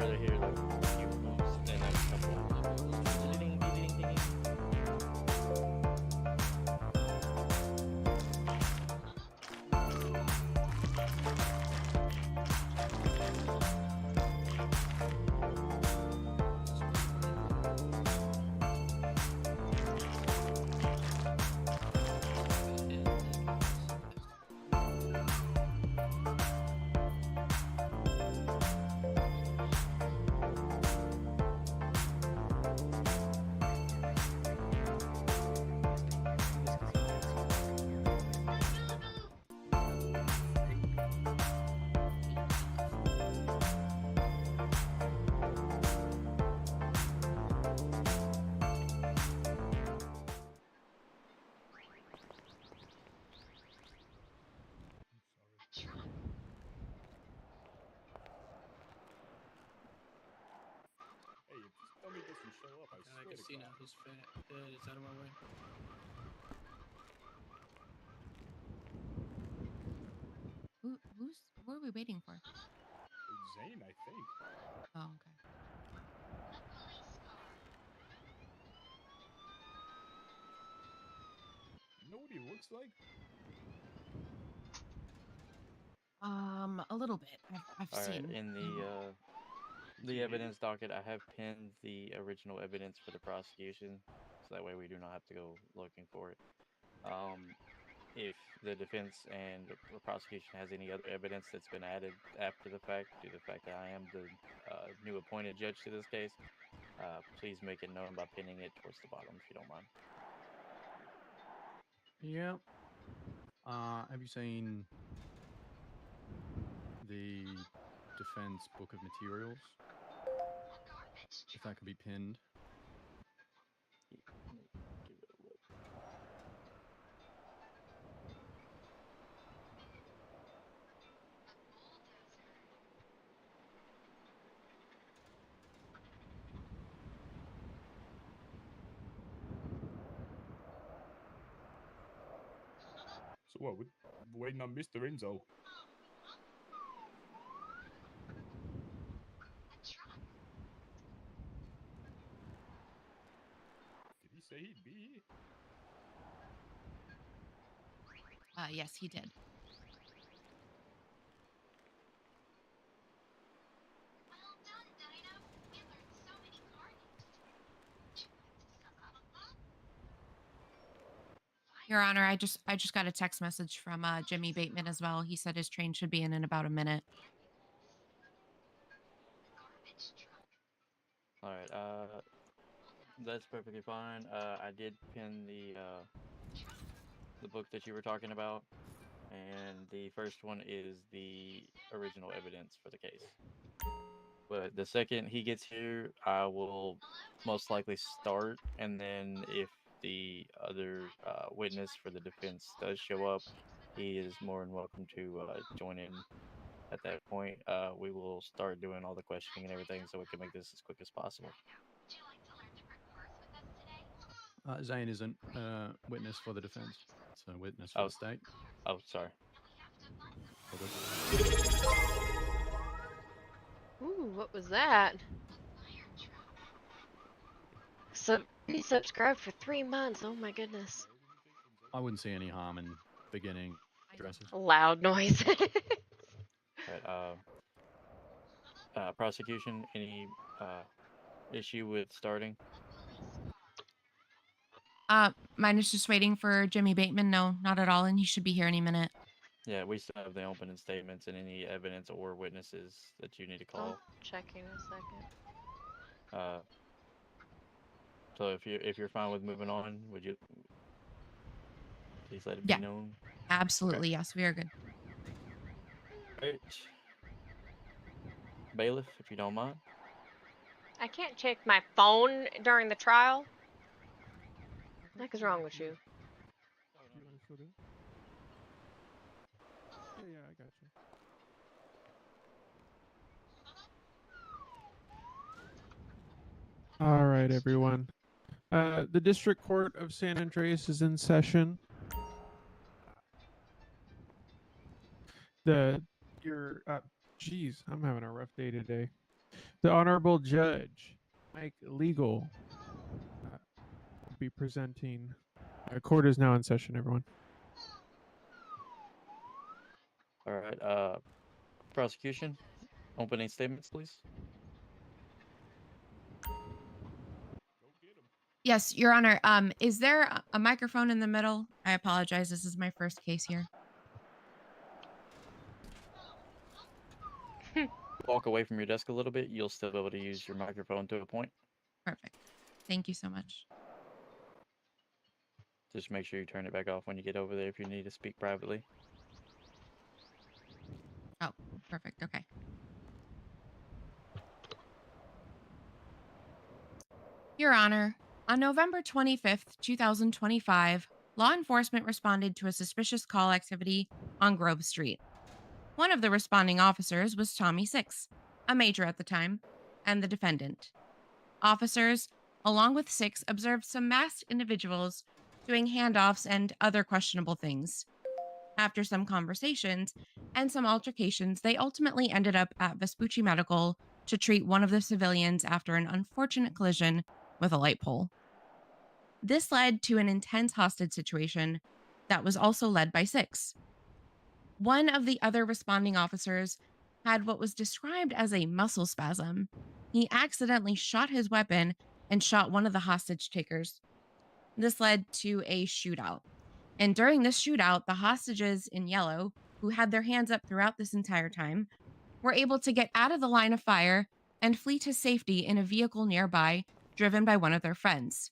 rather hear like a few moves than a couple. Ding, ding, ding, ding. Tell me this and show up. I swear to see now God. who's fat. Good, it's out of my way. What are we waiting for? Zane, I think. Oh, okay. You know what he looks like? A little bit. I've All right, seen. in the evidence docket, I have pinned the original evidence for the prosecution, so that way we do not have to go looking for it. If the defense and the prosecution has any other evidence that's been added after the fact, due to the fact that I am the new appointed judge to this case, please make it known by pinning it towards the bottom, if you don't mind. Yeah. Have you seen the defense book of materials? If that could be pinned. Give it a look. So what? We're waiting on Mr. Enzo. Did he say he'd be here? Yes, he did. Your Honor, I just got a text message from Jimmy Bateman as well. He said his train should be in about a minute. All right. That's perfectly fine. I did pin the book that you were talking about, and the first one is the original evidence for the case. But the second he gets here, I will most likely start, and then if the other witness for the defense does show up, he is more than welcome to join in. At that point, we will start doing all the questioning and everything, so we can make this as quick as possible. Zane isn't a witness for the defense. It's a witness for the state. Oh, sorry. Ooh, what was that? Subscribed for 3 months. Oh my goodness. I wouldn't see any harm in beginning addresses. Loud noises. Right, prosecution, any issue with starting? Mine is just waiting for Jimmy Bateman. No, not at all, and he should be here any minute. Yeah, we still have the opening statements and any evidence or witnesses that you need to call. Checking a second. So if you're fine with moving on, would you please let it be known? Absolutely, yes, we are good. Right. Bailiff, if you don't mind. I can't check my phone during the trial. What the heck is wrong with you? You want to still do it? Yeah, I got you. All right, everyone. The District Court of San Andreas is in session. Geez, I'm having a rough day today. The Honorable Judge Mike Legal will be presenting. Court is now in session, everyone. All right. Prosecution, opening statements, please. Yes, Your Honor. Is there a microphone in the middle? I apologize. This is my first case here. Walk away from your desk a little bit. You'll still be able to use your microphone to a point. Perfect. Thank you so much. Just make sure you turn it back off when you get over there if you need to speak privately. Oh, perfect. Okay. Your Honor, on November 25th, 2025, law enforcement responded to a suspicious call activity on Grove Street. One of the responding officers was Tommy Sixx, a major at the time, and the defendant. Officers, along with Sixx, observed some masked individuals doing handoffs and other questionable things. After some conversations and some altercations, they ultimately ended up at Vespucci Medical to treat one of the civilians after an unfortunate collision with a light pole. This led to an intense hostage situation that was also led by Sixx. One of the other responding officers had what was described as a muscle spasm. He accidentally shot his weapon and shot one of the hostage takers. This led to a shootout. And during this shootout, the hostages in yellow, who had their hands up throughout this entire time, were able to get out of the line of fire and flee to safety in a vehicle nearby, driven by one of their friends.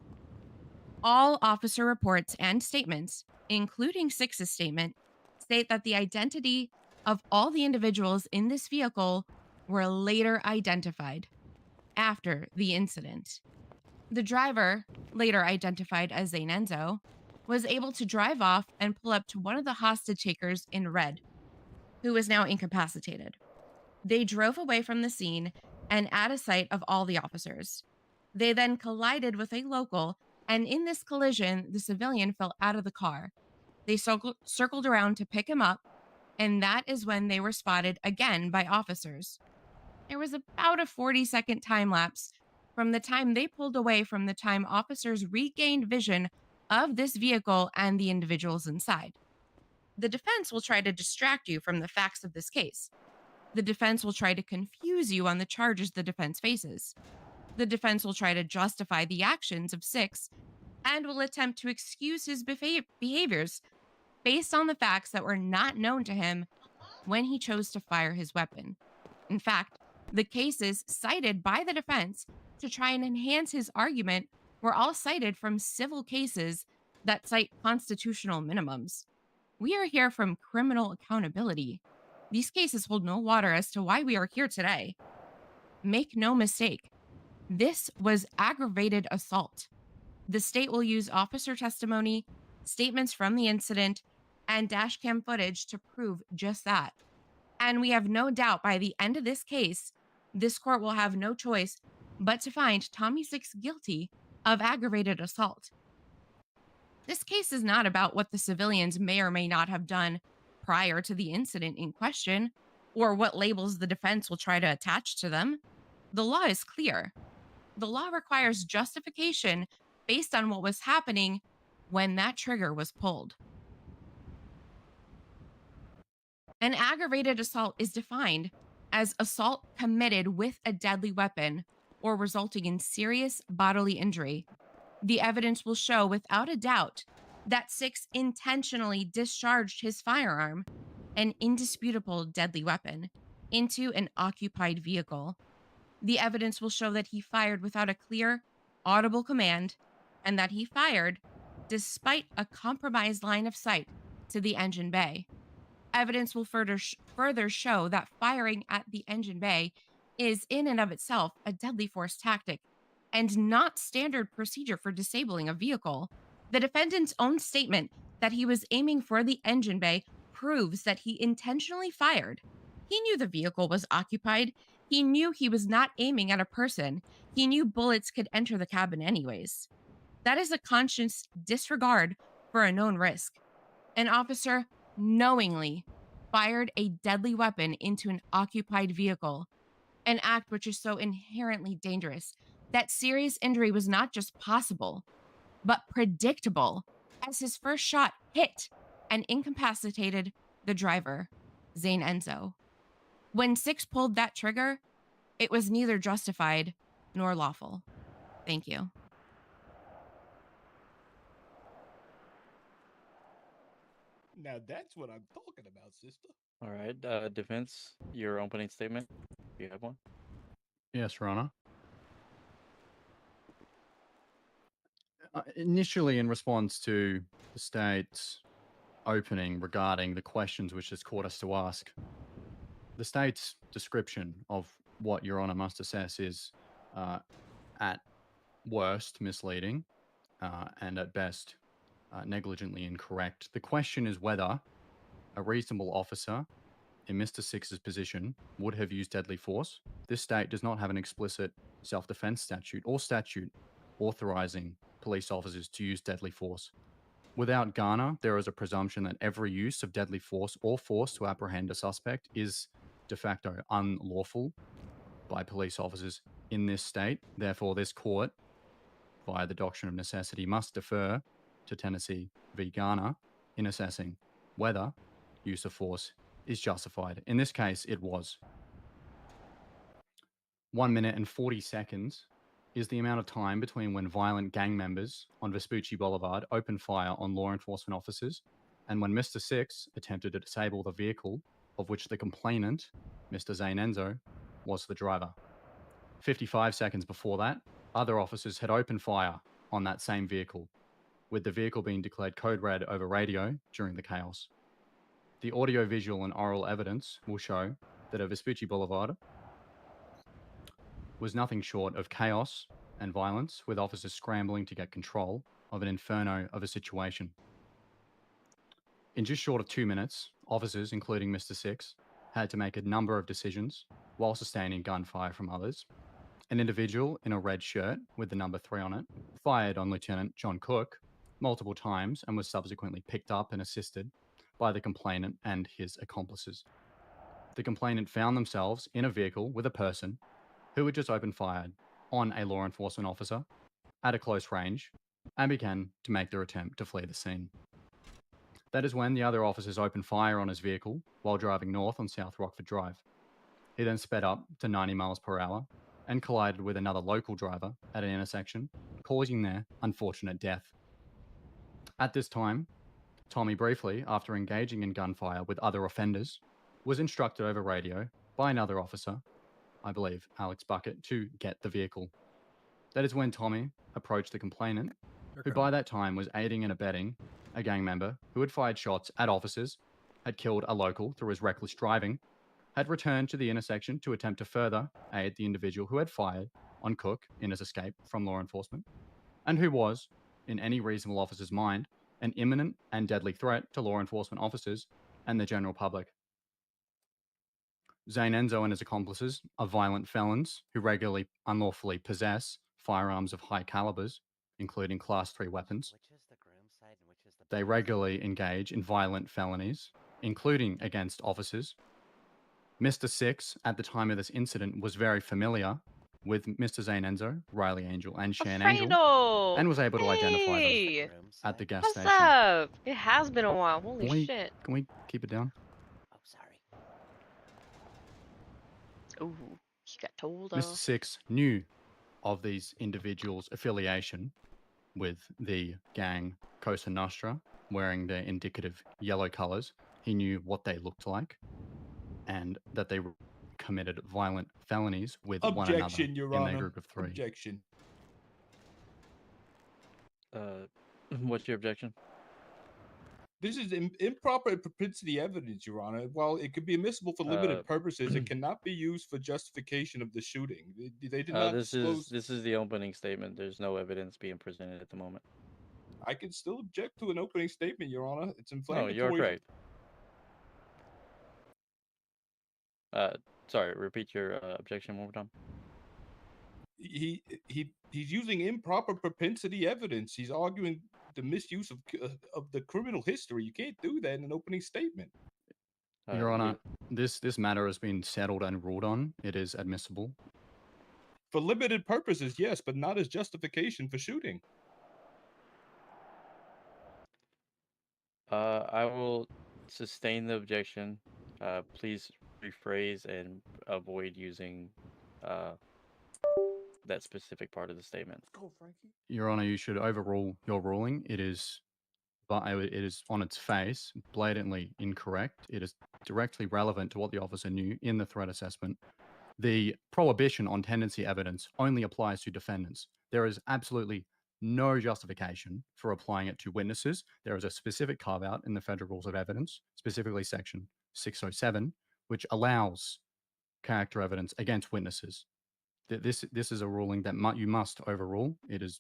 All officer reports and statements, including Sixx's statement, state that the identity of all the individuals in this vehicle were later identified after the incident. The driver, later identified as Zane Enzo, was able to drive off and pull up to one of the hostage takers in red, who was now incapacitated. They drove away from the scene and out of sight of all the officers. They then collided with a local, and in this collision, the civilian fell out of the car. They circled around to pick him up, and that is when they were spotted again by officers. There was about a 40-second time lapse from the time they pulled away from the time officers regained vision of this vehicle and the individuals inside. The defense will try to distract you from the facts of this case. The defense will try to confuse you on the charges the defense faces. The defense will try to justify the actions of Sixx and will attempt to excuse his behaviors based on the facts that were not known to him when he chose to fire his weapon. In fact, the cases cited by the defense to try and enhance his argument were all cited from civil cases that cite constitutional minimums. We are here from criminal accountability. These cases hold no water as to why we are here today. Make no mistake, this was aggravated assault. The state will use officer testimony, statements from the incident, and dashcam footage to prove just that. And we have no doubt by the end of this case, this court will have no choice but to find Tommy Sixx guilty of aggravated assault. This case is not about what the civilians may or may not have done prior to the incident in question, or what labels the defense will try to attach to them. The law is clear. The law requires justification based on what was happening when that trigger was pulled. An aggravated assault is defined as assault committed with a deadly weapon or resulting in serious bodily injury. The evidence will show without a doubt that Sixx intentionally discharged his firearm, an indisputable deadly weapon, into an occupied vehicle. The evidence will show that he fired without a clear, audible command, and that he fired despite a compromised line of sight to the engine bay. Evidence will further show that firing at the engine bay is in and of itself a deadly force tactic and not standard procedure for disabling a vehicle. The defendant's own statement that he was aiming for the engine bay proves that he intentionally fired. He knew the vehicle was occupied. He knew he was not aiming at a person. He knew bullets could enter the cabin anyways. That is a conscious disregard for a known risk. An officer knowingly fired a deadly weapon into an occupied vehicle. an act which is so inherently dangerous that serious injury was not just possible, but predictable, as his first shot hit and incapacitated the driver, Zane Enzo. When Sixx pulled that trigger, it was neither justified nor lawful. Thank you. Now that's what I'm talking about, sister. All right, defense, your opening statement. Do you have one? Yes, Your Honor. Initially, in response to the state's opening regarding the questions which this court us to ask, the state's description of what Your Honor must assess is, at worst, misleading, and at best, negligently incorrect. The question is whether a reasonable officer in Mr. Sixx's position would have used deadly force. This state does not have an explicit self-defense statute or statute authorizing police officers to use deadly force. Without Garner, there is a presumption that every use of deadly force or force to apprehend a suspect is de facto unlawful by police officers in this state. Therefore, this court, via the doctrine of necessity, must defer to Tennessee v. Garner in assessing whether use of force is justified. In this case, it was. 1 minute and 40 seconds is the amount of time between when violent gang members on Vespucci Boulevard opened fire on law enforcement officers and when Mr. Sixx attempted to disable the vehicle of which the complainant, Mr. Zane Enzo, was the driver. 55 seconds before that, other officers had opened fire on that same vehicle, with the vehicle being declared code red over radio during the chaos. The audio, visual, and oral evidence will show that a Vespucci Boulevard was nothing short of chaos and violence, with officers scrambling to get control of an inferno of a situation. In just short of 2 minutes, officers, including Mr. Sixx, had to make a number of decisions while sustaining gunfire from others. An individual in a red shirt with the number 3 on it fired on Lieutenant John Cook multiple times and was subsequently picked up and assisted by the complainant and his accomplices. The complainant found themselves in a vehicle with a person who had just opened fire on a law enforcement officer at a close range and began to make their attempt to flee the scene. That is when the other officers opened fire on his vehicle while driving north on South Rockford Drive. He then sped up to 90 miles per hour and collided with another local driver at an intersection, causing their unfortunate death. At this time, Tommy briefly, after engaging in gunfire with other offenders, was instructed over radio by another officer, I believe Alex Bucket, to get the vehicle. That is when Tommy approached the complainant, who by that time was aiding and abetting a gang member who had fired shots at officers, had killed a local through his reckless driving, had returned to the intersection to attempt to further aid the individual who had fired on Cook in his escape from law enforcement, and who was, in any reasonable officer's mind, an imminent and deadly threat to law enforcement officers and the general public. Zane Enzo and his accomplices are violent felons who regularly unlawfully possess firearms of high calibers, including Class 3 weapons. They regularly engage in violent felonies, including against officers. Mr. Sixx, at the time of this incident, was very familiar with Mr. Zane Enzo, Riley Angel, and Shan Angel, and was able to identify them at the gas What's station. up? It has been a while. Holy shit. Can we keep it down? Oh, sorry. Ooh, he got told Mr. off. Sixx knew of these individuals' affiliation with the gang Cosa Nostra, wearing their indicative yellow colors. He knew what they looked like and that they committed violent felonies with one another Your in Honor. their group of 3. Objection. What's your objection? This is improper propensity evidence, Your Honor. While it could be admissible for limited purposes, it cannot be used for justification of the shooting. They did not disclose. This is the opening statement. There's no evidence being presented at the moment. I can still object to an opening statement, Your Honor. It's No, inflammatory. you're correct. Sorry, repeat your objection one more time. He's using improper propensity evidence. He's arguing the misuse of the criminal history. You can't do that in an opening statement. Your Honor, this matter has been settled and ruled on. It is admissible. For limited purposes, yes, but not as justification for shooting. I will sustain the objection. Please rephrase and avoid using that specific part of the statement. Go, Frankie. Your Honor, you should overrule your ruling. It is on its face blatantly incorrect. It is directly relevant to what the officer knew in the threat assessment. The prohibition on tendency evidence only applies to defendants. There is absolutely no justification for applying it to witnesses. There is a specific carve-out in the Federal Rules of Evidence, specifically Section 607, which allows character evidence against witnesses. This is a ruling that you must overrule. It is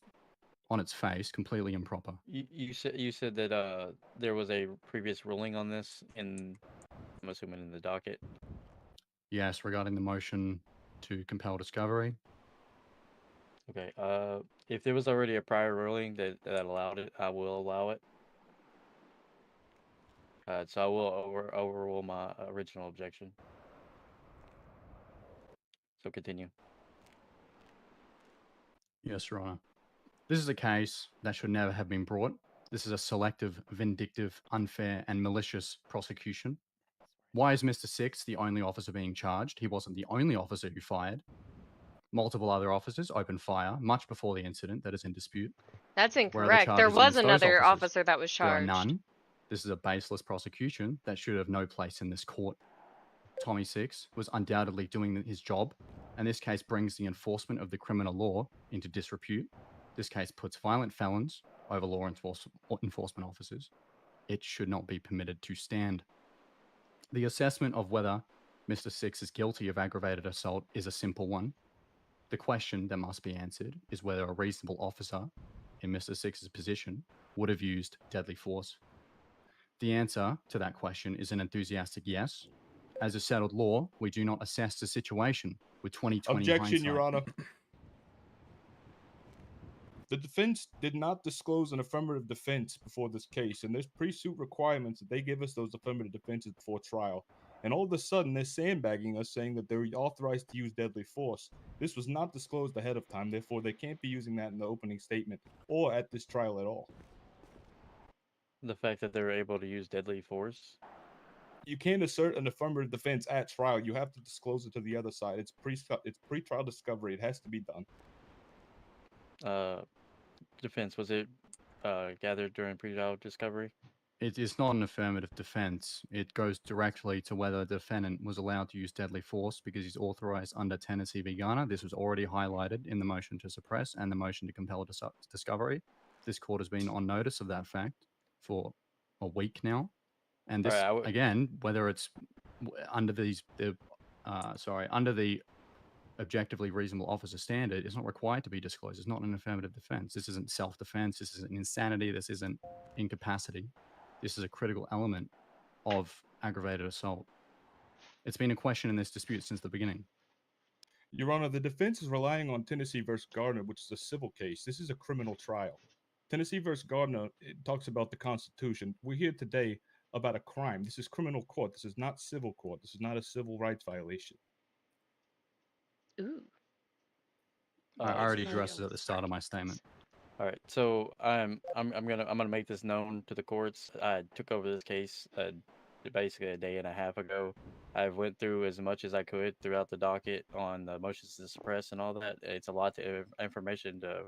on its face completely improper. You said that there was a previous ruling on this I'm assuming in the docket. Yes, regarding the motion to compel discovery. Okay. If there was already a prior ruling that allowed it, I will allow it. So I will overrule my original objection. So continue. Yes, Your Honor. This is a case that should never have been brought. This is a selective, vindictive, unfair, and malicious prosecution. Why is Mr. Sixx the only officer being charged? He wasn't the only officer who fired. Multiple other officers opened fire much before the incident that is in dispute. That's incorrect. There was another officer that was charged. There are none. This is a baseless prosecution that should have no place in this court. Tommy Sixx was undoubtedly doing his job, and this case brings the enforcement of the criminal law into disrepute. This case puts violent felons over law enforcement officers. It should not be permitted to stand. The assessment of whether Mr. Sixx is guilty of aggravated assault is a simple one. The question that must be answered is whether a reasonable officer in Mr. Sixx's position would have used deadly force. The answer to that question is an enthusiastic yes. As a settled law, we do not assess the situation with 2020 Objection, hindsight. Your Honor. The defense did not disclose an affirmative defense before this case, and there's pre-suit requirements that they give us those affirmative defenses before trial. And all of a sudden, they're sandbagging us, saying that they're authorized to use deadly force. This was not disclosed ahead of time, therefore they can't be using that in the opening statement or at this trial at all. The fact that they were able to use deadly force? You can't assert an affirmative defense at trial. You have to disclose it to the other side. It's pre-trial discovery. It has to be done. Defense, was it gathered during pre-trial discovery? It is not an affirmative defense. It goes directly to whether the defendant was allowed to use deadly force because he's authorized under Tennessee v. Garner. This was already highlighted in the motion to suppress and the motion to compel discovery. This court has been on notice of that fact for a week now. And this, again, whether it's under the objectively reasonable officer standard, is not required to be disclosed. It's not an affirmative defense. This isn't self-defense. This isn't insanity. This isn't incapacity. This is a critical element of aggravated assault. It's been a question in this dispute since the beginning. Your Honor, the defense is relying on Tennessee v. Gardner, which is a civil case. This is a criminal trial. Tennessee v. Gardner, it talks about the Constitution. We're here today about a crime. This is criminal court. This is not civil court. This is not a civil rights violation. Ooh. I already addressed it at the start of my statement. All right, so I'm gonna make this known to the courts. I took over this case basically a day and a half ago. I went through as much as I could throughout the docket on the motions to suppress and all that. It's a lot of information to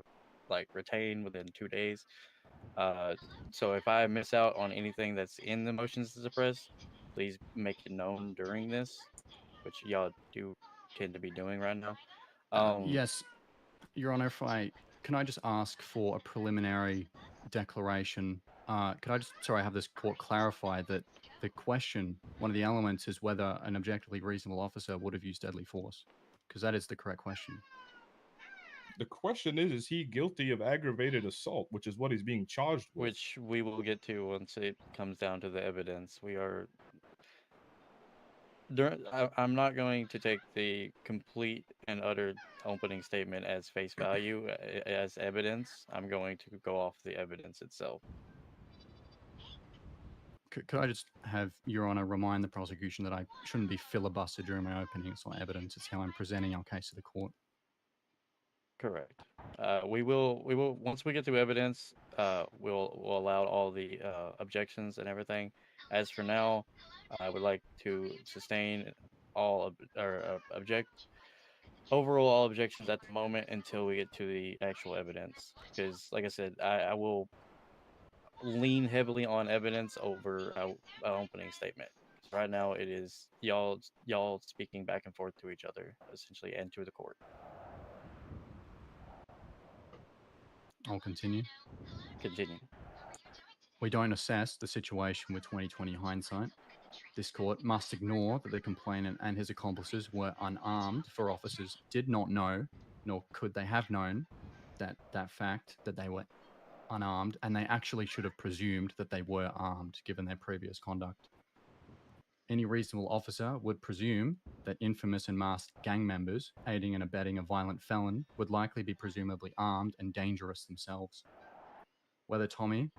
retain within 2 days. So if I miss out on anything that's in the motions to suppress, please make it known during this, which y'all do tend to be doing right now. Yes, Your Honor, can I just ask for a preliminary declaration? Could I just, have this court clarify that the question, one of the elements is whether an objectively reasonable officer would have used deadly force? Because that is the correct question. The question is he guilty of aggravated assault, which is what he's being charged with? Which we will get to once it comes down to the evidence. I'm not going to take the complete and utter opening statement as face value, as evidence. I'm going to go off the evidence itself. Could I just have Your Honor remind the prosecution that I shouldn't be filibustered during my opening? It's not evidence. It's how I'm presenting our case to the court. Correct. We will once we get to evidence, we'll allow all the objections and everything. As for now, I would like to sustain all object overall all objections at the moment until we get to the actual evidence. Because, like I said, I will lean heavily on evidence over an opening statement. Because right now it is y'all speaking back and forth to each other, essentially, and to the court. I'll continue. Continue. We don't assess the situation with 2020 hindsight. This court must ignore that the complainant and his accomplices were unarmed, for officers did not know, nor could they have known, that fact that they were unarmed, and they actually should have presumed that they were armed given their previous conduct. Any reasonable officer would presume that infamous and masked gang members aiding and abetting a violent felon would likely be presumably armed and dangerous themselves. Whether Tommy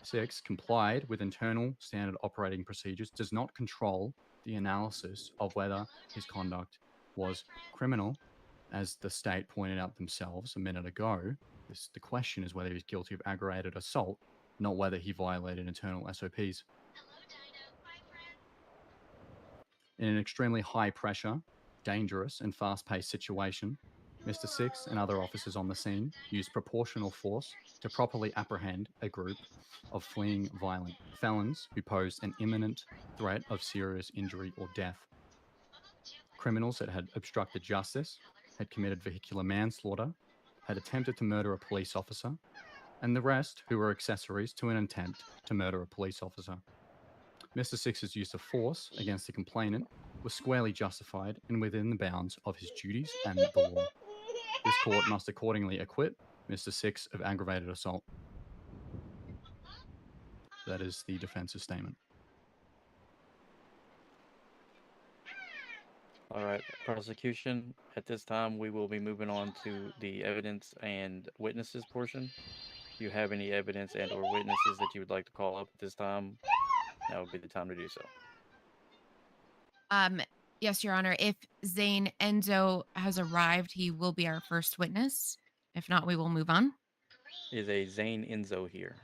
Sixx complied with internal standard operating procedures does not control the analysis of whether his conduct was criminal, as the state pointed out themselves a minute ago. The question is whether he's guilty of aggravated assault, not whether he violated internal SOPs. In an extremely high pressure, dangerous, and fast-paced situation, Mr. Sixx and other officers on the scene used proportional force to properly apprehend a group of fleeing violent felons who posed an imminent threat of serious injury or death. Criminals that had obstructed justice, had committed vehicular manslaughter, had attempted to murder a police officer, and the rest who were accessories to an attempt to murder a police officer. Mr. Sixx's use of force against the complainant was squarely justified and within the bounds of his duties and the law. This court must accordingly acquit Mr. Sixx of aggravated assault. That is the defense's statement. All right, prosecution. At this time, we will be moving on to the evidence and witnesses portion. If you have any evidence and or witnesses that you would like to call up at this time, that would be the time to do so. Yes, Your Honor. If Zane Enzo has arrived, he will be our first witness. If not, we will move on. Is a Zane Enzo here?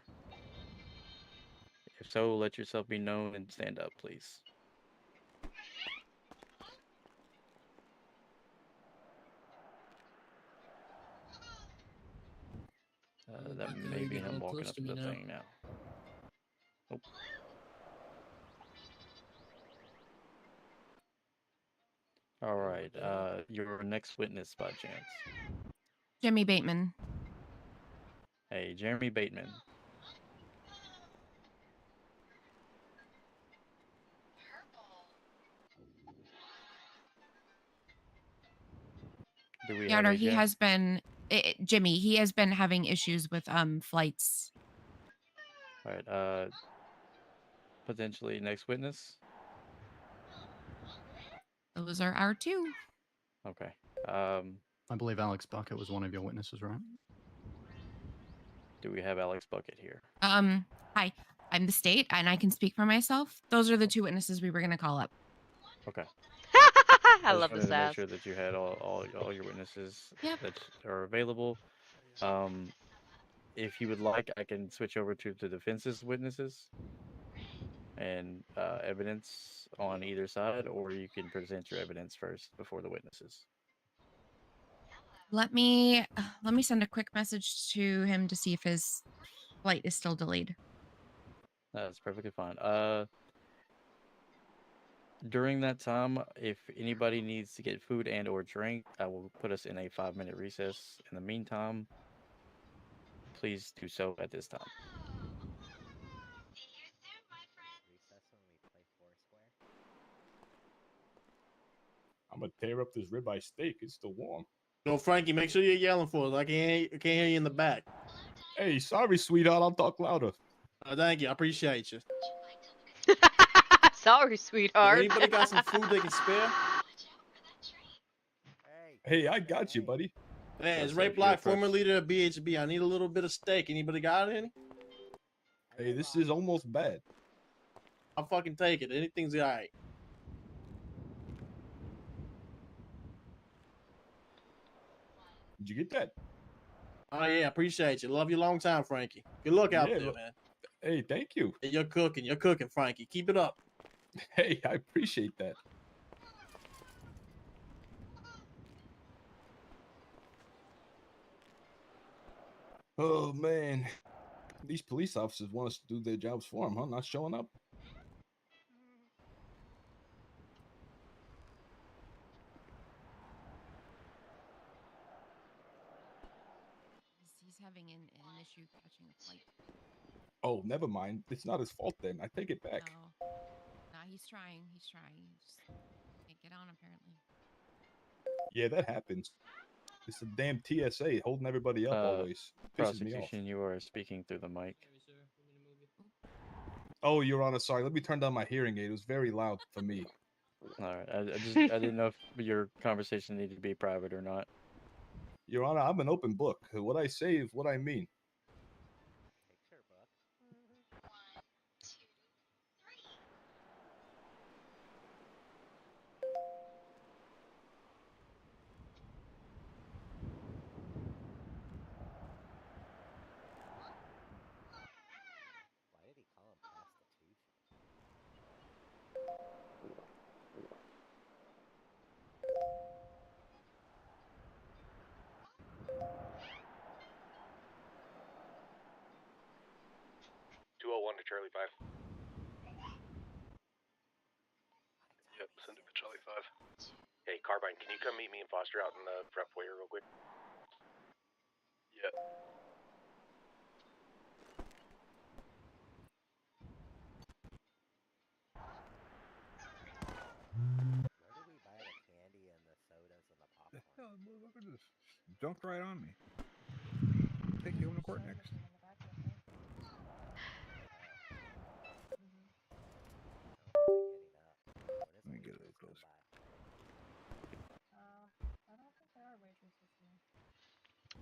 If so, let yourself be known and stand up, please. That may be him walking up to the thing now. Nope. All right. Your next witness by chance. Jimmy Bateman. Hey, Jeremy Bateman. Do we Your have Honor, a he has been Jimmy. He has been having issues with flights. All right. Potentially next witness. Those are our two. Okay. I believe Alex Bucket was one of your witnesses, right? Do we have Alex Bucket here? Hi. I'm the state, and I can speak for myself. Those are the two witnesses we were going to call up. Okay. I love this this to make ass. sure that you had all your witnesses Yep. that are available. If you would like, I can switch over to the defense's witnesses and evidence on either side, or you can present your evidence first before the witnesses. Let me send a quick message to him to see if his flight is still delayed. That's perfectly fine. During that time, if anybody needs to get food and or drink, I will put us in a 5-minute recess. In the meantime, please do so at this time. I'm gonna tear up this ribeye steak. It's still warm. No, Frankie, make sure you're yelling for us. I can't hear you in the back. Hey, sorry, sweetheart. I'll talk louder. Thank you. I appreciate you. Sorry, If sweetheart. anybody got some food they can spare? Hey, I got you, buddy. Hey, it's That's Ray up, Black, you're former first. leader of BHB. I need a little bit of steak. Anybody got any? Hey, this is almost bad. I'll fucking take it. Anything's all right. Did you get that? Oh yeah, appreciate you. Love you long time, Frankie. Good luck out Yeah, there, look- man. Hey, thank you. You're cooking, Frankie. Keep it up. Hey, I appreciate that. Oh man, these police officers want us to do their jobs for them, huh? Not showing up. He's having an issue catching a flight. Oh, never mind. It's not his fault then. I take it back. No, he's trying. He just can't get on apparently. Yeah, that happens. It's a damn TSA holding everybody up always. Pisses me off. Prosecution, you are speaking through the mic. Oh, Your Honor, sorry. Let me turn down my hearing aid. It was very loud for me. All right, I didn't know if your conversation needed to be private or not. Your Honor, I'm an open book. What I say is what I mean. Why did he call him prostitution? 201 to Charlie 5. Yep, send it to Charlie 5. Hey, Carbine, can you come meet me and Foster out in the front foyer real quick? Yeah. Where did we buy the candy and the sodas and the popcorn? The hell, motherfucker just jumped right on me. Take you home to court next. Let me get a little closer.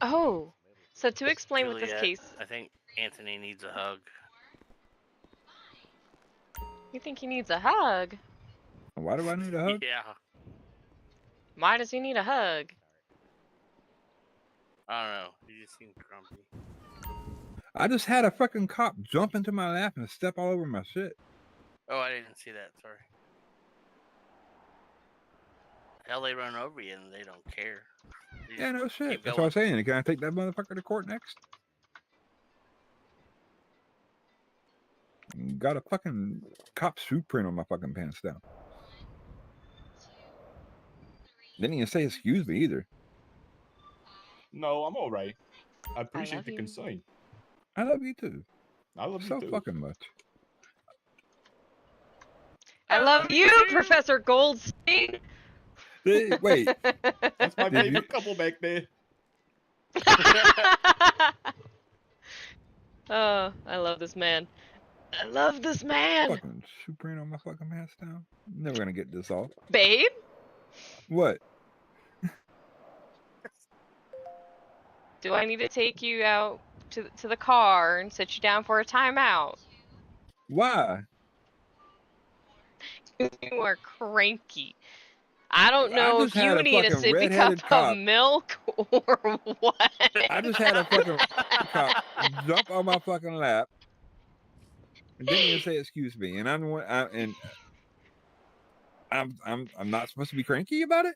Oh, so to explain with this Juliet, case, I think Anthony needs a hug. you think he needs a hug? Why do I need a hug? Yeah. Why does he need a hug? I don't know. He just seemed grumpy. I just had a fucking cop jump into my lap and step all over my shit. Oh, I didn't see that. Sorry. Hell, they run over you and they don't care. They Yeah, just no shit. keep That's what I'm going. saying. Can I take that motherfucker to court next? Got a fucking cop shoe print on my fucking pants down. Didn't even say excuse me either. No, I'm all right. I I appreciate love the you. concern. I love you too. I love So you too. fucking much. I love you, Professor Goldstein. Wait. That's my Did favorite you- couple back there. Oh, I love this man. I love this man. Fucking shoe print on my fucking pants down. Never gonna get this off. Babe? What? Do I need to take you out to the car and sit you down for a timeout? Why? You are cranky. I don't I know just if you had a need a fucking sippy cup redheaded cop. of milk or what. I just had a fucking cop jump on my fucking lap and didn't even say excuse me, and I'm not supposed to be cranky about it.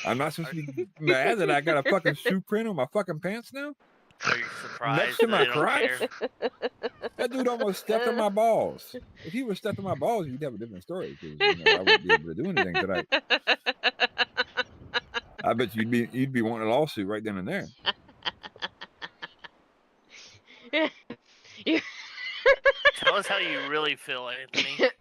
I'm not supposed to be mad that I got a fucking shoe print on my fucking pants now. Are you surprised Next to that my they don't crotch. care? That dude almost stepped on my balls. If he was stepping my balls, you'd have a different story because I wouldn't be able to do anything tonight. I bet you'd be wanting a lawsuit right then and there. Tell us how you really feel, Anthony.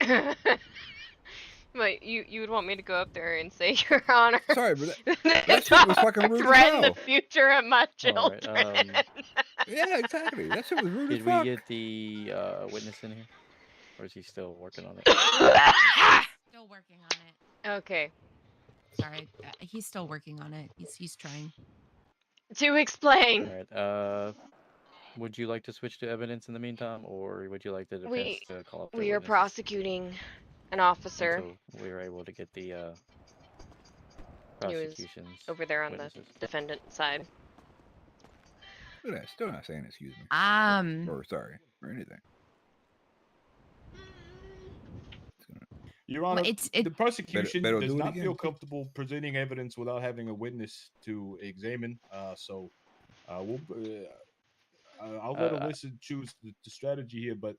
But you would want me to go up there and say, Your Honor. Sorry, but that shit was fucking rude as threaten the hell. future of my All right, children. Yeah, exactly. That shit was rude as Did fuck. we get the witness in here? Or is he still working on it? Still working on it. Okay. Sorry, he's still working on it. He's trying. To explain. Alright, Would you like to switch to evidence in the meantime, or would you like the defense to call up their We are witnesses prosecuting an officer. until we are able to get the He was prosecution's over there on witnesses? the defendant side. Look at that. Still not saying excuse me. Or sorry. Or anything. Your Honor, the prosecution Better does do it not again, feel please. comfortable presenting evidence without having a witness to examine. So I'll let Alyssa choose the strategy here, but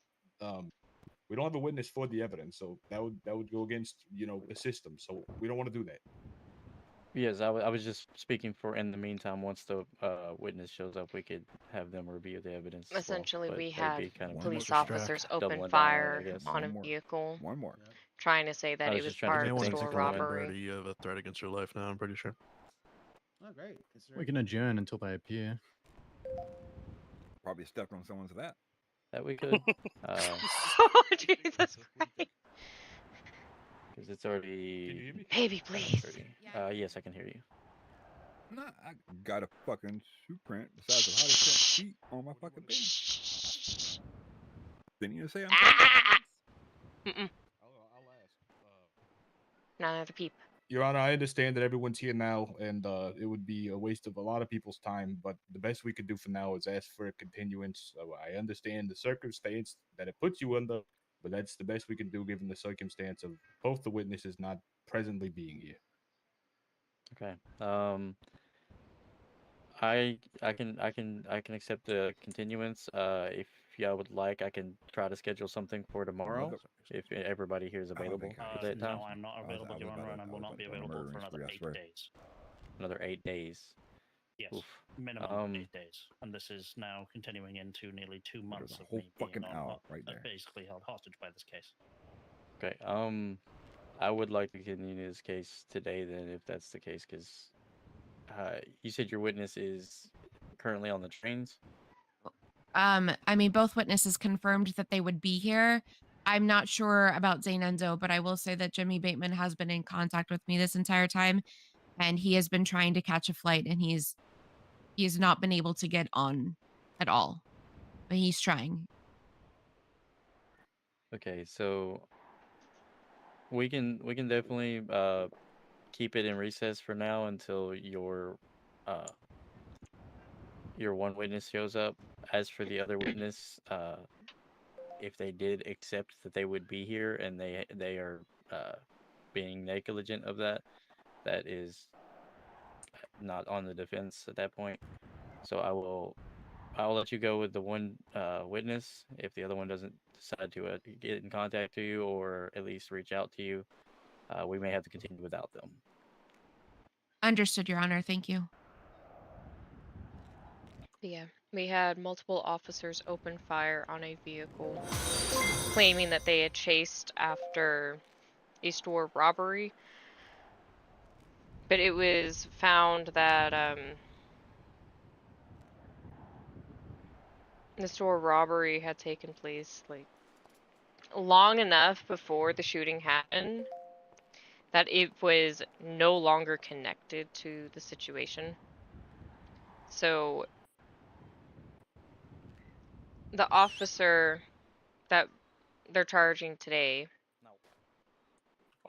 we don't have a witness for the evidence, so that would go against the system. So we don't want to do that. Yes, I was just speaking for in the meantime. Once the witness shows up, we could have them review the evidence. as well, Essentially, but we they'd had be kind of police doubling officers down open on it, I fire guess. on a vehicle, One more. trying to say that I it was was just trying to part keep of a things store going. robbery. You have a threat against your life now, I'm pretty sure. Oh, great. We can adjourn until they appear. Probably stepped on someone's lap. That we could. Oh, Jesus Christ. Because it's already. Baby, please. Yes, I can hear you. Nah, I got a fucking shoe print the size of how to set feet on my fucking thing. Didn't you say I'm Mm-mm. Not another peep. Your Honor, I understand that everyone's here now, and it would be a waste of a lot of people's time, but the best we could do for now is ask for a continuance. I understand the circumstance that it puts you under, but that's the best we can do given the circumstance of both the witnesses not presently being here. Okay. I can accept the continuance. If y'all would like, I can try to schedule something for tomorrow. If everybody here is available at that time. No, I'm not available, Your Honor, and I will not be available for another 8 days. Another 8 days. Yes, Oof. minimum 8 days, and this is now continuing into nearly 2 months of whole me being fucking hour right there. basically held hostage by this case. Okay. I would like to continue this case today, then, if that's the case, because you said your witness is currently on the trains. I mean, both witnesses confirmed that they would be here. I'm not sure about Zane Enzo, but I will say that Jimmy Bateman has been in contact with me this entire time, and he has been trying to catch a flight, and he has not been able to get on at all. But he's trying. Okay, so we can definitely keep it in recess for now until your one witness shows up. As for the other witness, if they did accept that they would be here and they are being negligent of that, that is not on the defense at that point. So I'll let you go with the one witness. If the other one doesn't decide to get in contact to you or at least reach out to you, we may have to continue without them. Understood, Your Honor. Thank you. Yeah, we had multiple officers open fire on a vehicle, claiming that they had chased after a store robbery. But it was found that the store robbery had taken place like long enough before the shooting happened that it was no longer connected to the situation. So the officer that they're charging today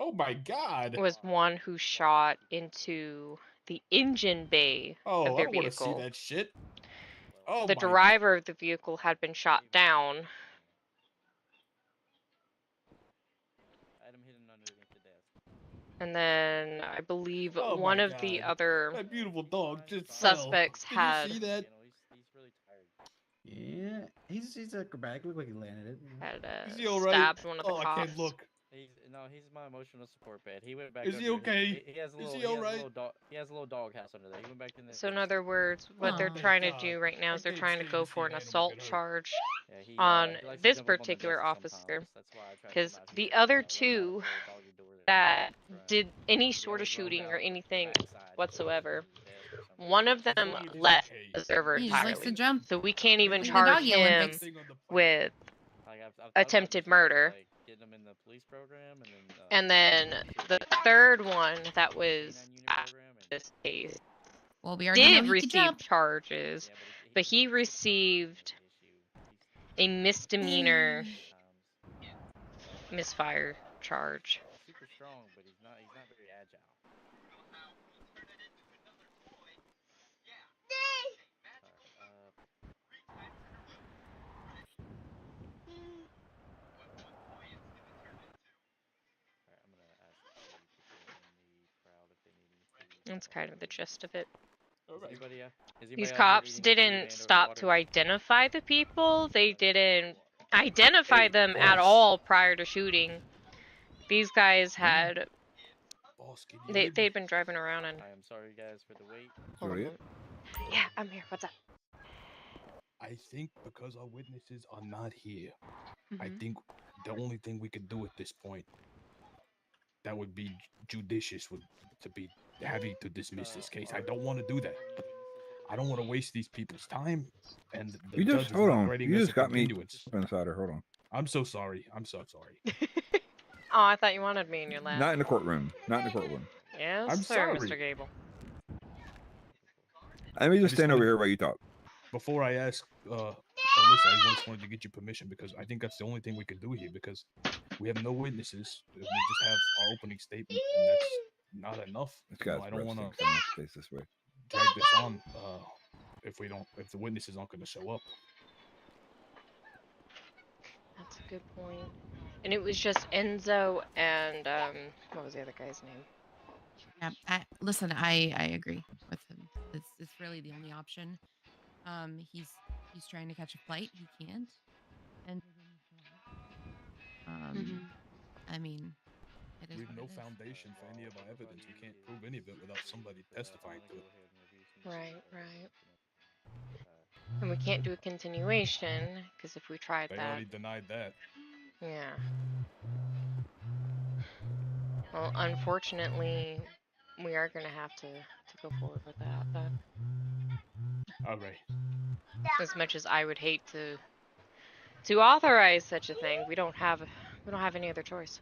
Oh my God! was one who shot into the engine bay Oh, of their I don't want to see vehicle. that shit. Oh The my driver of the vehicle had been shot down. And then I believe Oh one my of the God. other That beautiful dog just suspects fell. had Did you see that? Yeah, he's acrobatic. Looked like he landed it. had Is he all right? stabbed one of the Oh, I cops. can't look. He's my emotional support bed. He went back. Is he okay? He has a little. Is he all right? He has a little dog house under there. He went back in there. So in other words, what they're Oh, trying to God. do right now is I they're can't trying to stand go to see for an an animal assault get hurt. charge Yeah, he on likes to this jump up on the particular desks officer, sometimes. That's why I try to because come out the here other and let him out two the little doggy door that Right. did any He sort of always shooting roams or out anything the backside whatsoever, towards the desk or something. one of them long as he's left okay. the server He just likes to entirely. jump. So we can't even Like the charge doggy him Olympics. with Like, I've thought about attempted just trying to, murder. like, getting him in the police program And then the third one that was K9 unit at program and this case Well, we already know did he could receive jump. charges, But he received a misdemeanor misfire charge. Super strong, but he's not very agile. That's kind of the gist of it. Is These anybody out here cops eating food didn't and or stop water? to identify the people. They didn't identify Hey, them at boss. all prior to shooting. These guys had Boss, can you hear me? they'd been driving around and I am sorry, guys, for the wait. hold on a Juliet? moment. Yeah, I'm here. What's up? I think because our witnesses are not here, I Mhm. think the only thing we could do at this point that would be judicious would to be having to dismiss this case. I don't want to do that. I don't want to waste these people's time, and the You judge just is hold not on. granting You us just a got me continuance. insider. Hold on. I'm so sorry. I'm so sorry. Oh, I thought you wanted me in your lap. Not in the courtroom. Not in the courtroom. Yes, I'm sir, sorry. Mr. Gable. Let me just stand over wanted- here while you talk. Before I ask Alyssa, I just wanted to get your permission because I think that's the only thing we could do here because we have no witnesses. We just have our opening statement, and that's not enough. This You know, guy's I don't want breath to stinks. I'm gonna have to face this way. drag this on if the witnesses aren't going to show up. That's a good point. And it was just Enzo and what was the other guy's name? Yeah, listen, I agree with him. It's really the only option. He's trying to catch a flight. He can't. And I mean, it is We have what no it is. foundation for any of our evidence. We can't prove any of it without somebody testifying to it. Right. And we can't do a continuation because if we tried They that, already denied that. yeah. Well, unfortunately, we are gonna have to go forward with that. Then. All right. As much as I would hate to authorize such a thing, we don't have any other choice.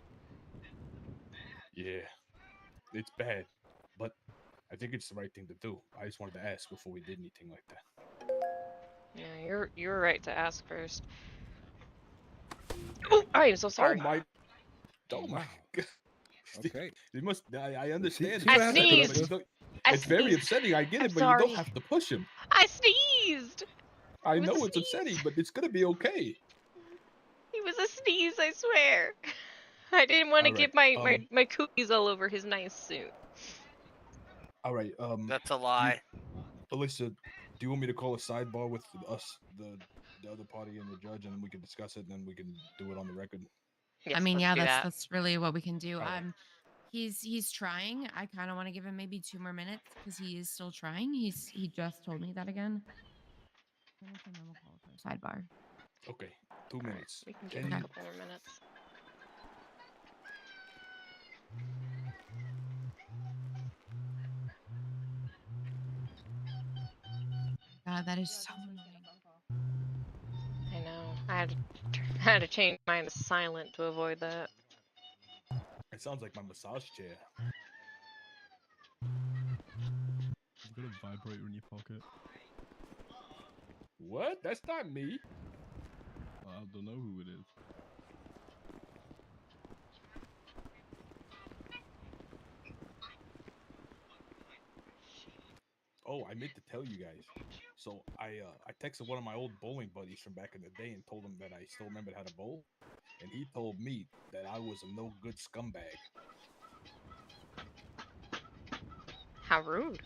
Yeah, it's bad, but I think it's the right thing to do. I just wanted to ask before we did anything like that. Yeah, you're right to ask first. Oh, I am so sorry. Oh my. Okay. You must. I understand. See what I sneezed. But you don't- I it's very sneezed. upsetting. I get I'm it, but you sorry. don't have to push him. I sneezed. I It was a know it's upsetting, but it's gonna be okay. It was a sneeze, I swear. I didn't want to All get right, my cookies all over his nice suit. All right. That's a lie. Alyssa, do you want me to call a sidebar with us, the other party, and the judge, and then we can discuss it, and then we can do it on the record? Yes, I mean, let's yeah, do that. that's really what we can do. All right. He's trying. I kind of want to give him maybe 2 more minutes because he is still trying. He just told me that again. Minutes and then we'll call for a sidebar. Okay, 2 minutes. We can give him a couple more minutes. God, that is so annoying. I know. I had to change mine to silent to avoid that. It sounds like my massage chair. You've got a vibrator in your pocket. What? That's not me. I don't know who it is. Oh, I meant to tell you guys. So I texted one of my old bowling buddies from back in the day and told him that I still remembered how to bowl, and he told me that I was a no good scumbag. How rude.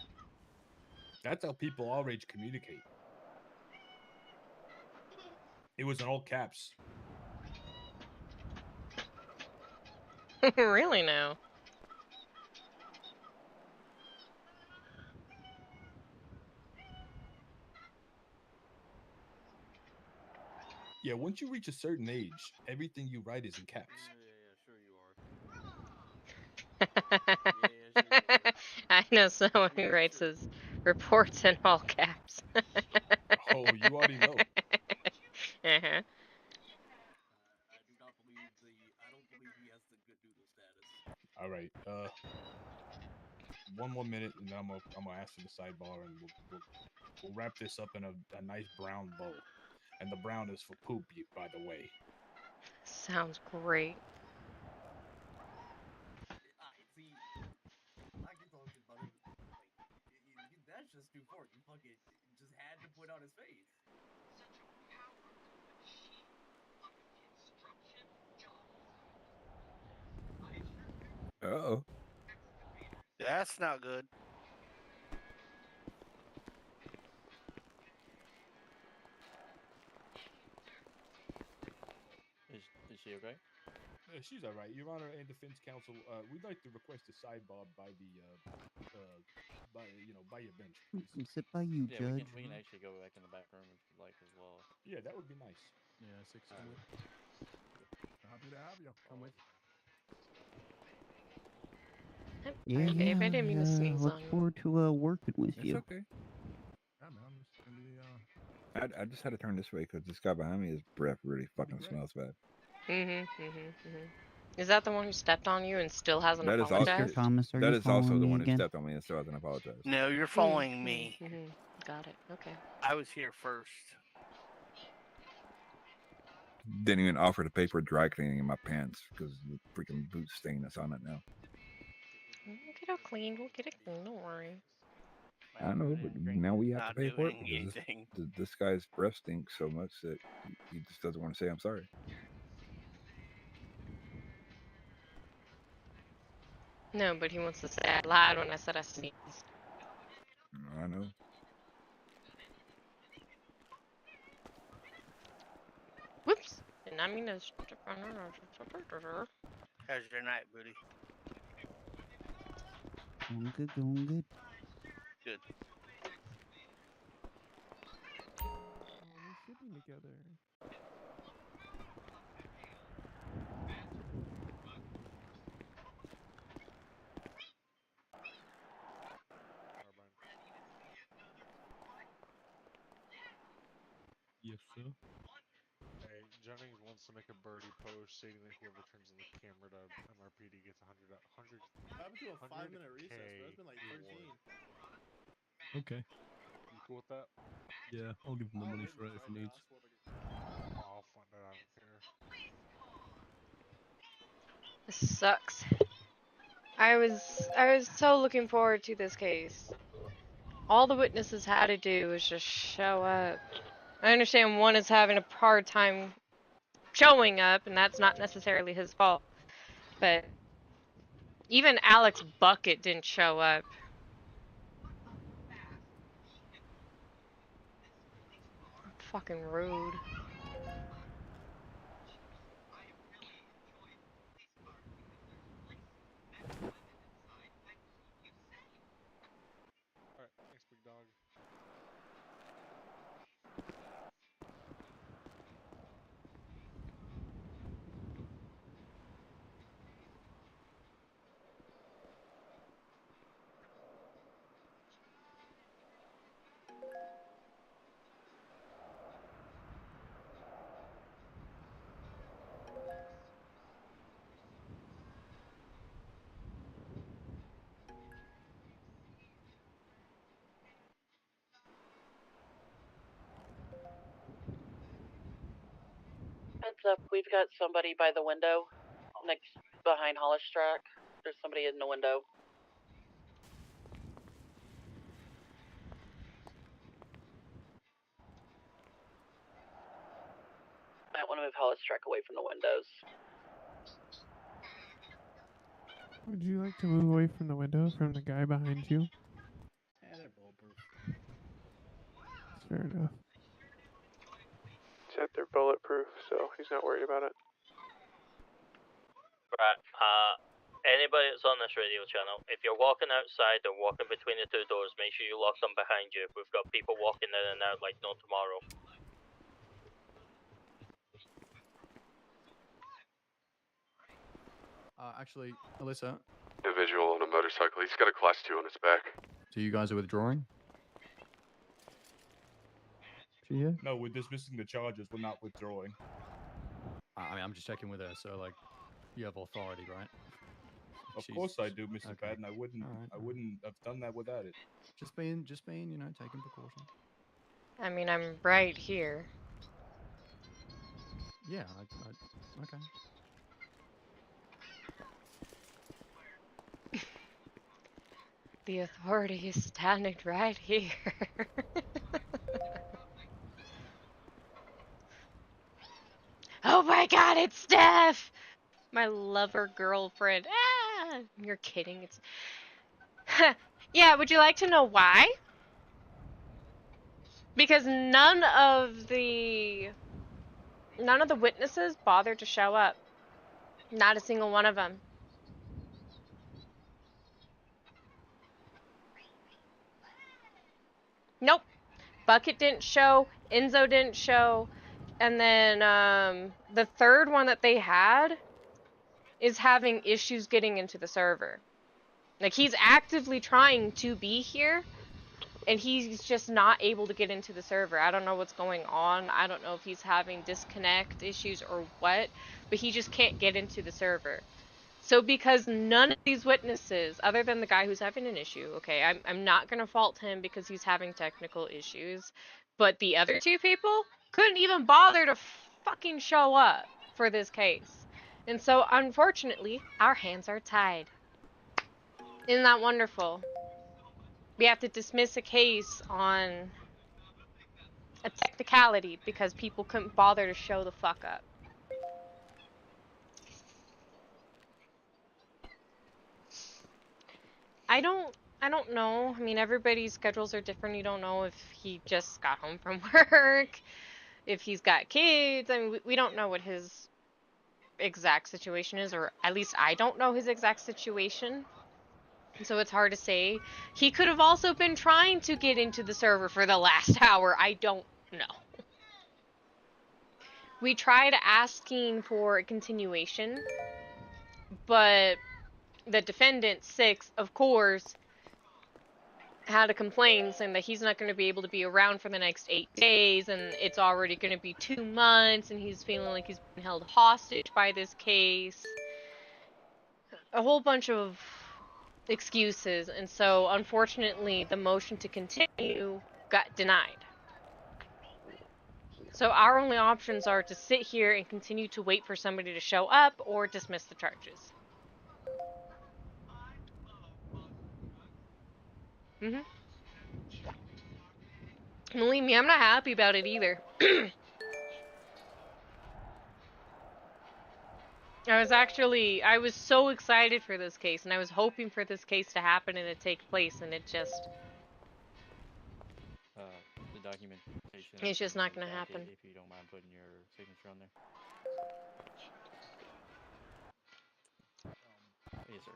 That's how people our age communicate. It was in all caps. Really now? Yeah, once you reach a certain age, everything you write is in caps. I know someone who writes his reports in all caps. Oh, you already know. Uh-huh. All right. one more minute, and then I'm gonna ask for the sidebar, and we'll wrap this up in a nice brown bow. And the brown is for poop, by the way. Sounds great. See, like you told you, brother, that's just too far. You fucking just had to put on his face. Uh-oh. That's not good. Is she okay? She's all right, Your Honor and Defense Counsel. We'd like to request a sidebar by by your bench, please. Sit by you, Yeah, Judge. we can actually go back in the back room if you'd like as well. Yeah, that would be nice. Yeah, Sixx. Happy to have you. Come with. Yeah, Sorry, babe, I didn't mean to sneeze look on you. forward to working with It's you. okay. Yeah, man. I'm just gonna be I just had to turn this way because this guy behind me, his breath really fucking smells bad. Is that the one who stepped on you and still hasn't That is also apologized? Thomas, are that you is also following the me one who again? stepped on me and still hasn't apologized. No, you're following me. Got it. Okay. I was here first. Didn't even offer to pay for dry cleaning in my pants because the freaking boot stain that's on it now. We'll get it clean. We'll get it clean. Don't worry. I know, but now we have to Not pay for it doing because anything. this guy's breath stinks so much that he just doesn't want to say I'm sorry. No, but he wants to say I lied when I said I sneezed. I know. Whoops. Did not mean to. How's your night, booty? Going good, going good. Good. We're sitting together. yes, sir. Hey, Jennings wants to make a birdie post stating that whoever turns in the camera to NRPD gets 100. What happened to a 5-minute recess, bro? It's been like 13. Okay. You cool with that? Yeah, I'll give him the money for it if he needs. I'll fund it. I don't care. This sucks. I was so looking forward to this case. All the witnesses had to do was just show up. I understand one is having a hard time showing up, and that's not necessarily his fault. But even Alex Bucket didn't show up. Fucking rude. Alright, thanks, big dog. Heads up, we've got somebody by the window, next behind Hollis track. There's somebody in the window. Might want to move Hollis track away from the windows. Would you like to move away from the window from the guy behind you? Yeah, they're bulletproof. Fair enough. Said they're bulletproof, so he's not worried about it. Right, anybody that's on this radio channel, if you're walking outside or walking between the two doors, make sure you lock them behind you. We've got people walking in and out like no tomorrow. Actually, Alyssa, Individual on a motorcycle. He's got a class 2 on his back. so you guys are withdrawing? Yeah. No, we're dismissing the charges. We're not withdrawing. I mean, I'm just checking with her, so, like, you have authority, right? Of She's- course I do, Mr. okay. Patton. I wouldn't. Alright, I wouldn't have done that without it. Just being, you know, taking precautions. I mean, I'm right here. Yeah, okay. The authority is standing right here. Oh my god, it's Steph! My lover girlfriend. Ah! You're kidding. It's. Yeah, would you like to know why? Because none of the witnesses bothered to show up. Not a single one of them. Nope. Bucket didn't show. Enzo didn't show. And then the third one that they had is having issues getting into the server. Like, he's actively trying to be here, and he's just not able to get into the server. I don't know what's going on. I don't know if he's having disconnect issues or what, but he just can't get into the server. So because none of these witnesses, other than the guy who's having an issue, okay, I'm not going to fault him because he's having technical issues, but the other two people couldn't even bother to fucking show up for this case. And so, unfortunately, our hands are tied. Isn't that wonderful? We have to dismiss a case on a technicality because people couldn't bother to show the fuck up. I don't know. I mean, everybody's schedules are different. You don't know if he just got home from work, if he's got kids. I mean, we don't know what his exact situation is, or at least I don't know his exact situation. So it's hard to say. He could have also been trying to get into the server for the last hour. I don't know. We tried asking for a continuation, but the defendant, Sixx, of course, had a complaint saying that he's not going to be able to be around for the next 8 days, and it's already going to be 2 months, and he's feeling like he's been held hostage by this case. A whole bunch of excuses, and so unfortunately the motion to continue got denied. So our only options are to sit here and continue to wait for somebody to show up or dismiss the charges. Believe me, I'm not happy about it either. I was so excited for this case, and I was hoping for this case to happen and to take place, and it just... The documentation. It's just not gonna packet, happen. If you don't mind putting your signature on there. Yes, sir.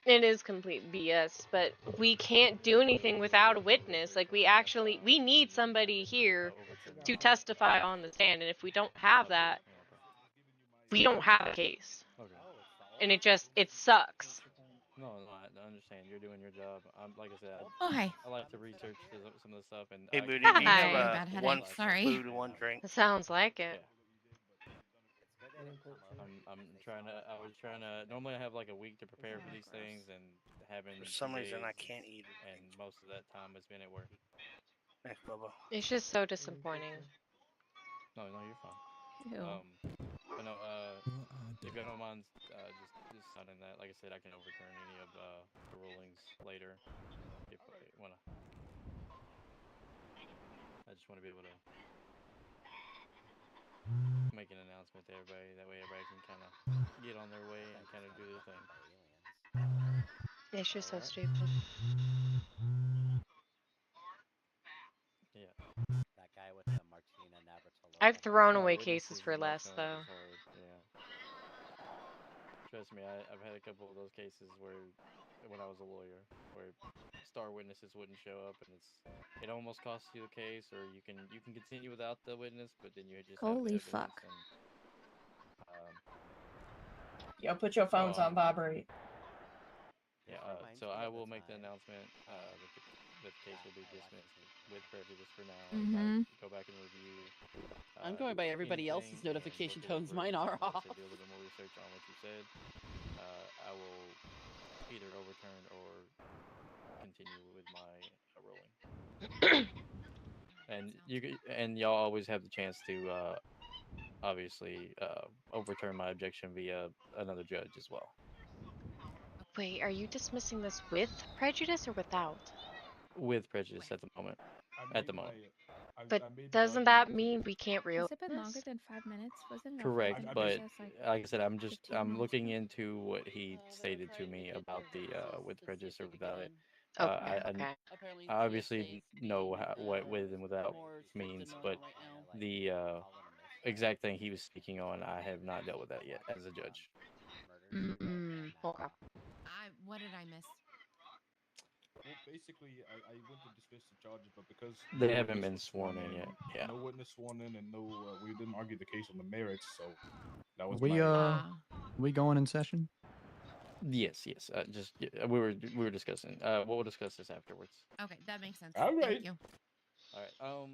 It is complete BS, but we can't do anything without a witness. Like, we need somebody here to testify on the stand, and if we don't have that, we don't have a case. And it sucks. No, I understand. You're doing your job. Like I said, Oh, hi. I like to research some of the stuff. And Hey, Booty, Hi. do you have Bad headache, one sorry. food and one drink? Sounds like it. I was trying to. Normally, I have like a week to prepare for these things, and having. For some reason, I days, can't eat it. And most of that time has been at work. Thanks, Bubba. It's just so disappointing. No, you're fine. Ew. But no, if you don't mind, just signing that. Like I said, I can overturn any of the rulings later. If I wanna. I just want to be able to make an announcement to everybody. That way, everybody can kind of get on their way and kind of do their thing. It's just so stupid. Yeah. That guy with the Martina Navratilova. I've thrown away cases for less, though. Yeah. Trust me, I've had a couple of those cases where, when I was a lawyer, where star witnesses wouldn't show up, and it almost costs you the case, or you can continue without the witness, but then you just have Holy evidence, fuck. And, Yo, put your phones on vibrate. Yeah, so I will make the announcement that the case will be dismissed with prejudice for now. Mhm. Go back and review. I'm going by everybody anything else's notification and look tones. over Mine are like I off. said, do a little bit more research on what you said. I will either overturn or continue with my ruling. And y'all always have the chance to obviously overturn my objection via another judge as well. Wait, are you dismissing this with prejudice or without? With prejudice at the moment. At the moment. But doesn't that mean we can't Has reopen it been this? longer than 5 minutes? Wasn't it a Correct, 5-minute but recess, like like I said, 15 I'm minutes looking ago? into what he stated to me about the with prejudice or without it. Okay, I obviously know what with and without means, but the exact thing he was speaking on, I have not dealt with that yet as a judge. Okay. What did I miss? Well, basically, I went to dismiss the charges, but because They no haven't witness been was sworn in yet. Yeah. no witness sworn in, and no, we didn't argue the case on the merits, so that was We we going in session? Yes. Just we were discussing. We'll discuss this afterwards. Okay, that makes sense. All right. Thank you. All right.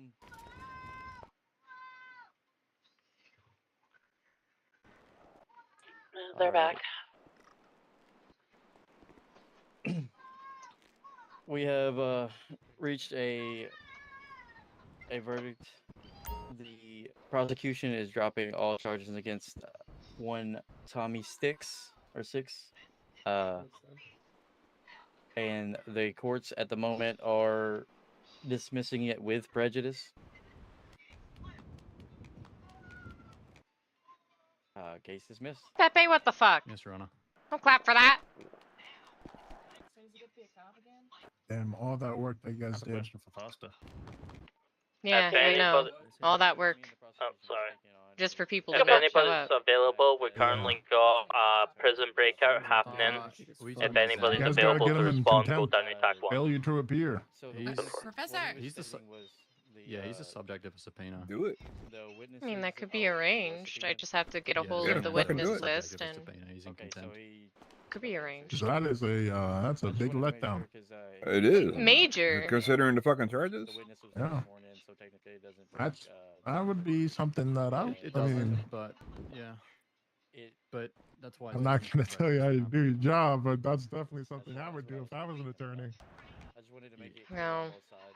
They're back. We have reached a verdict. The prosecution is dropping all charges against one Tommy Sixx. And the courts at the moment are dismissing it with prejudice. Case dismissed. Pepe, what the fuck? Yes, Your Honor. Don't clap for that. Damn, all that work that you guys did. Question for Foster. Yeah, I know. All that work. Oh, sorry. Just for people If to not show anybody's up. available, we currently got prison breakout happening. If anybody's You guys gotta available get to him in respond, go contempt. down to attack one. Failure to appear. Professor. He's the subject of a subpoena. Do it. I mean, that could be arranged. I just have to get a hold Yeah, of the fucking do witness it. list and He's in contempt. could be arranged. So that is that's a big letdown. It is. Major. Considering the fucking charges. Yeah. That would be something that I mean, but yeah. But that's why I'm not gonna tell you how to do your job, but that's definitely something I would do if I was an attorney. No,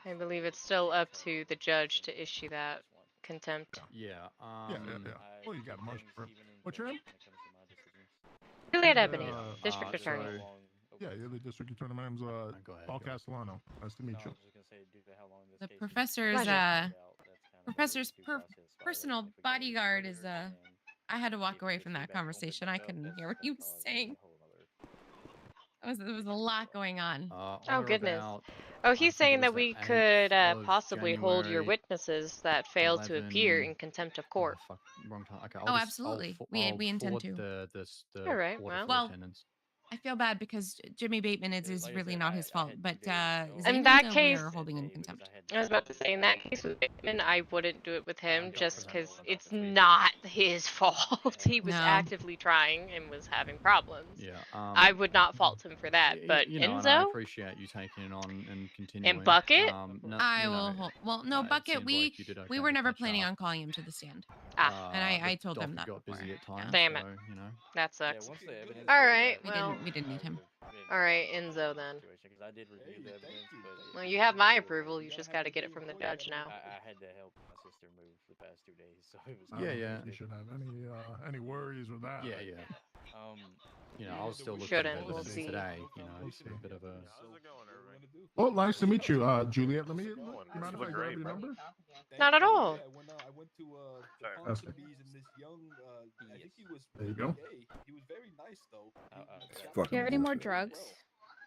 I believe it's still up to the judge to issue that contempt. Yeah. Yeah. Well, you got a motion for what's your name? Juliet Ebony, district attorney. Yeah, you're the district attorney. My name's Paul Castellano. Nice to meet you. The professor's personal bodyguard is I had to walk away from that conversation. I couldn't hear what he was saying. There was a lot going on. Oh goodness. Oh, he's saying that we could possibly hold your witnesses that failed to appear in contempt of court. Wrong time. Okay, Oh, absolutely. We intend to. All right. Well, I feel bad because Jimmy Bateman is really not his fault, but in that Zayden, case, we are holding in contempt. I was about to say, in that case with Bateman, I wouldn't do it with him just because it's not his fault. He was actively trying and was having problems. Yeah. I would not fault him for that. But you know, and I Enzo appreciate you taking it on and continuing. and Bucket, I will. Well, no, Bucket. We were never planning on calling him to the stand. And I told them that. Got busy at times, Damn it. so, you know. That sucks. All right. Well, we didn't need him. All right, Enzo then. Well, you have my approval. You just got to get it from the judge now. I had to help my sister move the past 2 days, so it was. Yeah. You shouldn't have any worries with that. Yeah. You know, I was still looking Shouldn't. at We'll this see. today. You know, it's a bit of a. Oh, nice to meet you, Juliet. Let me. You mind if I grab your number? Not at all. I went to That's and this young, I think he was. There you go. He was very nice though. Do you have any more drugs?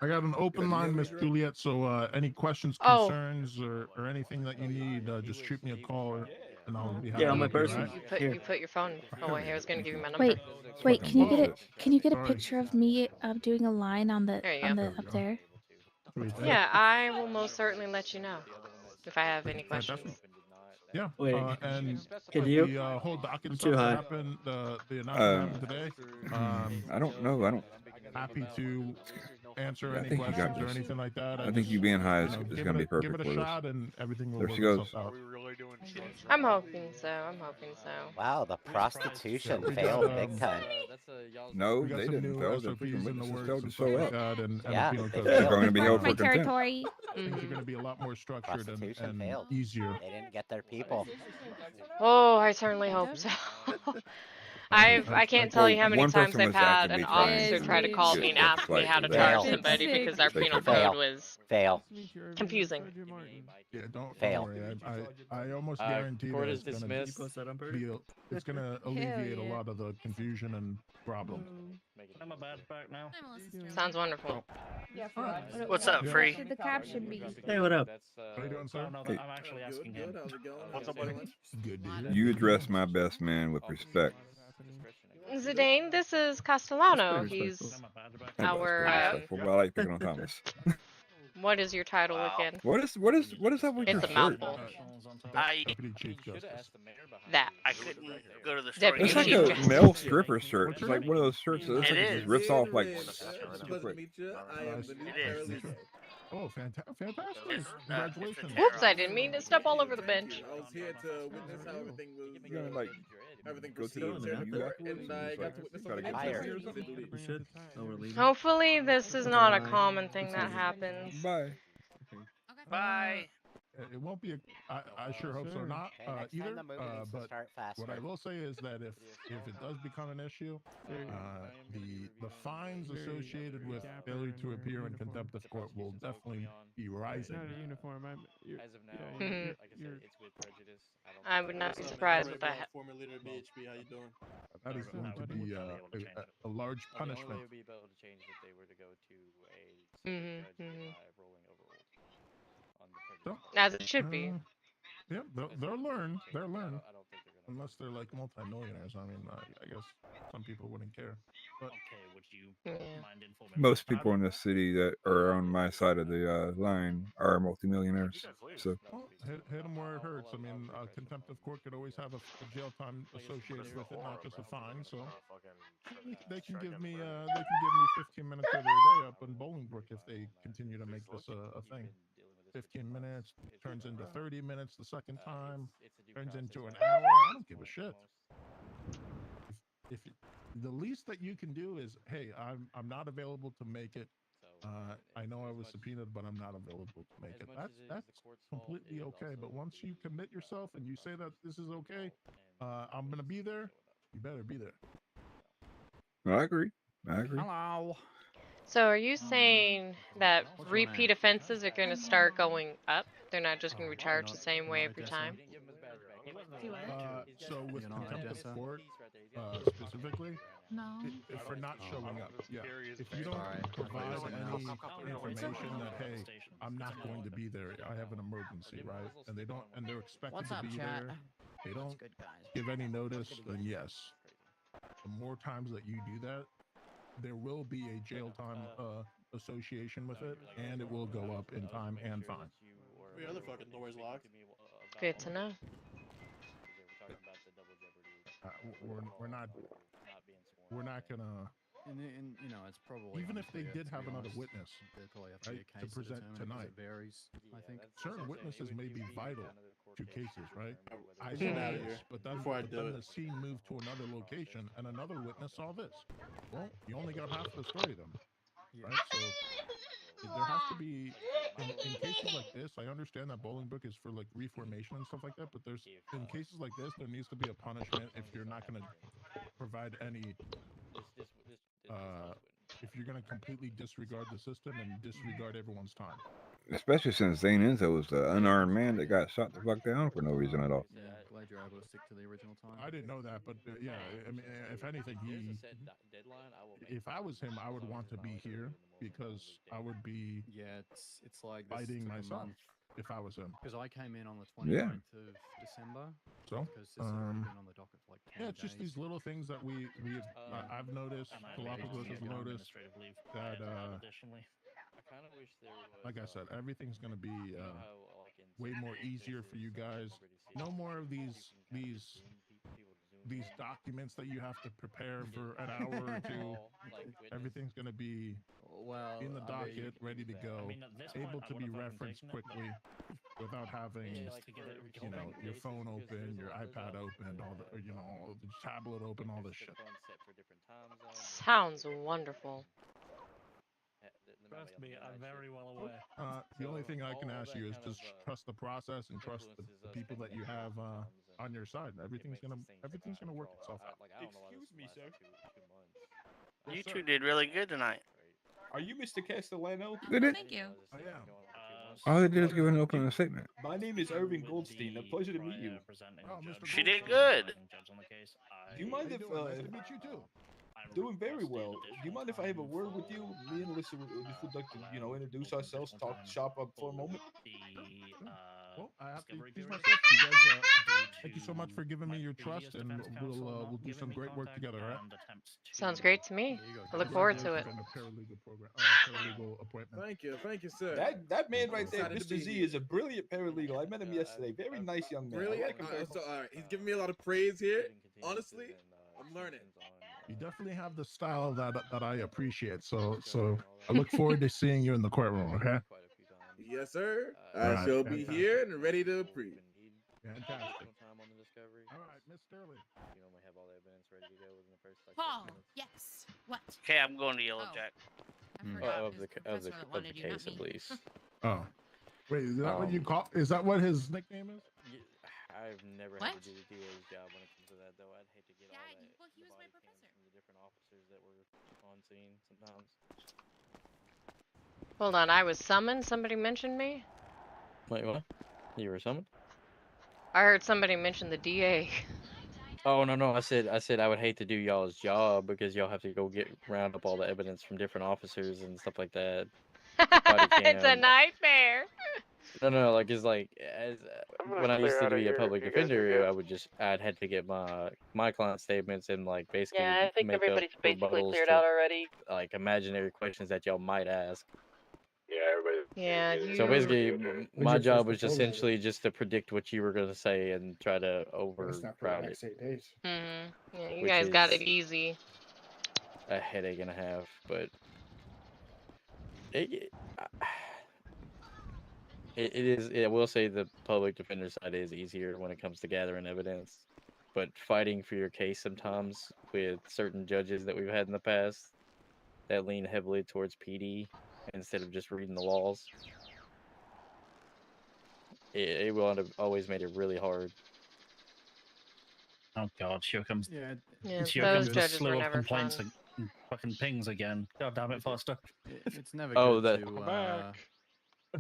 I got an open line, Miss Juliet. So any questions, Oh. concerns, or anything that you need, just shoot me a call, and I'll be happy. Yeah, on my to do person. that. You put your phone. Oh wait, I was gonna give you my number. Wait, can you get it? Can you get a picture of me doing a line on the There you go. up there? Yeah, I will most certainly let you know if I have any questions. Yeah. Wait, And could you? the whole docket I'm stuff too that high. happened, the announcement that happened today. I don't know. I don't. Happy to answer I any think you got questions or this. anything like that. I think you being high is give gonna it be perfect give it a for this. shot and everything will There work she goes. itself out. I'm hoping so. I'm hoping so. Wow, the prostitution Yeah, we failed got, big time. No, we got they some didn't new fail. The SOPs freaking in the witnesses works failed to and stuff show like up. that, and Yeah, you know, they 'cause They're failed. going to be held My for contempt. territory. things are going to be a lot more structured Prostitution and failed. easier. They didn't get their people. Oh, I certainly hope so. I can't tell you how many one times person I've was had an actively trying officer to try to call get me and that ask me fight how to with charge Fail. somebody because our They penal fail. code was Fail. confusing. Yeah, don't Fail. worry. I almost guarantee court that is it's going dismissed. it's going to alleviate a lot of the confusion and problems. I'm a bad back now. Sounds wonderful. Yeah, What's up, Free? What should the caption be? Hey, what up? How you doing, sir? No, Hey. I'm actually asking him. How's it going? What's up, How's it buddy? going? Good to hear. You address my best man with respect. Zidane, this is Castellano. That's pretty He's respectful. our. Respectful, but I like picking on Thomas. What is your title again? What is up with It's your a shirt? mouthful. Deputy Chief Justice. That. I couldn't go to the store. Deputy It's like Chief a Justice. male stripper shirt. It's like one of those shirts that looks like It it is. just rips off like It's a super pleasure to quick. meet you. I am the new It is. paralegal. Oh, fantastic! It's, Congratulations. Whoops, I didn't mean to step all over the bench. I was here to witness how everything was. You gonna like Everything go to proceeds the here in venue court, afterwards and and I just, got like, to witness gotta something get Fire. interesting. something to do? We should. Oh, we're leaving. Hopefully, this is not a common thing that happens. Bye. Bye. It won't be. I sure hope so. Not Okay, next time either. the movie needs to But start faster. what I will say is that if it does become an issue, the fines associated with failure to appear in contempt of court will definitely be rising. Not a uniform. As of now, Mhm. like I said, it's with prejudice. I would not be surprised if that. Former leader of BHP, how you doing? That is going to be a large Eventually, punishment. they would be able to change if they were to go to a Mhm, judge mhm. by rolling overruled on the prejudice So, part. As it should be. Yeah, they'll learn. They'll learn. I don't think they're gonna. Unless they're like multimillionaires. I mean, I guess some people wouldn't care. But Okay, would you Yeah. mind informing Most me? people in this city that are on my side of the line are multimillionaires. So well, hit them where it hurts. I mean, contempt of court could always have a jail time associated with it, not just a fine. So they can give me 15 minutes of their day up in Bolingbrook if they continue to make this a thing. 15 minutes turns into 30 minutes the second time, turns into an hour. I don't give a shit. If the least that you can do is, hey, I'm not available to make it. I know I was subpoenaed, but I'm not available to make it. That's completely okay. But once you commit yourself and you say that this is okay, I'm gonna be there. You better be there. I agree. Hello. So, are you saying that repeat offenses are going to start going up? They're not just going to be charged the same way every time? So with contempt of court, specifically, No. for not showing up. Yeah. If you don't provide any information that, hey, I'm not going to be there, I have an emergency, right? And they're expected to be there. They don't give any notice, then yes. The more times that you do that, there will be a jail time association with it, and it will go up in time and fine. The other fucking door's locked. Good to know. We're not gonna. And you know, it's probably Even if they unclear, did to have be another honest. witness, There'd probably have to be right, a to case present determined, 'cause tonight. It varies, I think. Certain witnesses may be vital to cases, right? I Get saw outta this, here but then, before I do the it. scene moved to another location, and another witness saw this. Well, you only got half the story then, right? So there has to be, in cases like this, I understand that Bolingbrook is for like reformation and stuff like that, but there's in cases like this, there needs to be a punishment if you're not going to provide any. If you're going to completely disregard the system and disregard everyone's time. Especially since Zane Enzo was the unarmed man that got shot the fuck down for no reason at all. Yeah, glad you're able to stick to the original time. I didn't know that, but yeah, I mean, if anything, if I was him, I would want to be here because I would be it's like this fighting took a myself month. if I was him. Because I came in on the Yeah. 29th of December. So, because this has already been on the docket for like 10 yeah, it's just days. these little things that I've noticed, Galapagos has noticed that I kind of wish there was. like I said, everything's gonna be way more easier for you guys. No more of these documents that you have to prepare for an hour or two. Everything's gonna be in the docket, ready to go, able to be referenced quickly without having, you know, your phone open, your iPad open, all the, you know, the tablet open, all this shit. Sounds wonderful. Trust me, I'm very well aware. The only thing I can ask you is just trust the process and trust the people that you have on your side. Everything's gonna work itself out. Excuse me, sir. You two did really good tonight. Are you Mr. Castellano? They did. Thank you. I am. All they did is give an opening statement. My name is Irving Goldstein. A pleasure to meet you. Oh, Mr. She did Goldstein. good. Do you mind How if you doing? Nice to meet you too. doing very well? Do you mind if I have a word with you? Me and Alyssa would like to, you know, introduce ourselves, talk shop up for a moment. Well, I have to introduce myself. You guys, thank you so much for giving me your trust, and we'll do some great work together. All right? Sounds great to me. I look forward to it. On the paralegal program, paralegal appointment. Thank you, sir. That man right there, Excited to Mr. be Z, here. is a brilliant paralegal. I met him yesterday. Very nice young man. Really? I like him very So, all right. He's giving me a lot of praise here. Honestly, I'm learning. You definitely have the style that I appreciate. So I look forward to seeing you in the courtroom. Okay. Yes, sir. All I right, shall be fantastic. here and ready to preach. Fantastic. All right, Miss Sterling. Paul, yes. What? Okay, I'm going to Yellow Oh. Jack. Of the case, at least. Oh, wait, is that what you call? Is that what his nickname is? I've never What? had to do the DA's job when it comes to that, though. I'd hate to get all that. Well, he was my professor. From the different officers that were on scene sometimes. Hold on, I was summoned? Somebody mentioned me? Wait, what? You were summoned? I heard somebody mention the DA. Oh no, I said I would hate to do y'all's job because y'all have to go round up all the evidence from different officers and stuff like that. It's a nightmare. No, like it's like when I used to be a public defender, I'd had to get my client statements and like basically Yeah, I think make up everybody's basically rebuttals cleared to, out already. like imaginary questions that y'all might ask. Yeah, everybody. Yeah. So basically, my your job first was proposal? essentially just to predict what you were going to say and try to override it. 8 days. Yeah, you Which guys got is- it easy. A headache and a half, but it is. I will say the public defender side is easier when it comes to gathering evidence, but fighting for your case sometimes with certain judges that we've had in the past that lean heavily towards PD instead of just reading the laws, it will end up always made it really hard. Oh god, here comes Yeah, here those comes the judges were slew of never complaints fun. and fucking pings again. God damn it, Foster. It's never Oh, good that- to.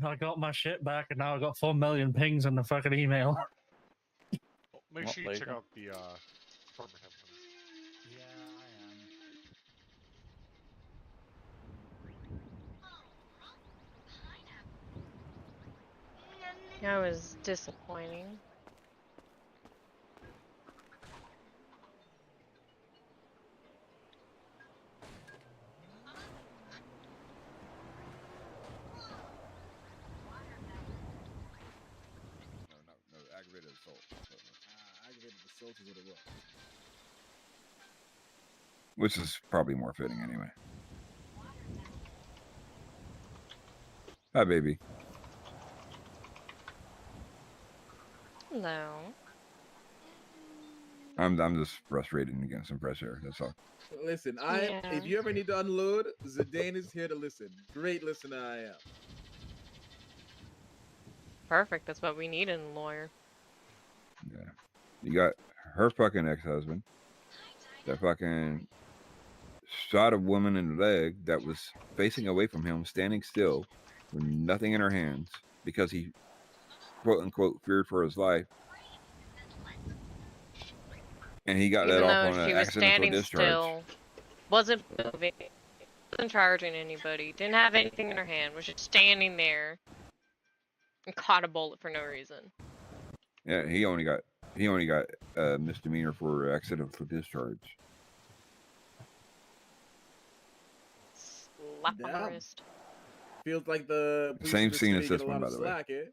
I got my shit back and now I got 4 million pings in the fucking email. Make sure you Well, check there out the department head ones. Yeah, I am. That was disappointing. No, aggravated assault. Aggravated assault is what it was. Which is probably more fitting anyway. Hi, baby. Hello. I'm just frustrated and getting some fresh air. That's all. Listen, Yeah. if you ever need to unload, Zidane is here to listen. Great listener I am. Perfect. That's what we need in a lawyer. Yeah. You got her fucking ex-husband that fucking shot a woman in the leg that was facing away from him, standing still with nothing in her hands because he, quote unquote, feared for his life. And he got let Even off though on she an was accidental standing discharge. still, wasn't moving, wasn't charging anybody, didn't have anything in her hand, was just standing there and caught a bullet for no reason. Yeah, he only got misdemeanor for accidental discharge. Slap on the Damn. wrist. Feels like the police Same just scene today as get this a one, lot by of the way. slack, eh?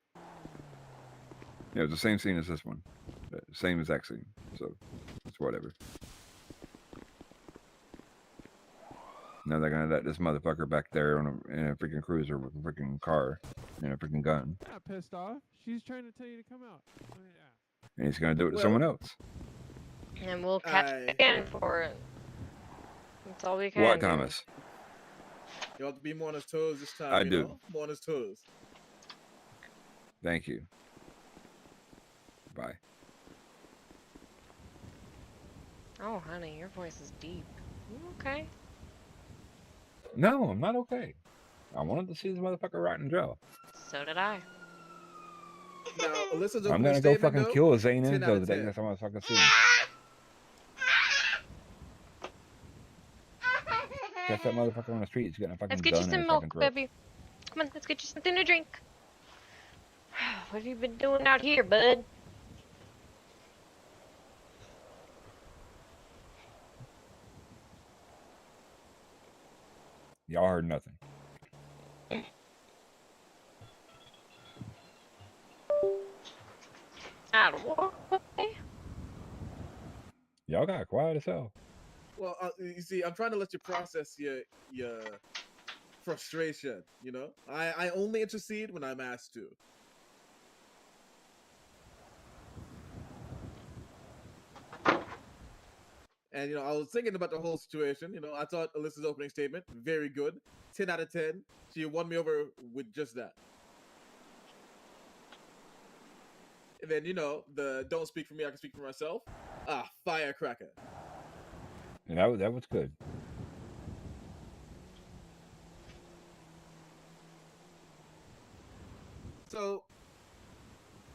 Yeah, it's the same scene as this one. Same exact scene. So it's whatever. Now they're gonna let this motherfucker back there in a freaking cruiser with a freaking car and a freaking gun, Not pissed off. She's trying to tell you to come out. Oh, yeah. and he's gonna do it to someone else. And we'll catch again for it. That's all we can What, do. Thomas? You have to be more on his toes this time. I you do. Know? More on his toes. Thank you. Bye. Oh, honey, your voice is deep. You okay? No, I'm not okay. I wanted to see this motherfucker rot in jail. So did I. Now, Alyssa's I'm opening gonna go statement, fucking though, kill Zane 10 and out go of the day 10. next time I fucking see him. Catch that motherfucker on the street. He's getting a fucking Let's get gun you in some his milk, fucking throat. baby. Come on, let's get you something to drink. What have you been doing out here, bud? Y'all heard nothing. Out of what? Y'all got quiet as hell. Well, you see, I'm trying to let you process your frustration. You know, I only intercede when I'm asked to. And you know, I was thinking about the whole situation. You know, I thought Alyssa's opening statement very good, 10 out of 10. She won me over with just that. And then you know, the don't speak for me, I can speak for myself. Ah, firecracker. And that was good. So,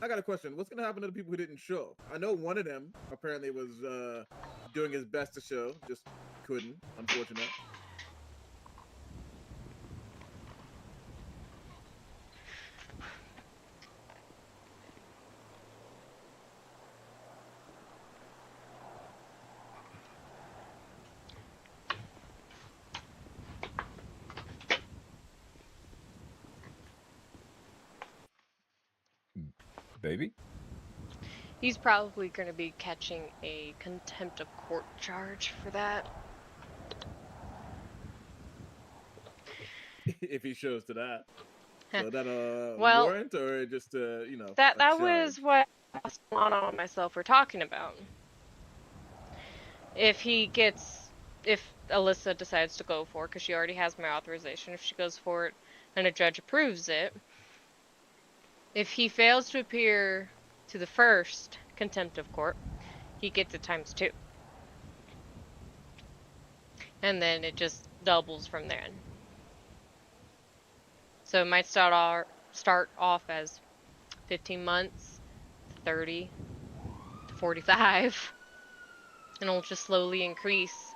I got a question. What's gonna happen to the people who didn't show? I know one of them apparently was doing his best to show, just couldn't. Unfortunate. Baby? He's probably going to be catching a contempt of court charge for that. If he shows to that. So that Well, warrant or just you know, that a was charge? what Solana and myself were talking about. If Alyssa decides to go for it, because she already has my authorization, if she goes for it and a judge approves it, if he fails to appear to the first contempt of court, he gets it ×2. And then it just doubles from there. So it might start off as 15 months, 30, to 45, and it'll just slowly increase.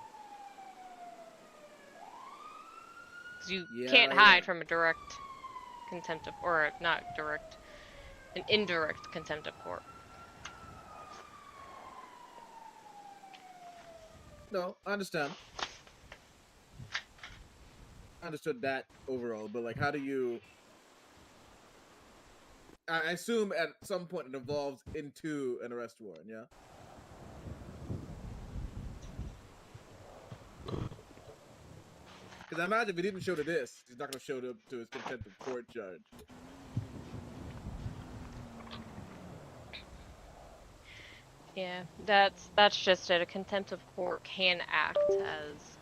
Because you can't hide from a direct contempt of, or not direct, an indirect contempt of court. No, I understand. I understood that overall, but like, how do you? I assume at some point it evolves into an arrest warrant, yeah. Because I imagine if he didn't show to this, he's not going to show to his contempt of court charge. Yeah, that's just it. A contempt of court can act as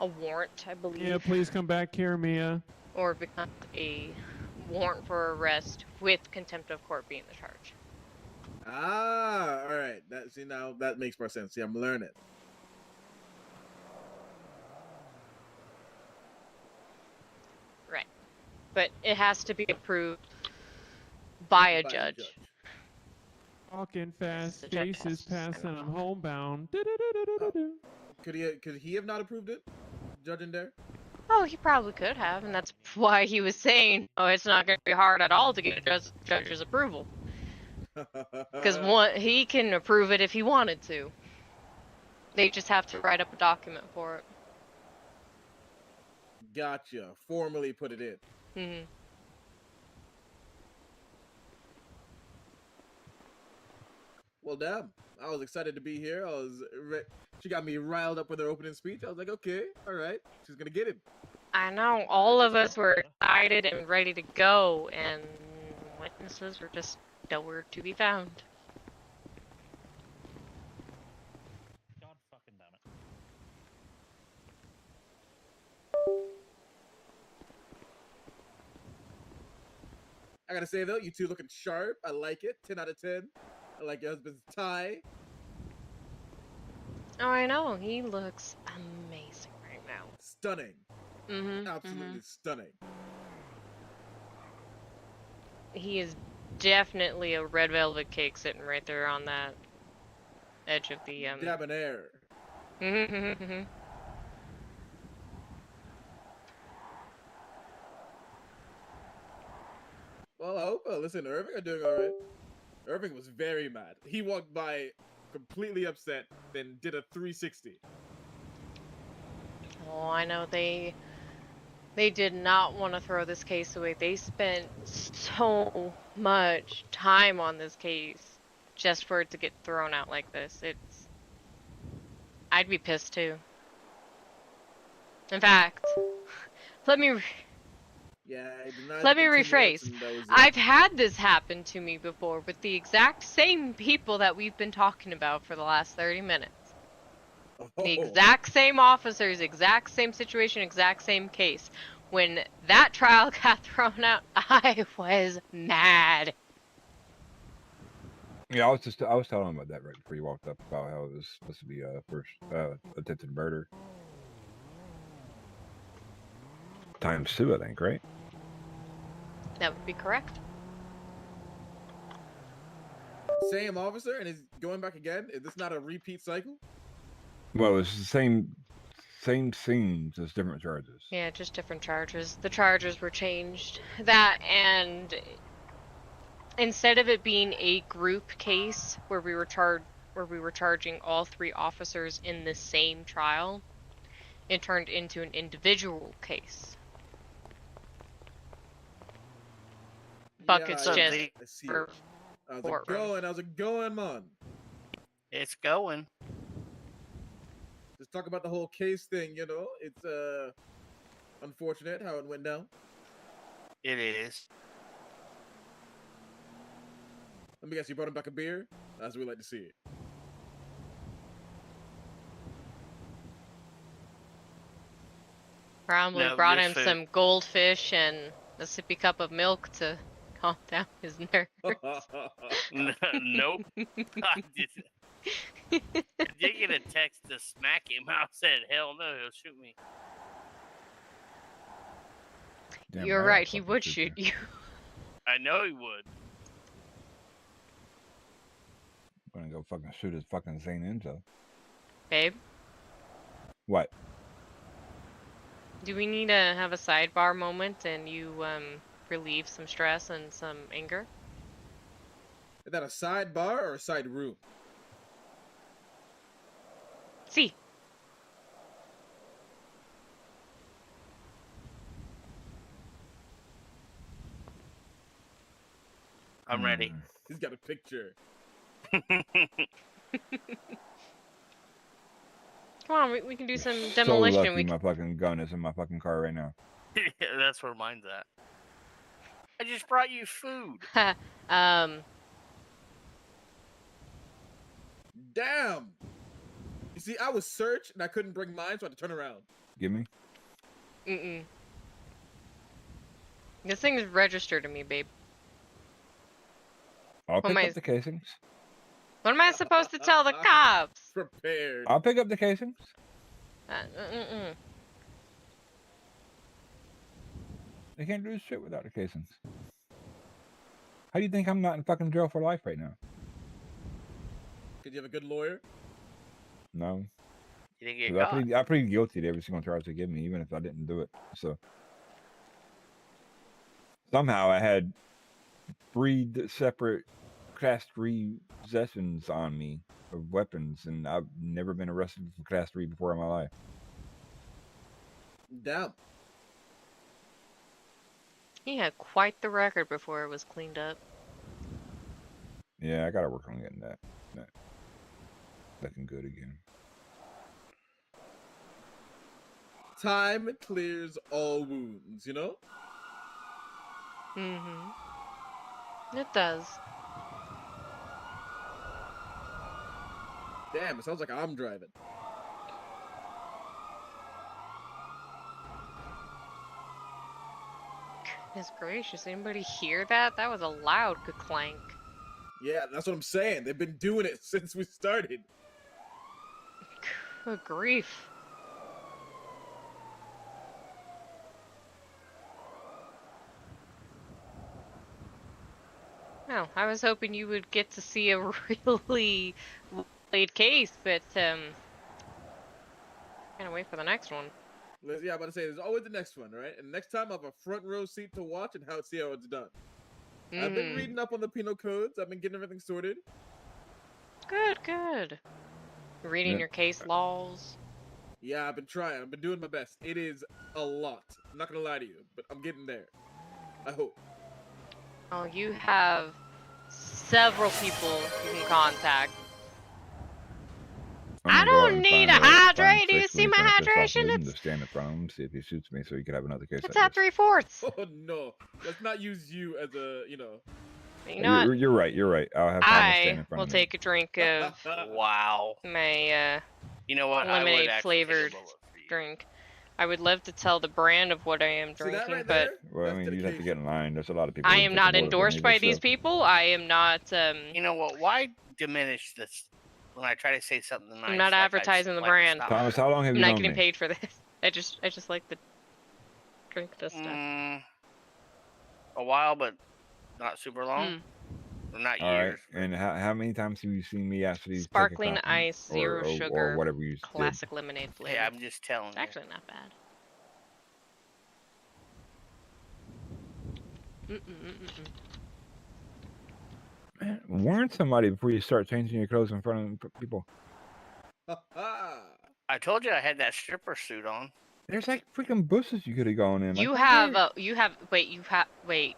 a warrant, I believe. Yeah, please come back here, Mia. Or become a warrant for arrest with contempt of court being the charge. Ah, all right. See, now that makes more sense. See, I'm learning. Right. But it has to be approved by a judge. Walking fast, faces passing, I'm homebound. Could he have not approved it, Judge and Dare? Oh, he probably could have, and that's why he was saying, "Oh, it's not going to be hard at all to get a judge's approval." Because he can approve it if he wanted to. They just have to write up a document for it. Gotcha. Formally put it in. Mm-hmm. Well, damn. I was excited to be here. She got me riled up with her opening speech. I was like, okay, all right, she's gonna get him. I know, all of us were excited and ready to go, and witnesses were just nowhere to be found. God fucking damn it. I gotta say though, you two looking sharp. I like it. 10 out of 10. I like your husband's tie. Oh, I know, he looks amazing right now. Stunning. Mm-hmm. Absolutely stunning. He is definitely a red velvet cake sitting right there on that edge of the Debonair. Well, I hope. Listen, Irving are doing all right. Irving was very mad. He walked by completely upset, then did a 360. Oh, I know they did not want to throw this case away. They spent so much time on this case just for it to get thrown out like this. I'd be pissed too. In fact, let me rephrase. I've had this happen to me before with the exact same people that we've been talking about for the last 30 minutes. The exact same officers, exact same situation, exact same case. When that trial got thrown out, I was mad. Yeah, I was telling him about that right before you walked up about how it was supposed to be first attempted murder ×2, I think, right? That would be correct. Same officer, and he's going back again. Is this not a repeat cycle? Well, it's the same scenes, just different charges. Yeah, just different charges. The charges were changed. That, and instead of it being a group case where we were charging all 3 officers in the same trial, it turned into an individual case. Buckets just for How's it going, man? It's going. Just talk about the whole case thing, you know. It's unfortunate how it went down. It is. Let me guess, you brought him back a beer? As we like to see it. Probably brought him some goldfish and a sippy cup of milk to calm down his nerves. Nope. I did get a text to smack him. I said, hell no, he'll shoot me. Damn You're right, right, he would shoot you. I know he would. I'm gonna go fucking shoot his fucking Zane Enzo. Babe, What? do we need to have a sidebar moment and you relieve some stress and some anger? Is that a sidebar or a side room? See. I'm ready. He's got a picture. Come on, we can do some So demolition. lucky my fucking gun is in my fucking car right now. That's where mine's at. I just brought you food. Damn. You see, I was searched and I couldn't bring mine, so I had to turn around. Give me. This thing is registered to me, babe. I'll pick up the casings. What am I supposed to tell the cops? Prepared. I'll pick up the casings. They can't do shit without the casings. How do you think I'm not in fucking jail for life right now? Could you have a good lawyer? No. You didn't get 'Cause caught. I plead guilty to every single charge they give me, even if I didn't do it. So somehow I had 3 separate Class 3 possessions on me of weapons, and I've never been arrested for Class 3 before in my life. Damn. He had quite the record before it was cleaned up. Yeah, I gotta work on getting that. Looking good again. Time clears all wounds, you know? Mm-hmm. It does. Damn, it sounds like I'm driving. Goodness gracious, anybody hear that? That was a loud clank. Yeah, that's what I'm saying. They've been doing it since we started. Good grief. Oh, I was hoping you would get to see a really well-played case, but can't wait for the next one. Yeah, I'm about to say, there's always the next one, right? And next time I have a front row seat to watch and see how it's done. I've been reading up on the penal codes. I've been getting everything sorted. Good, good. Reading your case laws. Yeah, I've been trying. I've been doing my best. It is a lot. I'm not gonna lie to you, but I'm getting there. I hope. Oh, you have several people you can contact. I don't need a hydrate. Do you see my hydration? Just stand in front of him, see if he shoots me, so you could have another case. It's at 3/4. Oh no! Let's not use you as a, you know. You know what? You're right. You're right. I'll have time to stand in front will of take a drink of Wow. my You know what? lemonade flavored drink. I would love to tell the brand of what I am drinking, but Well, I mean, you'd have to get in line. There's a lot of people. I who am take not the water endorsed from by you, these so- people. I am not. You know what? Why diminish this when I try to say something nice? I'm not like I advertising the like to brand. stop. Thomas, how long have I'm you not known getting me? paid for this. I just like to drink this stuff. A while, but not super long. Or not All right. years. And how many times have you seen me actually take a Sparkling compliment? ice, zero or sugar, whatever you did? classic lemonade flavor. Hey, I'm just telling It's you. actually not bad. Man, warn somebody before you start changing your clothes in front of people. I told you I had that stripper suit on. There's like freaking bushes you could have gone in. You like, have wait. wait.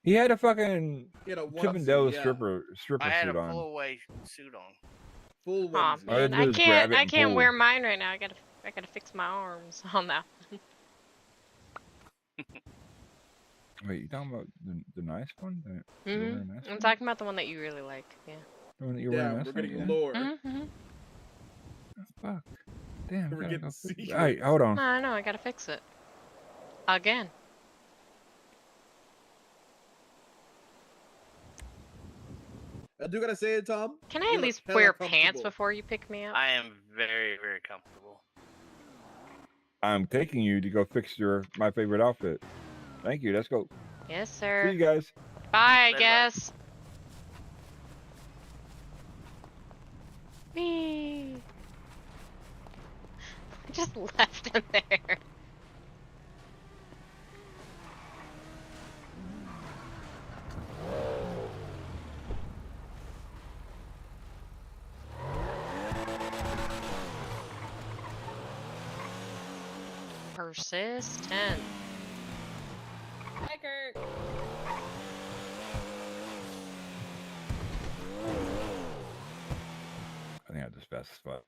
He had a fucking He had a Chippendale onesie, yeah. stripper I had suit a on. pull-away suit on. Full Aw, onesie. All I had man, to do I is grab it can't and pull. wear mine right now. I gotta fix my arms on that one. Wait, you talking about the nice one? The, you're wearing a nice I'm one? talking about the one that you really like. Yeah. The one that you're Yeah, wearing we're last night, getting yeah? lore. Mm-hmm. Oh, fuck. Damn. We're gotta getting go fix- secrets. All right, hold on. I know. I gotta fix it again. I do gotta say it, Tom. Can I you at look least hella wear pants comfortable. before you pick me up? I am very, very comfortable. I'm taking you to go fix my favorite outfit. Thank you. Let's go. Yes, See sir. you guys. Bye, I guess. Whee! I just left him there. Persistent. Hi, Kirk. I think I just fast as fuck.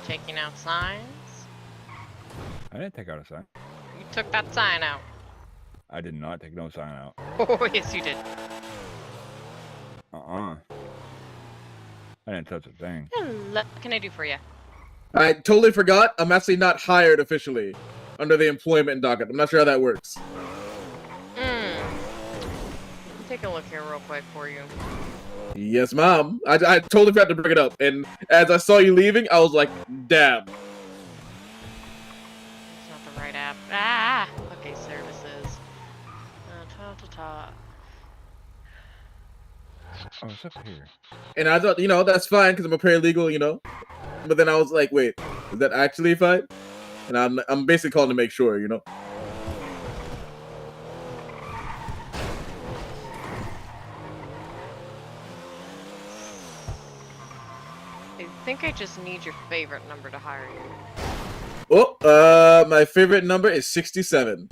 Taking out signs. I didn't take out a sign. You took that sign out. I did not take no sign out. Oh, yes, you did. I didn't touch a thing. Hello. What can I do for you? I totally forgot. I'm actually not hired officially under the employment docket. I'm not sure how that works. Let me take a look here real quick for you. Yes, Mom. I totally forgot to bring it up. And as I saw you leaving, I was like, damn. It's not the right app. Ah! Okay, services. Oh, it's up here. And I thought, that's fine because I'm a paralegal, But then I was like, wait, is that actually fine? And I'm basically calling to make sure, I think I just need your favorite number to hire you. Oh, my favorite number is 67.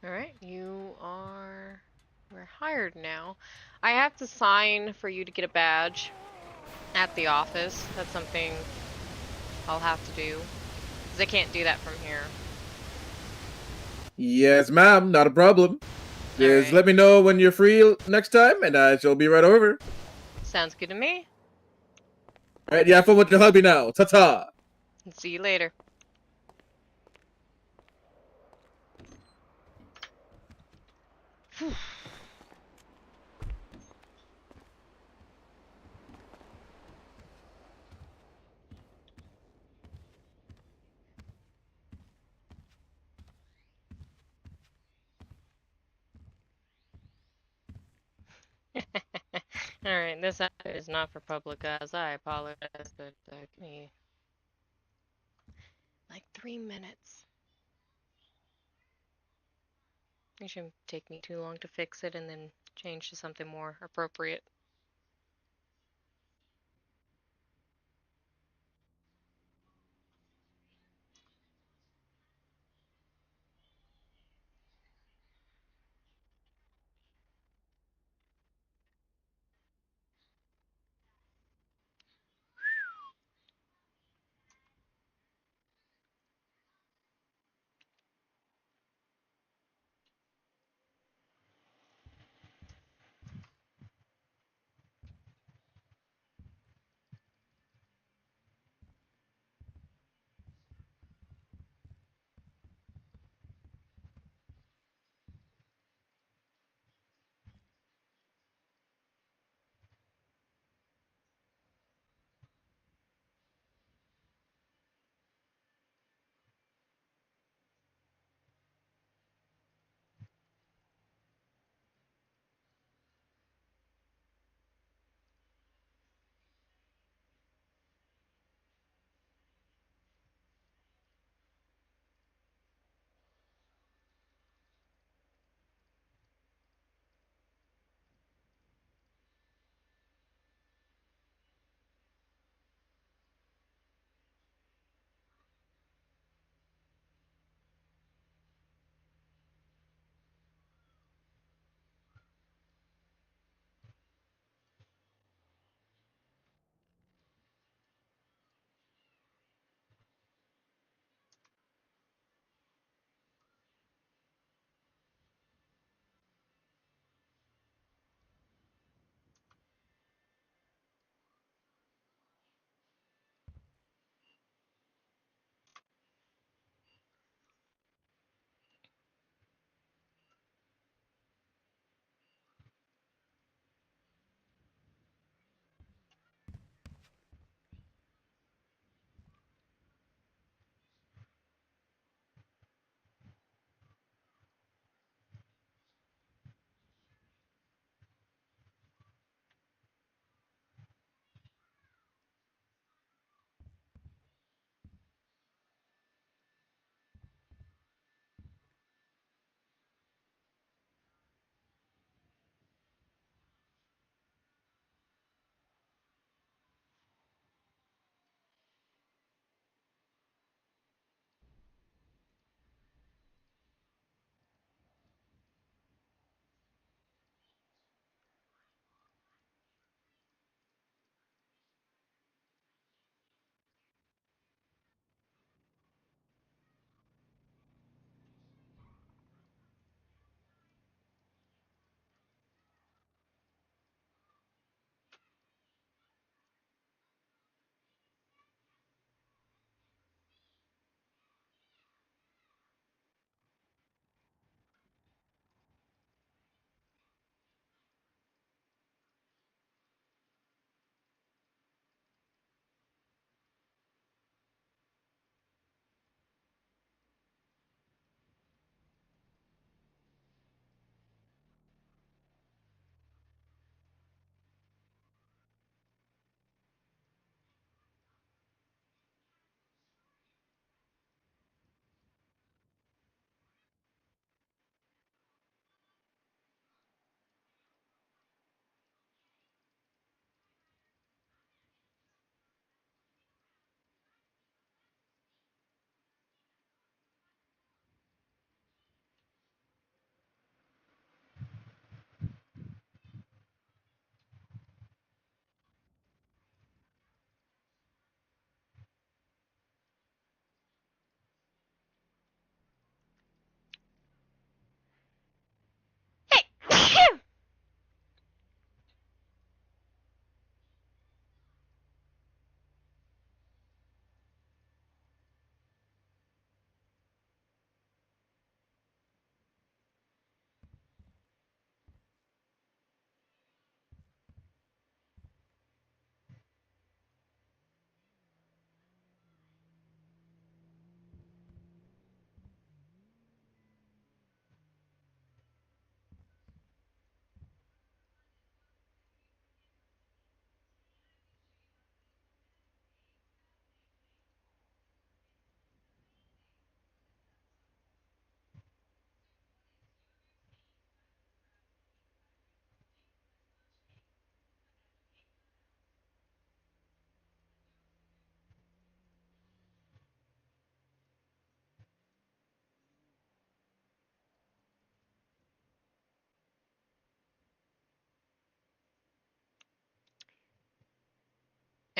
Alright, we're hired now. I have to sign for you to get a badge at the office. That's something I'll have to do. Because I can't do that from here. Yes, ma'am. Not a problem. Just Alright. let me know when you're free next time, and I shall be right over. Sounds good to me. All right, you have fun with your hubby now. Ta-ta. See you later. Alright, this is not for public eyes. I apologize, but give me like 3 minutes. It shouldn't take me too long to fix it and then change to something more appropriate.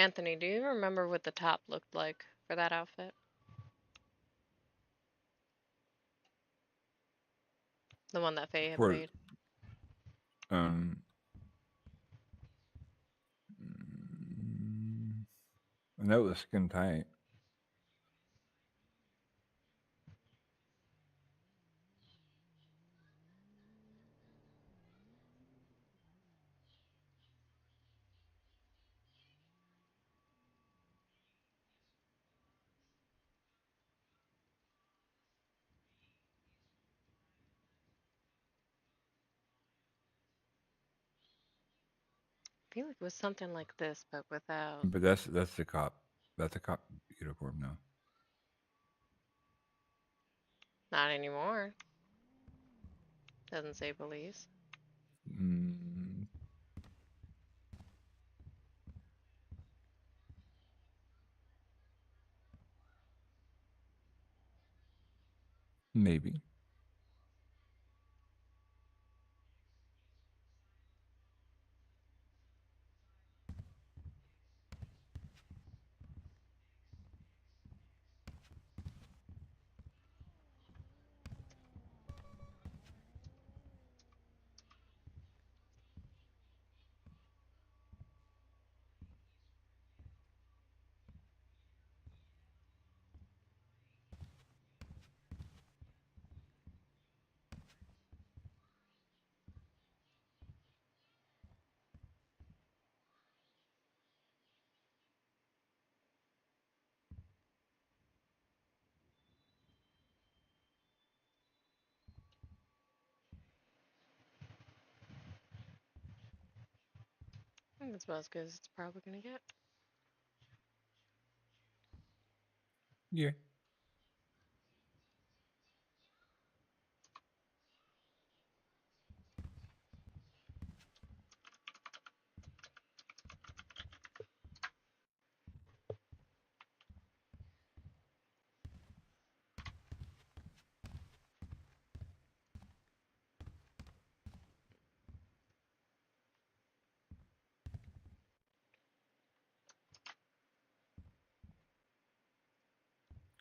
Anthony, do you remember what the top looked like for that outfit? The one that Faye had For made. and that was skin tight. I feel like it was something like this, but without. But that's the cop. That's a cop uniform now. Not anymore. Doesn't say police. Maybe. I think that's about as good as it's probably gonna get. Yeah.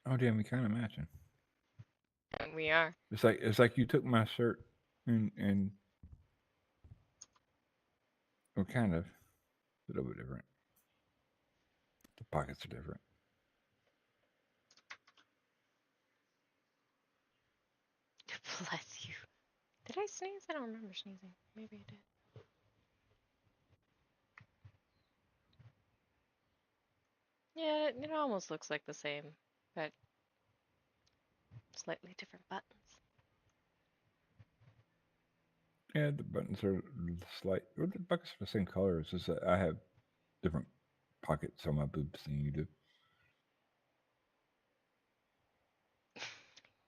Oh damn, we kind of matching. And we are. It's like you took my shirt and well, kind of a little bit different. The pockets are different. Bless you. Did I sneeze? I don't remember sneezing. Maybe I did. Yeah, it almost looks like the same, but slightly different buttons. Yeah, the buttons are slight. Well, the buttons are the same color. It's just that I have different pockets on my boobs than you do.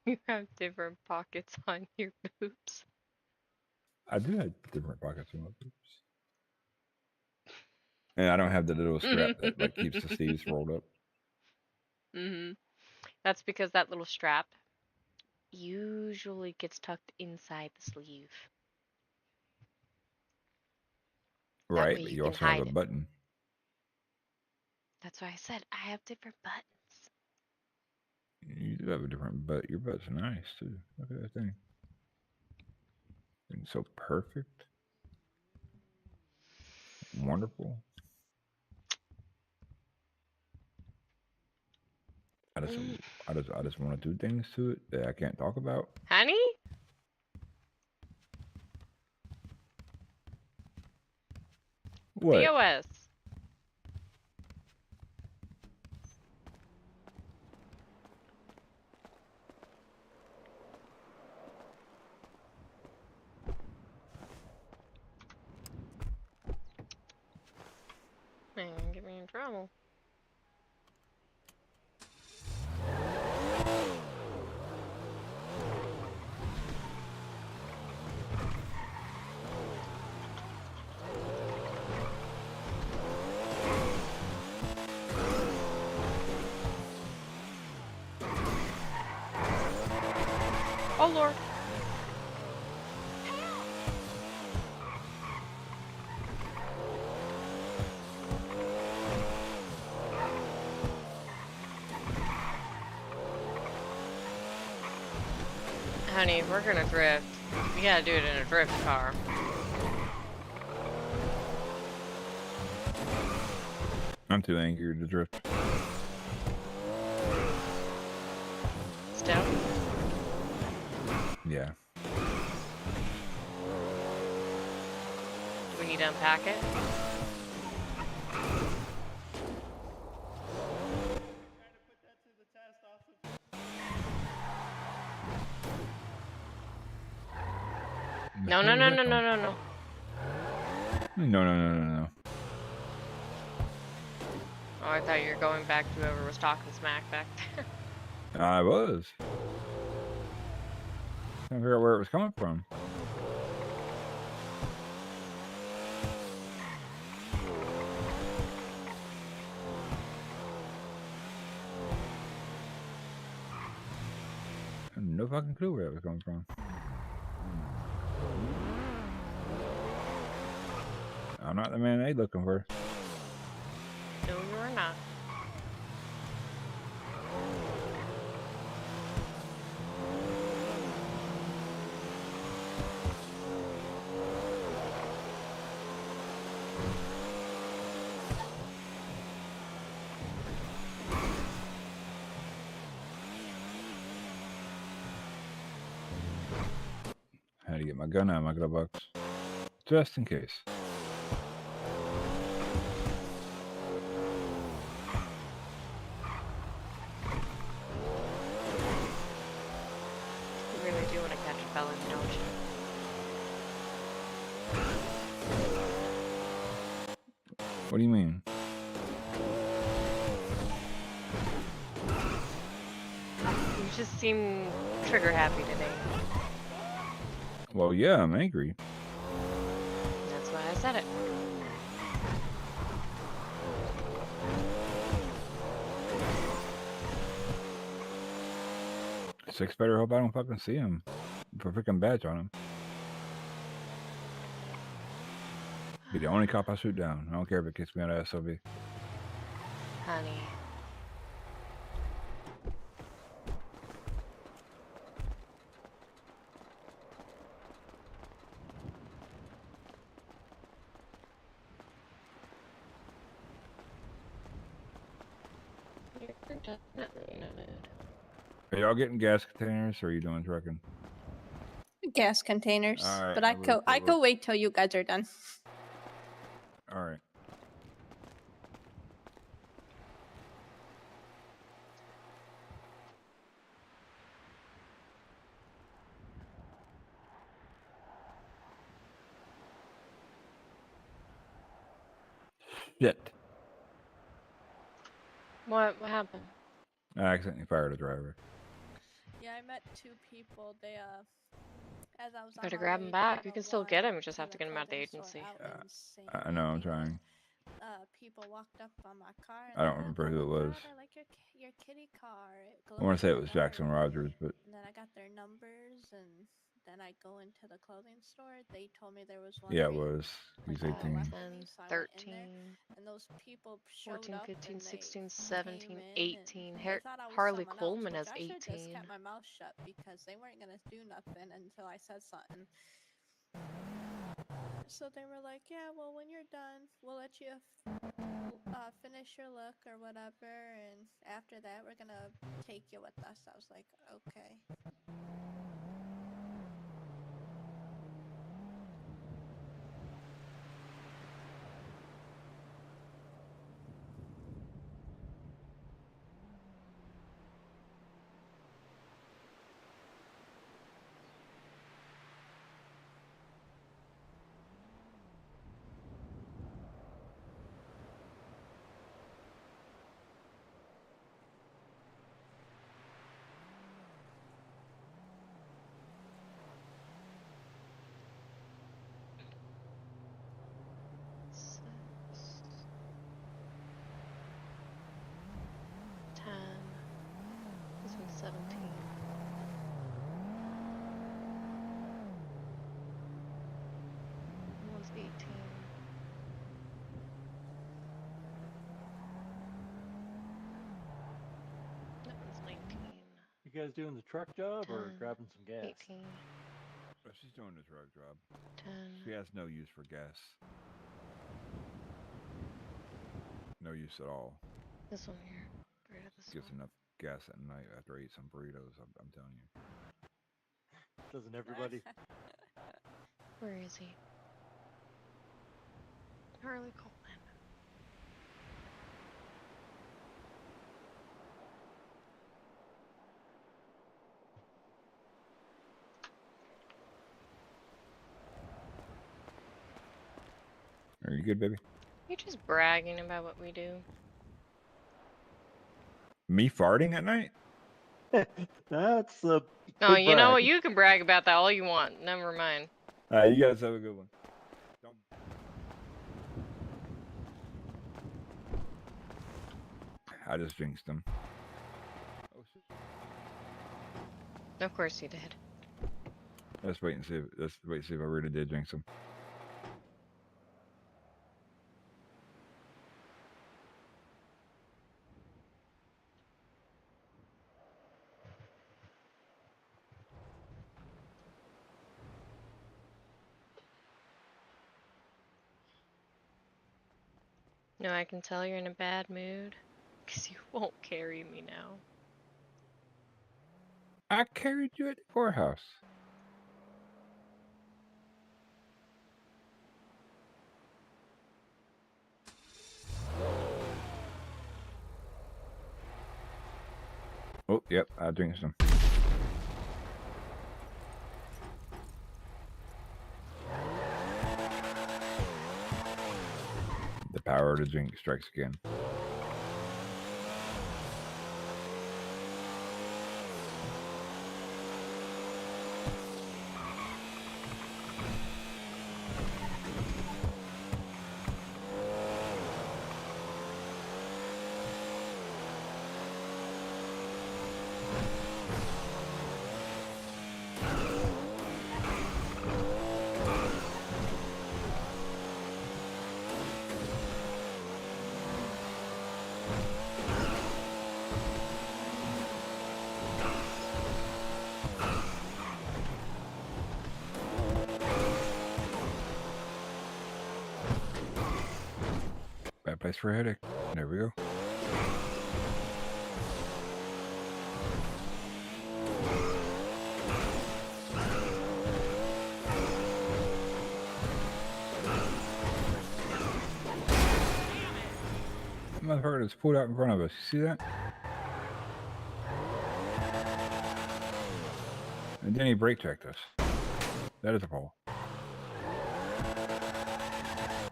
You have different pockets on your boobs. I do have different pockets on my boobs. And I don't have the little strap that like keeps the sleeves rolled up. That's because that little strap usually gets tucked inside the sleeve. Right, way but you you can also have hide a it. button. That's why I said I have different buttons. You do have a different butt. Your butt's nice too. Look at that thing. And so perfect. Wonderful. I just want to do things to it that I can't talk about. Honey? What? POS. Man, get me in trouble. Oh Lord. Honey, if we're gonna drift, we gotta do it in a drift car. I'm too angry to drift. Still? Yeah. Do we need to unpack it? No, no, no, no, no, no, no. No. Oh, I thought you were going back to whoever was talking smack back there. I was. Trying to figure out where it was coming from. I have no fucking clue where it was coming from. I'm not the man they looking for. No, you're not. I had to get my gun out of my glove box. Just in case. You really do want to catch a felon, don't you? What do you mean? You just seem trigger happy today. Well, yeah, I'm angry. That's why I said it. Sixx better hope I don't fucking see him. Put a freaking badge on him. Be the only cop I shoot down. I don't care if it kicks me out of SOB. Honey. You're definitely in a mood. Are y'all getting gas containers or are you doing trucking? Gas containers. All right, but I could wait till you guys are done. All right. Shit. What happened? I accidentally fired a driver. Yeah, I met two people. They as I was on Better my grab way him to back. the You can still get him. You just to have to get him out of the clothing store agency. out in St. I know, I'm trying. People walked up on my car. And I don't they're like, remember who "Oh it my was. God, I like your kitty car. It I want glows to say in it the was dark." Jackson Rogers, but And then I got their numbers, and then I go into the clothing store. They told me there was one. yeah, it was. He's 18. 11, 13, And those people showed 14, up 15, and 16, they 17, came in 18. and they thought I was Harley someone Coleman else, has which I should just 18. kept my mouth shut because they weren't gonna do nothing until I said something. So they were like, "Yeah, well, when you're done, we'll let you finish your look or whatever, and after that, we're gonna take you with us." I was like, "Okay." You guys doing the truck job or 10, grabbing some gas? 18, But she's doing the truck job. 10. She has no use for gas. No use at all. This one here. Get rid of this Gets one. enough gas at night after I eat some burritos. I'm telling you. Doesn't everybody? Where is he? Harley Coleman. Are you good, baby? You're just bragging about what we do. Me farting at night? That's a. Oh, big you know brag. what? You can brag about that all you want. Never mind. All right, you guys have a good one. I just jinxed him. Of course you did. Let's wait and see. Let's wait and see if I really did jinx him. No, I can tell you're in a bad mood. Because you won't carry me now. I carried you at the courthouse. Oh, yep, I jinxed him. The power of the jinx strikes again. Bad place for a headache. There we go. Motherfucker just pulled out in front of us. You see that? And then he brake checked us. That is a problem.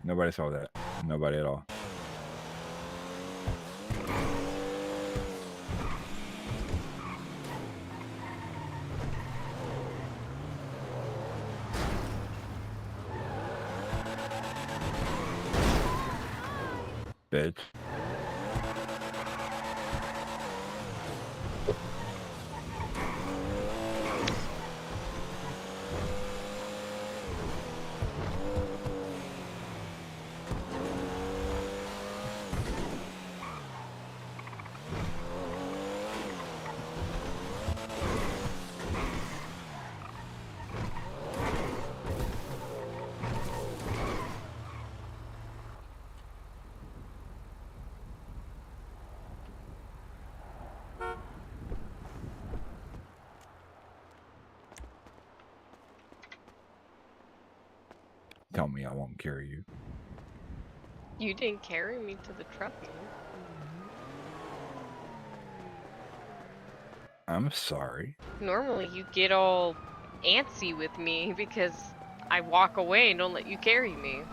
Nobody saw that. Nobody at all. Bitch. Tell me I won't carry you. You didn't carry me to the truck. I'm sorry. Normally you get all antsy with me because I walk away and don't let you carry me.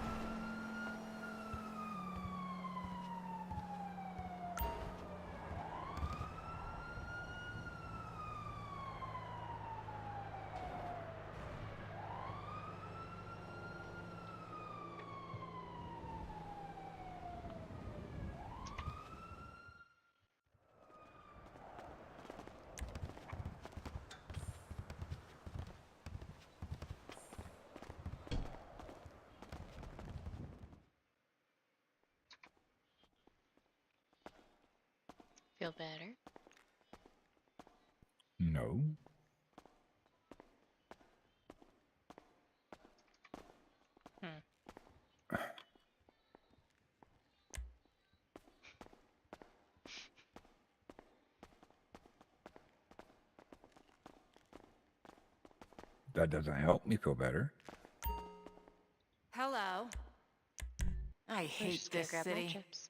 Feel better? No. That doesn't help me feel better. Hello. I hate just gonna this grab my city. chips.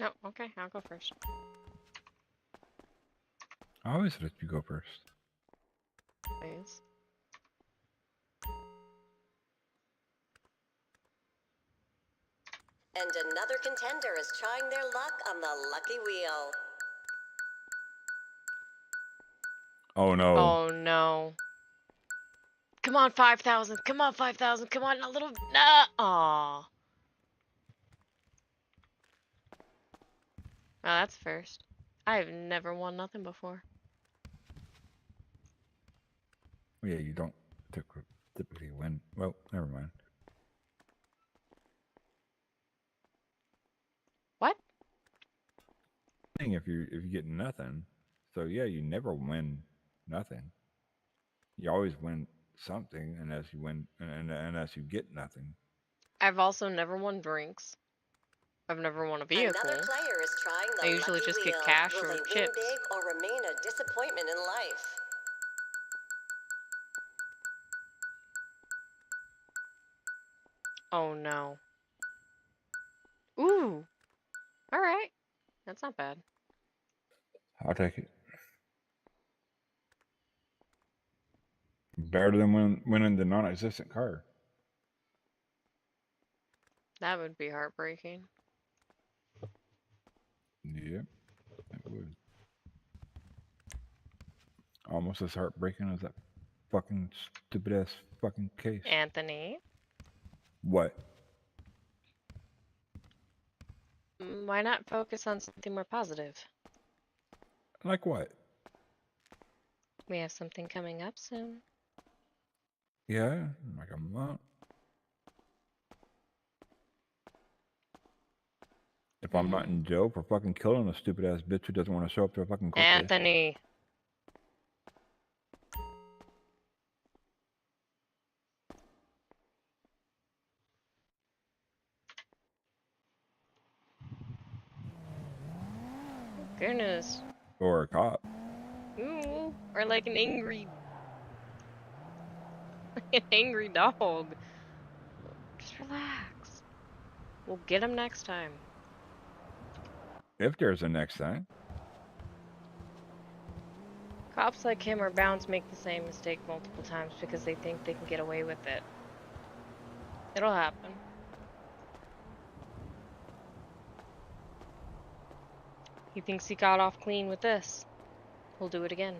Oh, okay, I'll go first. I always let you go first. Please. And another contender is trying their luck on the lucky wheel. Oh no. Oh no. Come on, 5,000. Come on, 5,000. Come on, a little. Nah. Aw. Oh, that's first. I've never won nothing before. Yeah, you don't typically win. Well, never mind. What? If you get nothing, so yeah, you never win nothing. You always win something, unless you win, and unless you get nothing. I've also never won drinks. I've never won a vehicle. Another player is trying the I usually lucky just wheel. get cash Will or they win chips. big or remain a disappointment in life? Oh no. Ooh. All right. That's not bad. I'll take it. Better than winning the non-existent car. That would be heartbreaking. Yep, it would. Almost as heartbreaking as that fucking stupid ass fucking case. Anthony. What? Why not focus on something more positive? Like what? We have something coming up soon. Yeah, like a month. If I'm not in jail for fucking killing a stupid ass bitch who doesn't want to show up to a fucking court case. Anthony. Goodness. Or a cop. Ooh, or like an angry dog. Just relax. We'll get him next time. If there's a next time. Cops like him are bound to make the same mistake multiple times because they think they can get away with it. It'll happen. He thinks he got off clean with this. He'll do it again.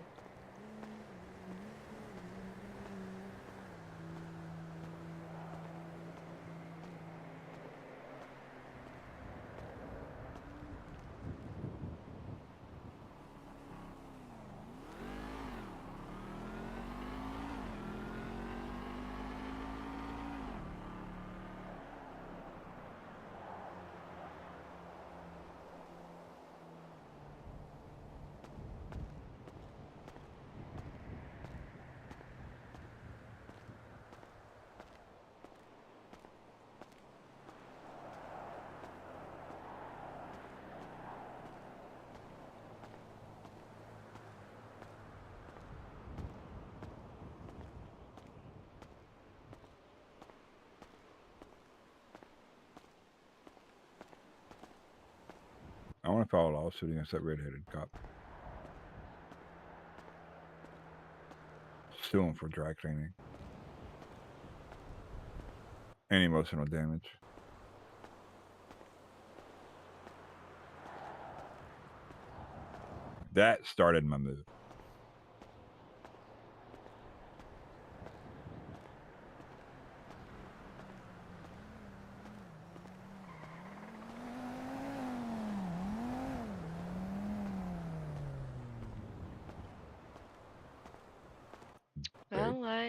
I want to file a lawsuit against that redheaded cop. Sue him for dry cleaning. And emotional damage. That started my move.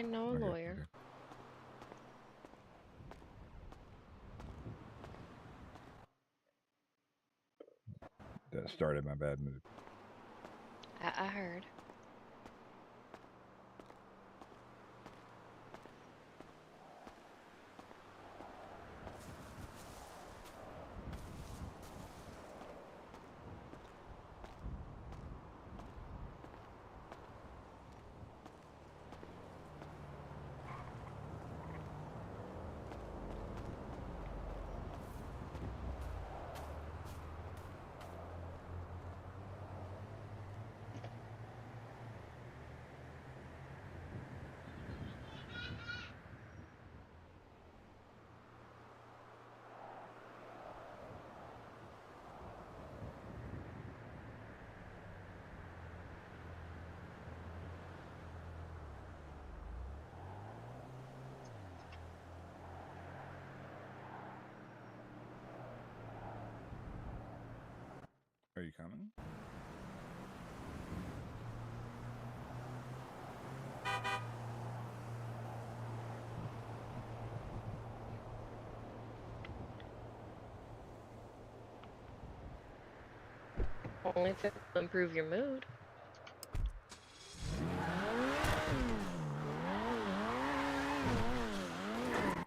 know a lawyer. That started my bad mood. I heard. Are you coming? Only if it will improve your mood.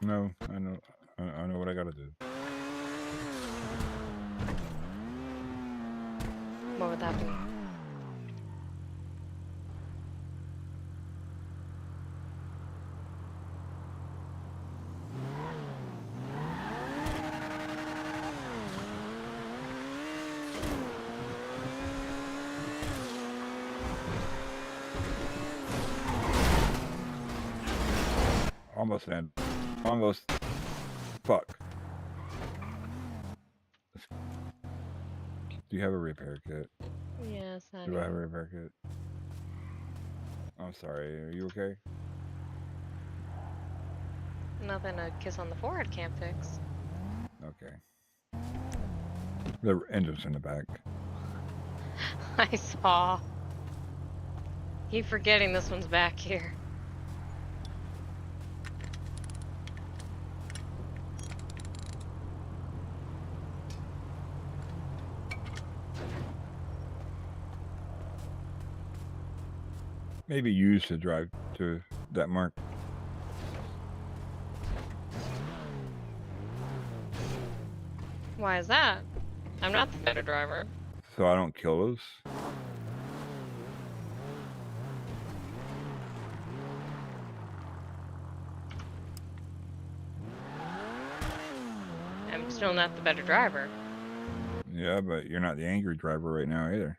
No, I know. I know what I gotta do. What would that be? Almost end. Almost. Fuck. Do you have a repair kit? Yes, I Do I have a repair kit? I'm sorry. Are you okay? Nothing a kiss on the forehead can't fix. Okay. The engine's in the back. I saw. Keep forgetting this one's back here. Maybe use to drive to that mark. Why is that? I'm not the better driver. So I don't kill those. I'm still not the better driver. Yeah, but you're not the angry driver right now either.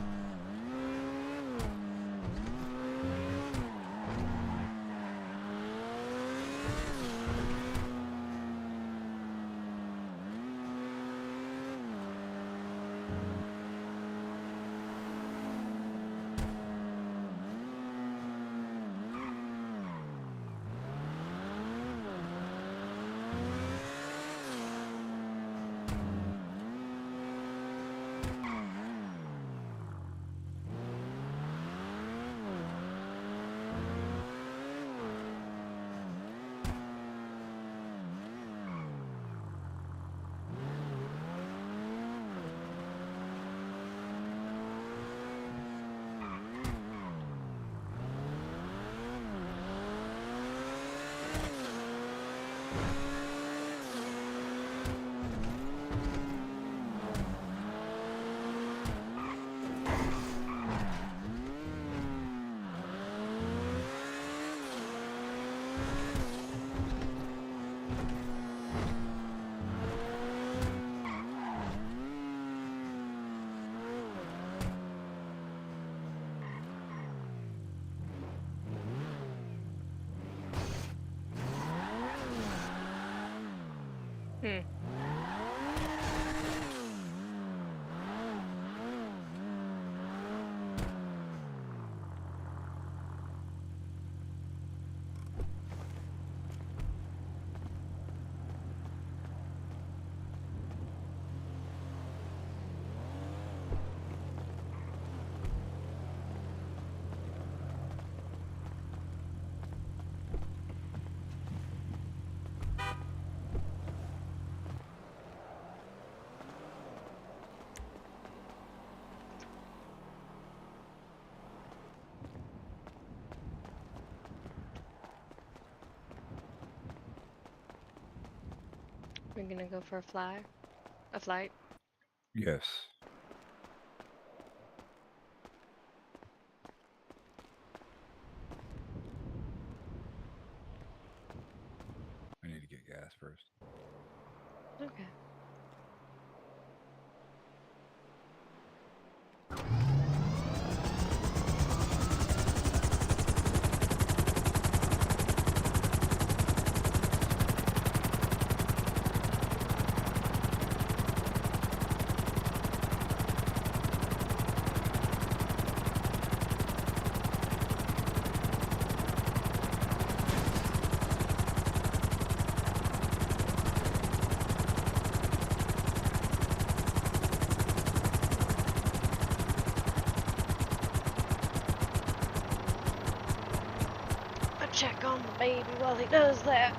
We're gonna go for a flight. Yes. I need to get gas first. Okay. Check on the baby while he does that.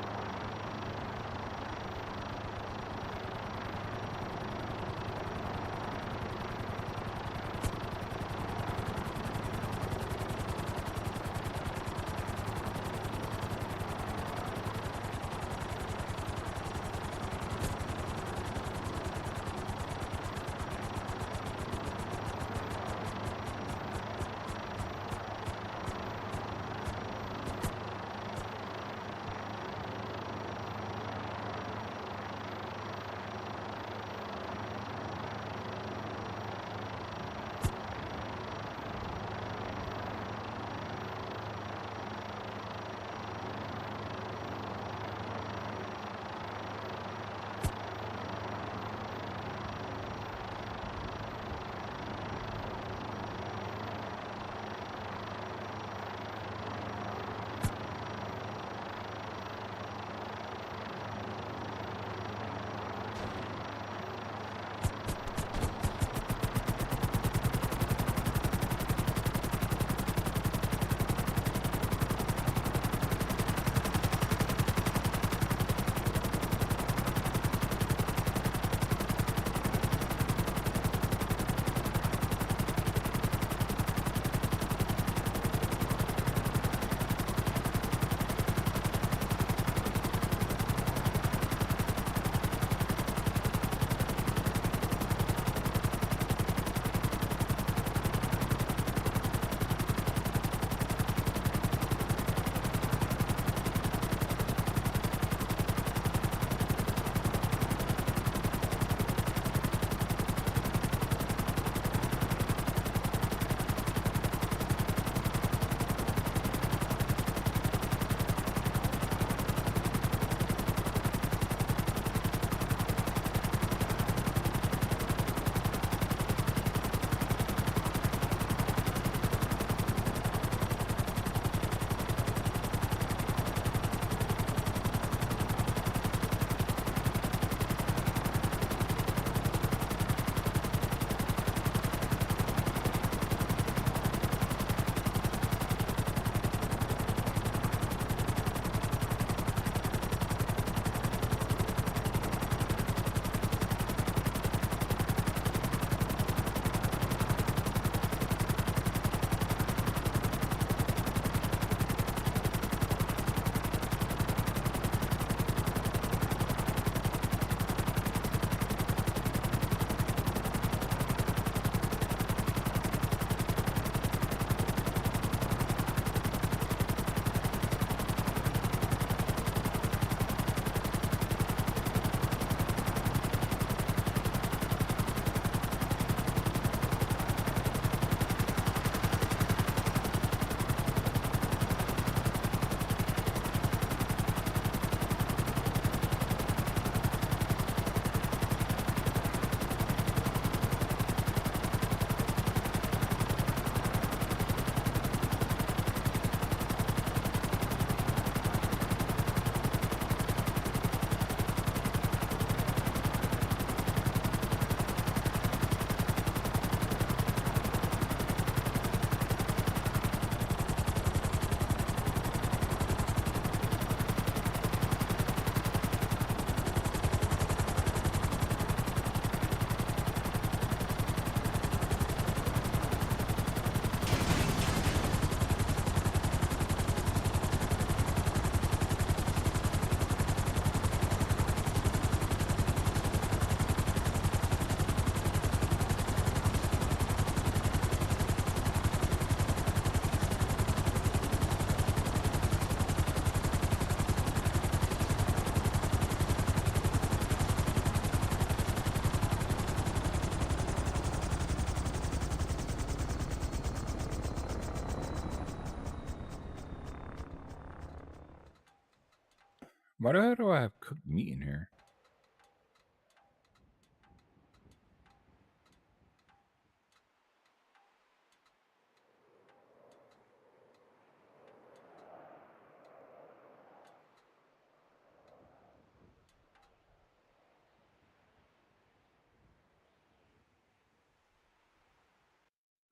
Why the hell do I have cooked meat in here?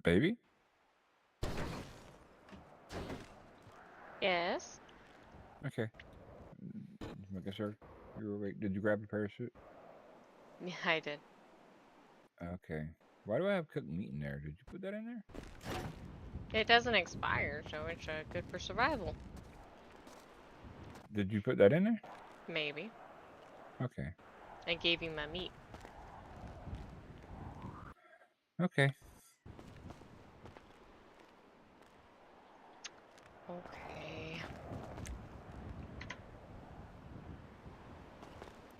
Baby? Yes. Okay. Making sure you were awake. Did you grab your parachute? Yeah, I did. Okay. Why do I have cooked meat in there? Did you put that in there? It doesn't expire, so it's good for survival. Did you put that in there? Maybe. Okay. I gave you my meat. Okay. Okay.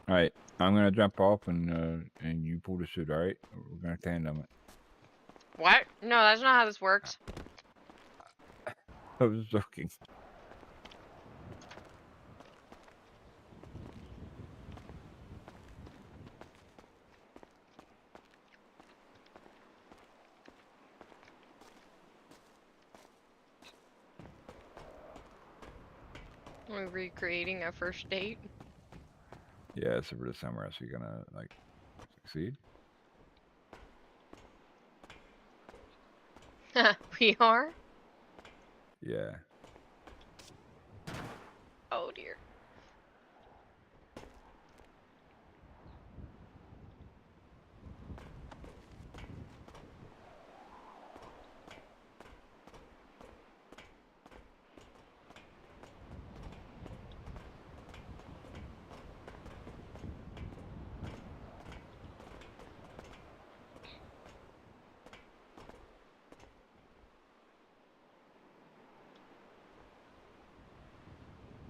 All right. I'm gonna jump off and you pull the chute. All right. We're gonna tandem it. What? No, that's not how this works. I was joking. We're recreating our first date. Yeah, so for somewhere else you're gonna like succeed. We are? Yeah. Oh dear.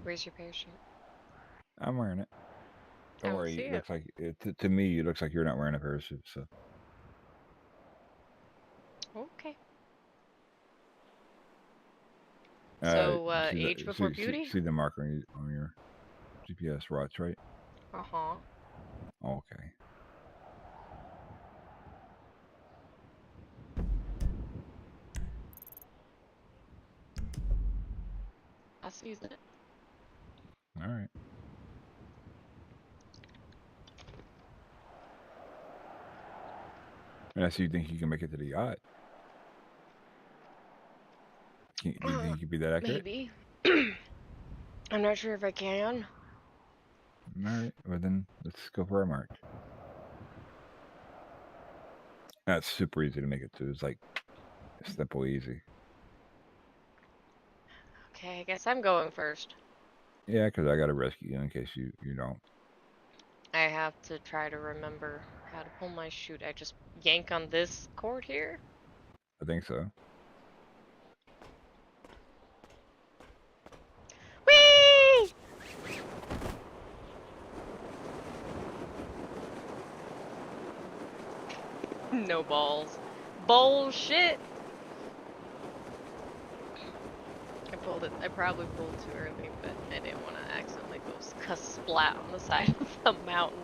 Where's your parachute? I'm wearing it. I Don't don't worry. see It it. looks like to me. It looks like you're not wearing a parachute. So. Okay. So, age before beauty? See the marker on your GPS watch, right? Uh-huh. Okay. I sees it. All right. And so you think you can make it to the yacht? Do you think you could be that accurate? Maybe. I'm not sure if I can. All right. Well, then let's go for a march. That's super easy to make it to. It's like simple, easy. Okay, I guess I'm going first. Yeah, because I got to rescue you in case you don't. I have to try to remember how to pull my chute. I just yank on this cord here. I think so. Whee! No balls. Bullshit! I probably pulled too early, but I didn't want to accidentally go splat on the side of the mountain.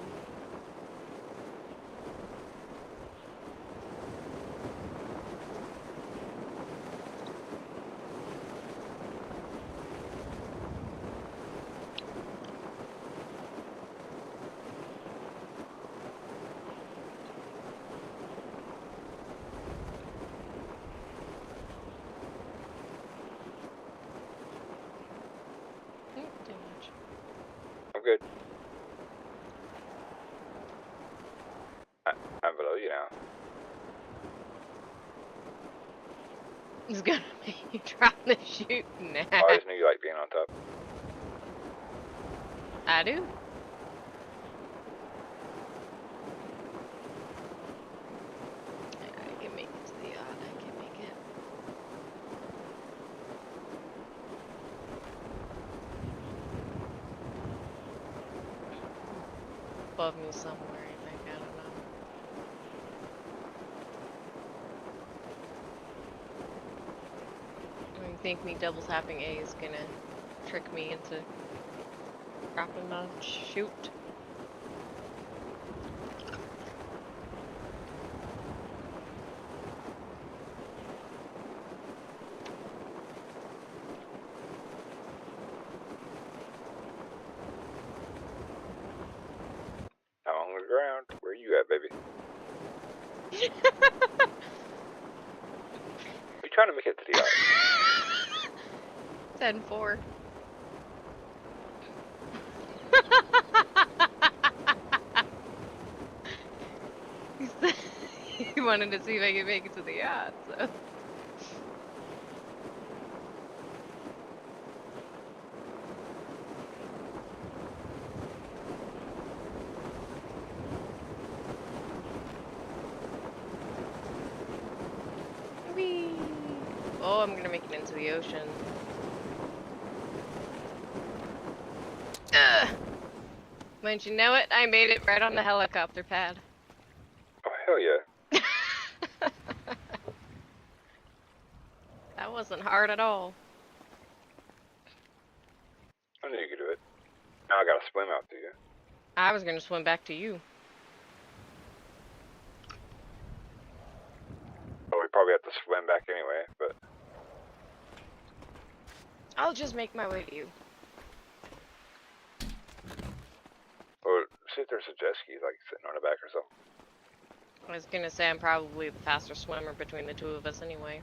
I'm good. I'm below you now. It's gonna make me drop the chute now. I always knew you liked being on top. I do. I can make it to the yacht. I can make it. Above me somewhere, I think. I don't know. I think me double tapping A is gonna trick me into Dropping a shoot. I'm on the ground. Where you at, baby? We trying to make it to the yard. 10-4. He wanted to see if I could make it to the yacht, so. Whee! Oh, I'm gonna make it into the ocean. Ugh. Wouldn't you know it? I made it right on the helicopter pad. Oh, hell yeah. That wasn't hard at all. I knew you could do it. Now I gotta swim out to you. I was gonna swim back to you. Well, we probably have to swim back anyway, but... I'll just make my way to you. Or see if there's a jet ski, like, sitting on the back or something. I was gonna say I'm probably the faster swimmer between the two of us anyway.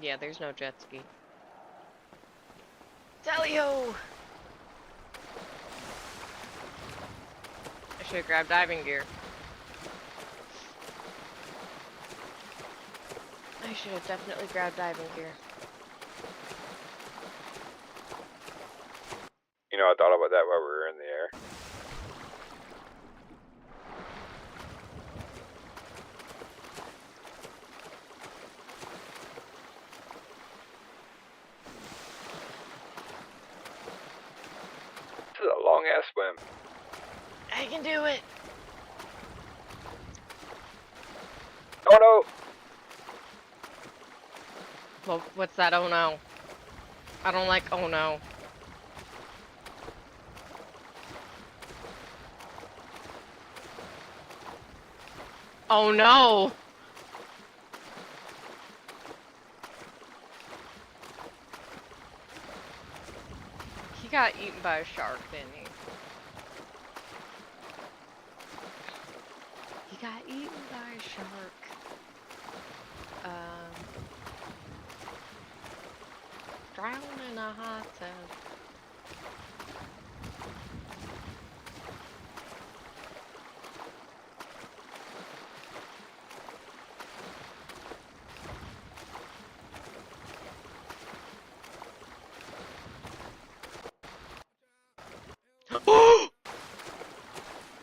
Yeah, there's no jet ski. Tally-ho! I should have grabbed diving gear. I should have definitely grabbed diving gear. You know, I thought about that while we were in the air. This is a long ass swim. I can do it! Oh no! Well, what's that? Oh no. I don't like oh no. Oh no! He got eaten by a shark, didn't he? He got eaten by a shark. Drowned in a hot tub.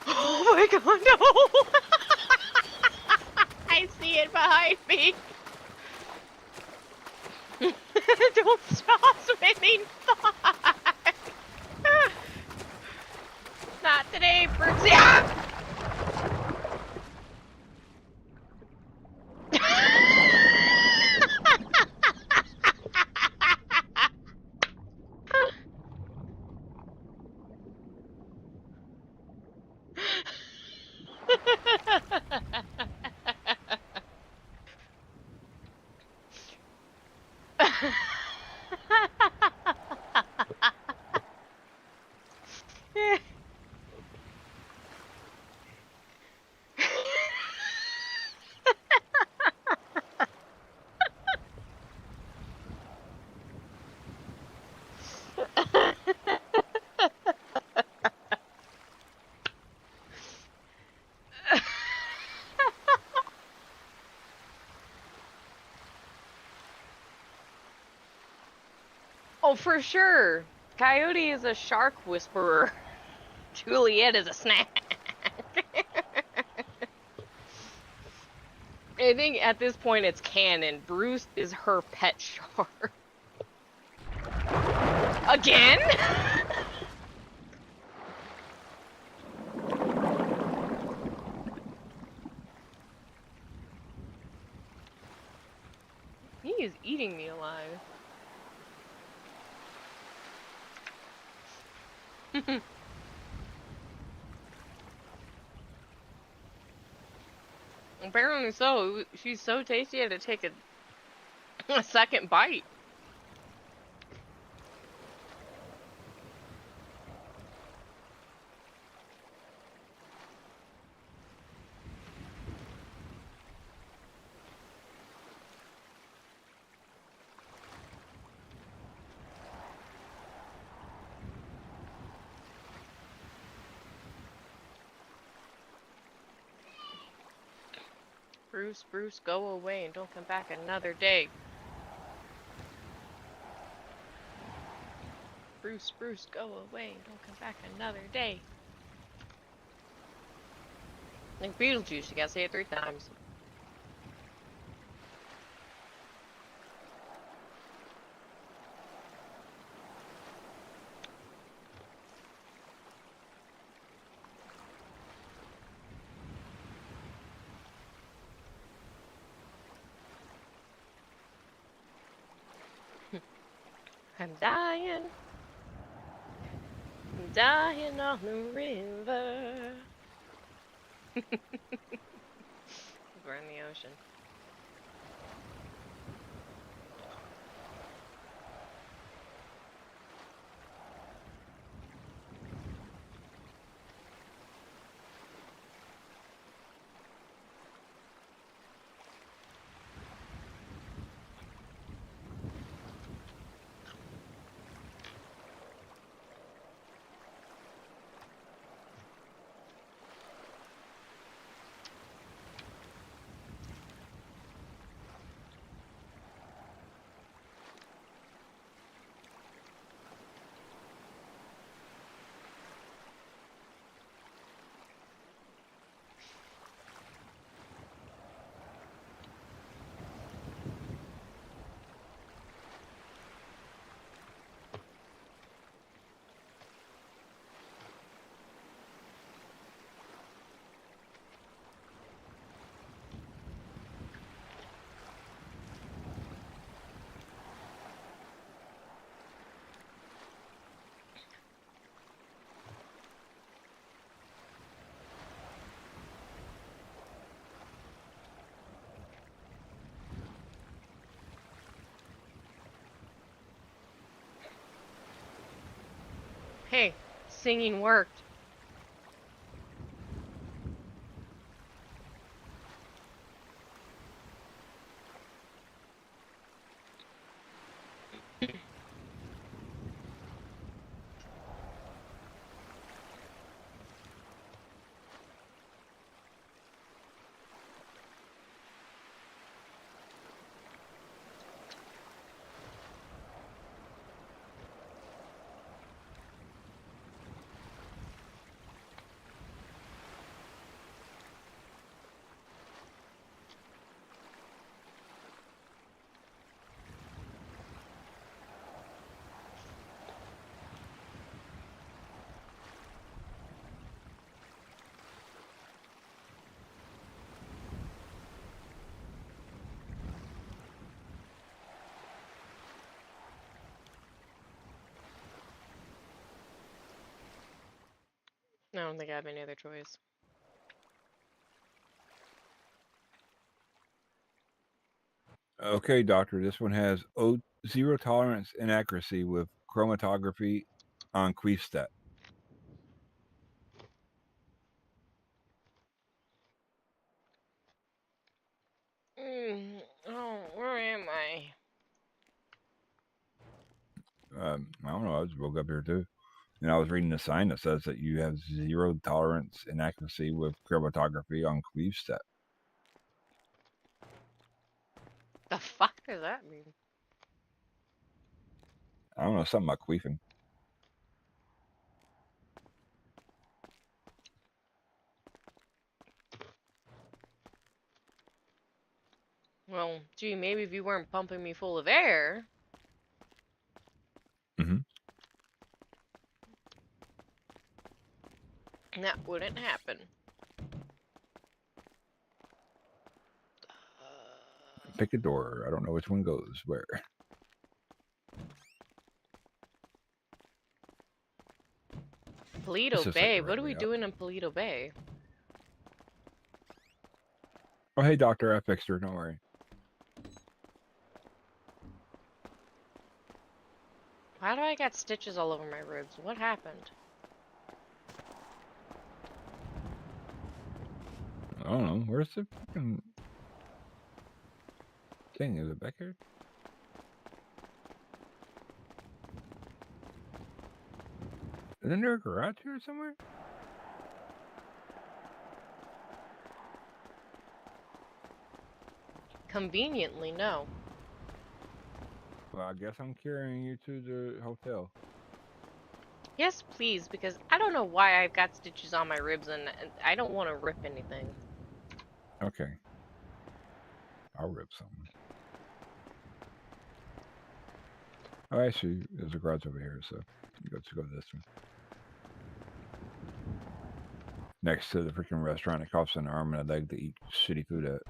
Oh my god, no! I see it behind me! Don't stop swimming! Not today, Bertzia! Oh, for sure. Coyote is a shark whisperer. Juliet is a snack. I think at this point it's canon. Bruce is her pet shark. Again? He is eating me alive. Apparently so. She's so tasty, I had to take a second bite. Bruce, Bruce, go away and don't come back another day. Bruce, Bruce, go away and don't come back another day. Like Beetlejuice, you gotta say it 3 times. I'm dying. I'm dying on the river. We're in the ocean. Hey, singing worked. I don't think I have any other choice. Okay, doctor. This one has 0 tolerance inaccuracy with chromatography on Queefstat. Oh, where am I? I don't know. I just woke up here too, and I was reading a sign that says that you have 0 tolerance inaccuracy with chromatography on Queefstat. The fuck does that mean? I don't know, something about queefing. Well, gee, maybe if you weren't pumping me full of air. That wouldn't happen. Pick a door. I don't know which one goes where. Paleto just Bay. like What are we right doing in Paleto Bay? Oh, hey, doctor, I fixed her. Don't worry. Why do I got stitches all over my ribs? What happened? I don't know. Where's the fucking thing? Is it back here? Isn't there a garage here somewhere? Conveniently, no. Well, I guess I'm carrying you to the hotel. Yes, please, because I don't know why I've got stitches on my ribs and I don't want to rip anything. Okay. I'll rip something. Oh, actually, there's a garage over here, so let's go this one. Next to the freaking restaurant that costs an arm and a leg to eat shitty food at.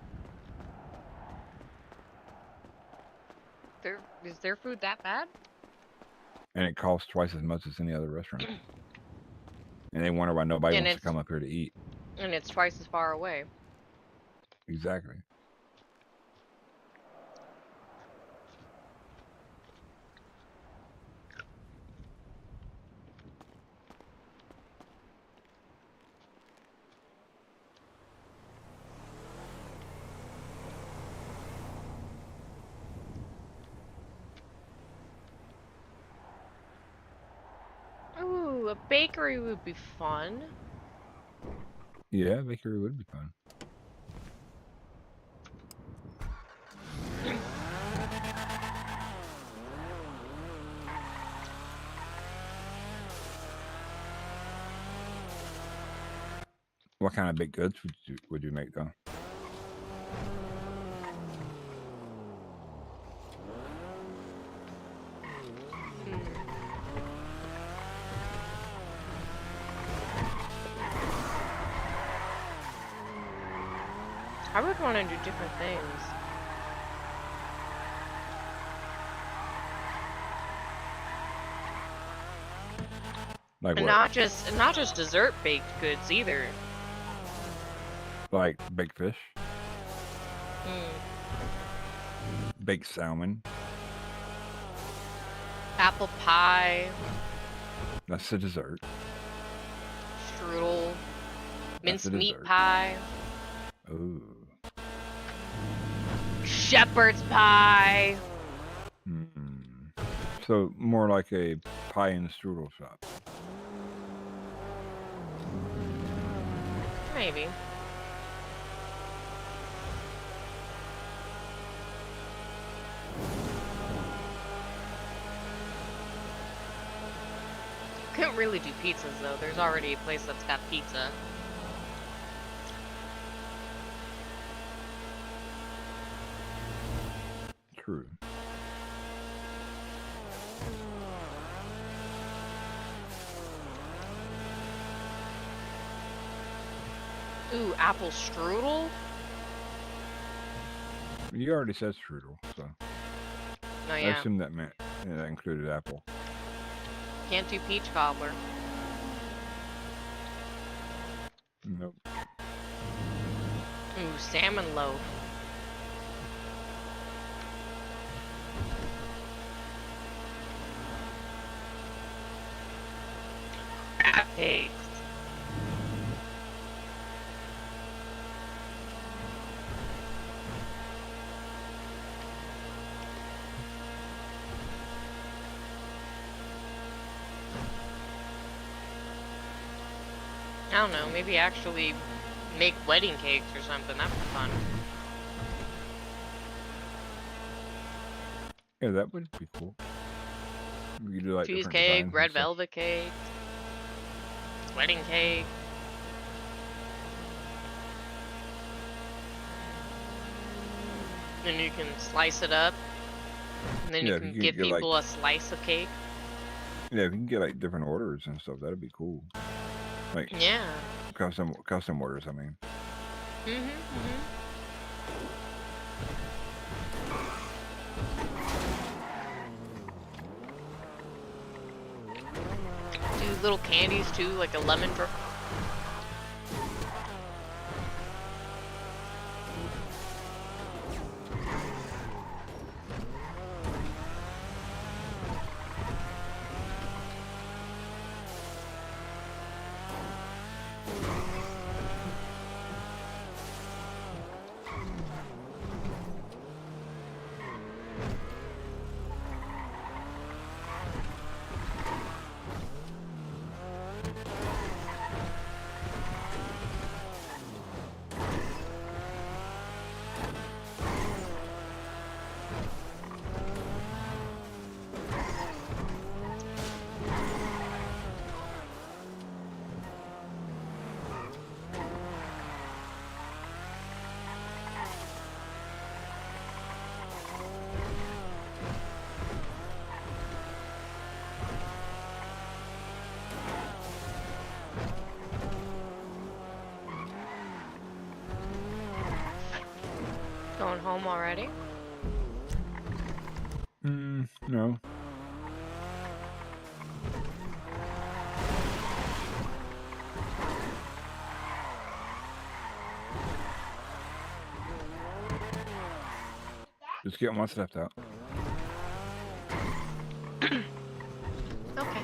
Is their food that bad? And it costs twice as much as any other restaurant. And they wonder why nobody And wants to come up here to eat. And it's twice as far away. Exactly. Ooh, a bakery would be fun. Yeah, bakery would be fun. What kind of baked goods would you make though? I would want to do different things. Like And what? not just dessert baked goods either. Like baked fish, Mm. baked salmon. Apple pie, That's the dessert. strudel, That's the minced meat dessert. pie, Ooh. shepherd's pie. So more like a pie and strudel shop. Maybe. Couldn't really do pizzas though. There's already a place that's got pizza. True. Ooh, apple strudel? You already said strudel, so Oh I yeah. assume that meant that included apple. Can't do peach cobbler. Nope. Ooh, salmon loaf. Hey. I don't know, maybe actually make wedding cakes or something. That'd be fun. Yeah, that would be cool. We could do like different designs Cheesecake, and red stuff. velvet cake, wedding cake. Then you can slice it up. And then Yeah, you if can you give could get, people a slice of cake. Yeah, if you can get like different orders and stuff, that'd be cool. Like Yeah. custom orders. I mean, Do little candies too, like a lemon drop. Going home already? No. Just getting one stepped out. Okay.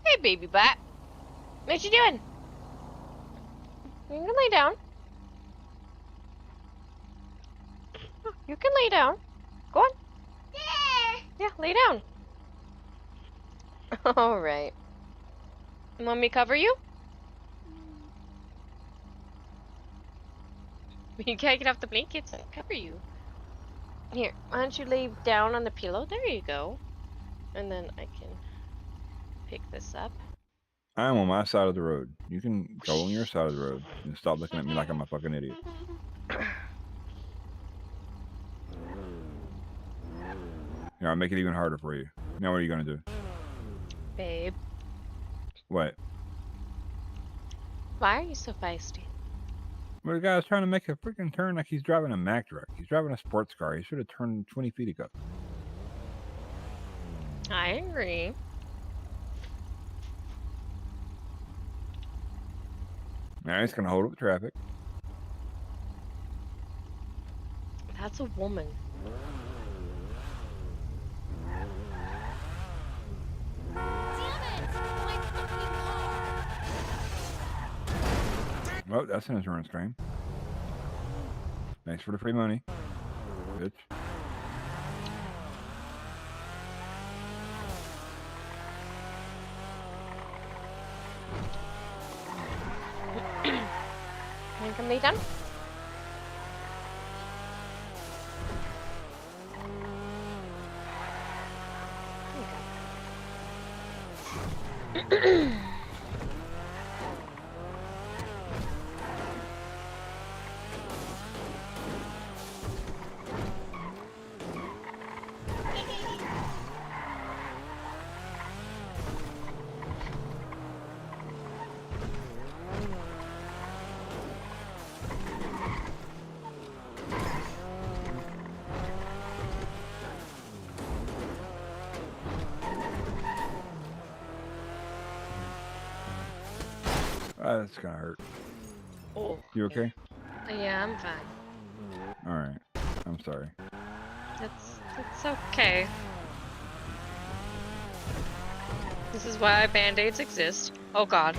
Hey, baby bat. What you doing? You can lay down. Oh, you can lay down. Go on. Yeah, lay down. All right. Want me to cover you? You can't get off the blankets. I'll cover you. Here, why don't you lay down on the pillow? There you go. And then I can pick this up. I'm on my side of the road. You can go on your side of the road and stop looking at me like I'm a fucking idiot. Here, I'll make it even harder for you. Now what are you gonna do? Babe, What? why are you so feisty? Well, the guy's trying to make a freaking turn like he's driving a Mack truck. He's driving a sports car. He should have turned 20 feet ago. I agree. Now he's gonna hold up the traffic. That's a woman. Well, that's an insurance claim. Thanks for the free money, bitch. You can lay down. That's gonna hurt. Oh. You okay? Yeah, I'm fine. All right. I'm sorry. It's okay. This is why band-aids exist. Oh god.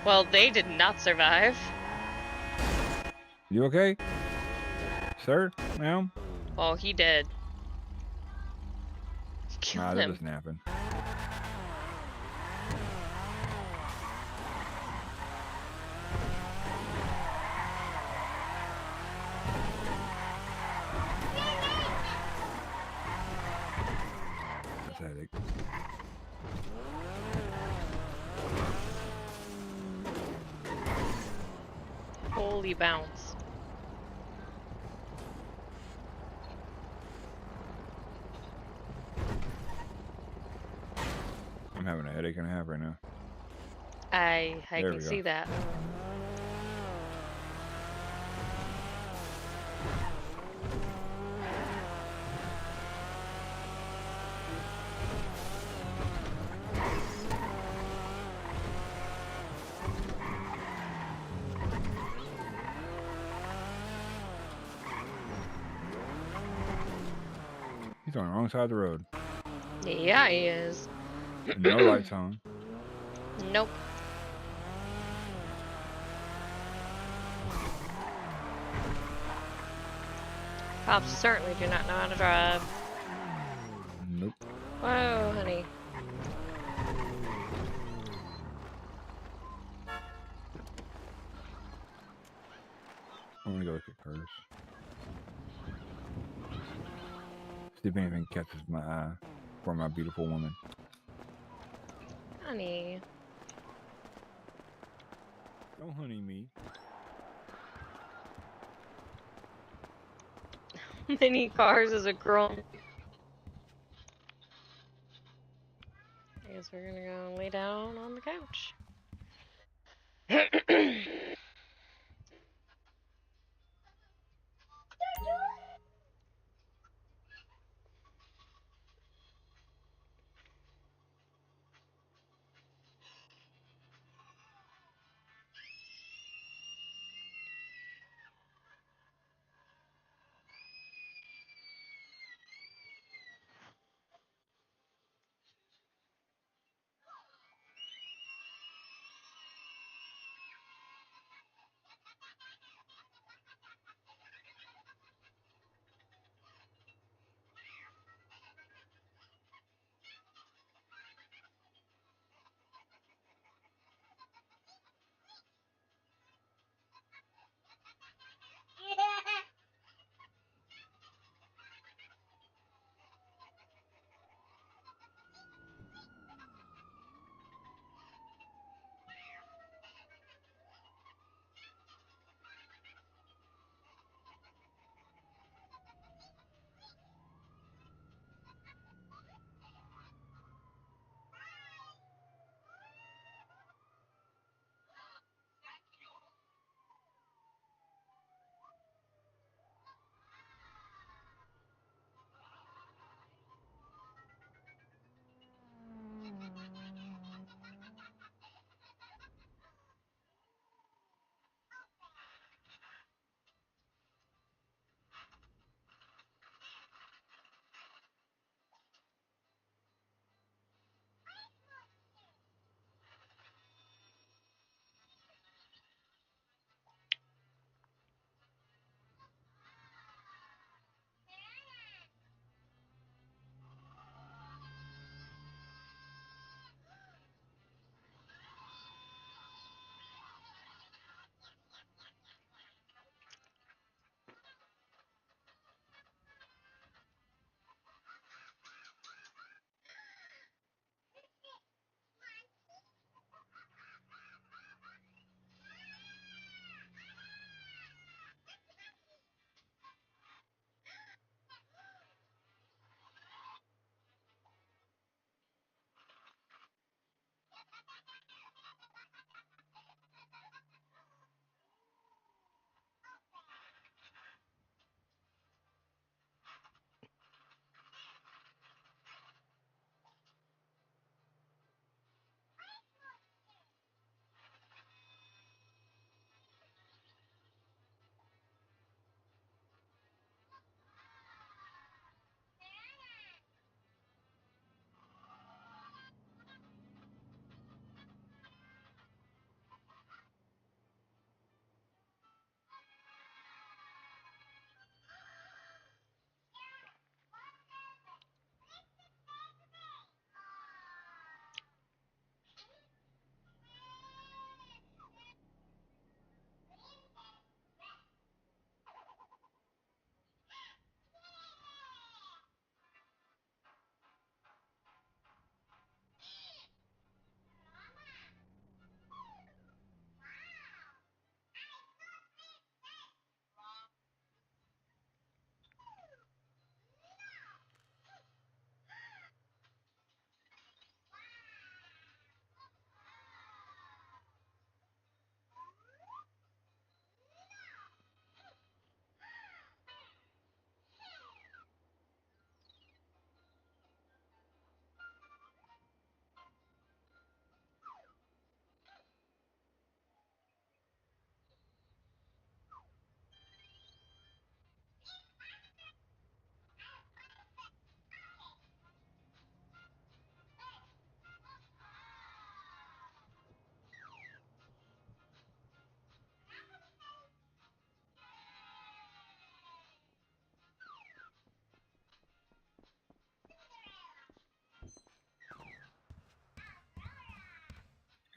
Well, they did not survive. You okay? Sir? Ma'am? Oh, he did. Nah, Killed they're him. just napping. Pathetic. Holy bounce. I'm having a headache and a half right now. I There can we go. see that. He's on the wrong side of the road. Yeah, he is. No lights on. Nope. Cops certainly do not know how to drive. Nope. Whoa, honey. I'm gonna go look at cars. See if anything catches my eye for my beautiful woman. Honey. Don't honey me. Many cars as a girl. I guess we're gonna go lay down on the couch.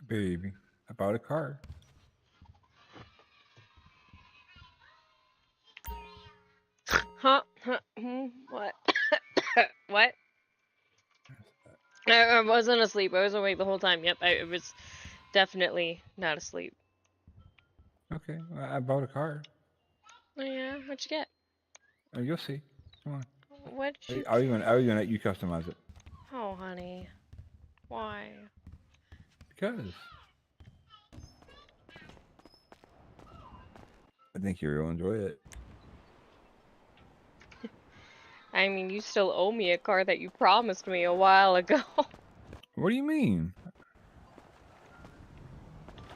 Baby, I bought a car. Huh? What? What? I wasn't asleep. I was awake the whole time. Yep, I was definitely not asleep. Okay, well, I bought a car. Oh yeah, what'd you get? You'll see. Come on. What'd you? I'll even let you customize it. Oh, honey, why? Because I think you'll enjoy it. I mean, you still owe me a car that you promised me a while ago. What do you mean?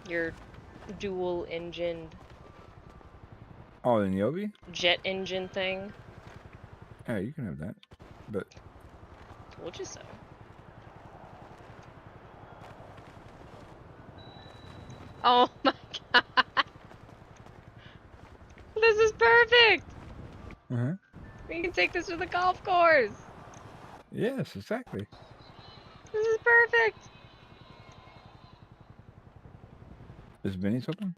Your dual-engined Oh, the Niobe? jet engine thing. Yeah, you can have that. But Told you so. Oh my god. This is perfect! We can take this to the golf course! yes, exactly. This is perfect! Is Benny's open?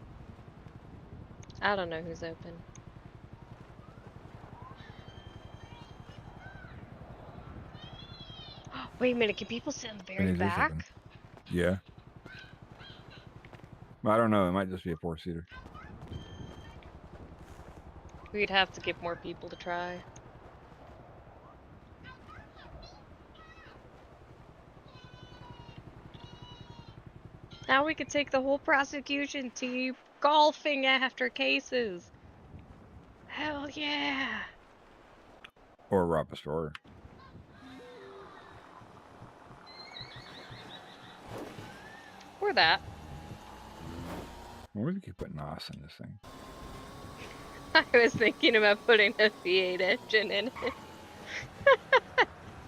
I don't know who's open. Wait a minute, can people sit in the very Benny's is back? open. Yeah. Well, I don't know. It might just be a 4-seater. We'd have to get more people to try. Now we could take the whole prosecution team golfing after cases. Hell yeah! Or rob a store. Or that. Where do you keep putting NOS in this thing? I was thinking about putting a V8 engine in it.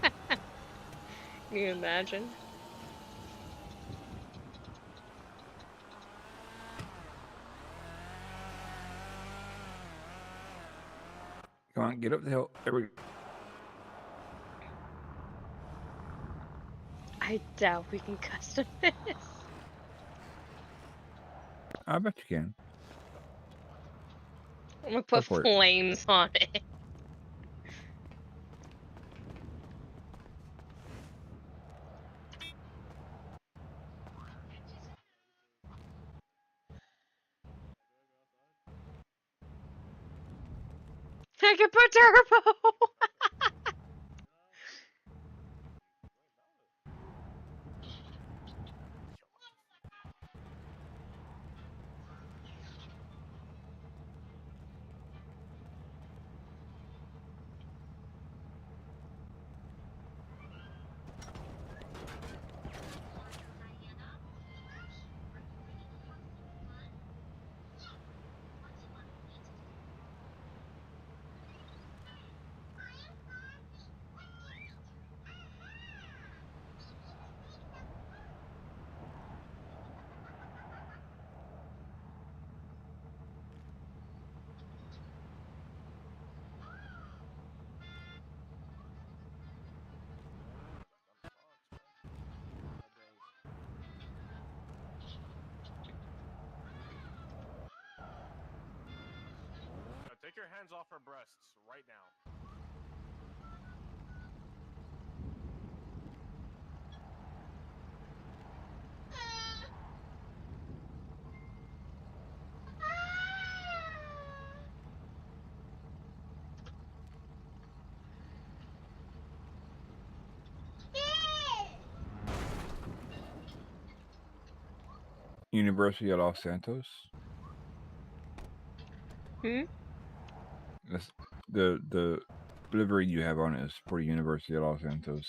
Can you imagine? Come on, get up the hill. There we go. I doubt we can custom this. I bet you can. I'm gonna put for it. flames on it. I can put turbo. Take your hands off her breasts right now. University of Los Santos. That's the livery you have on it is for University of Los Santos.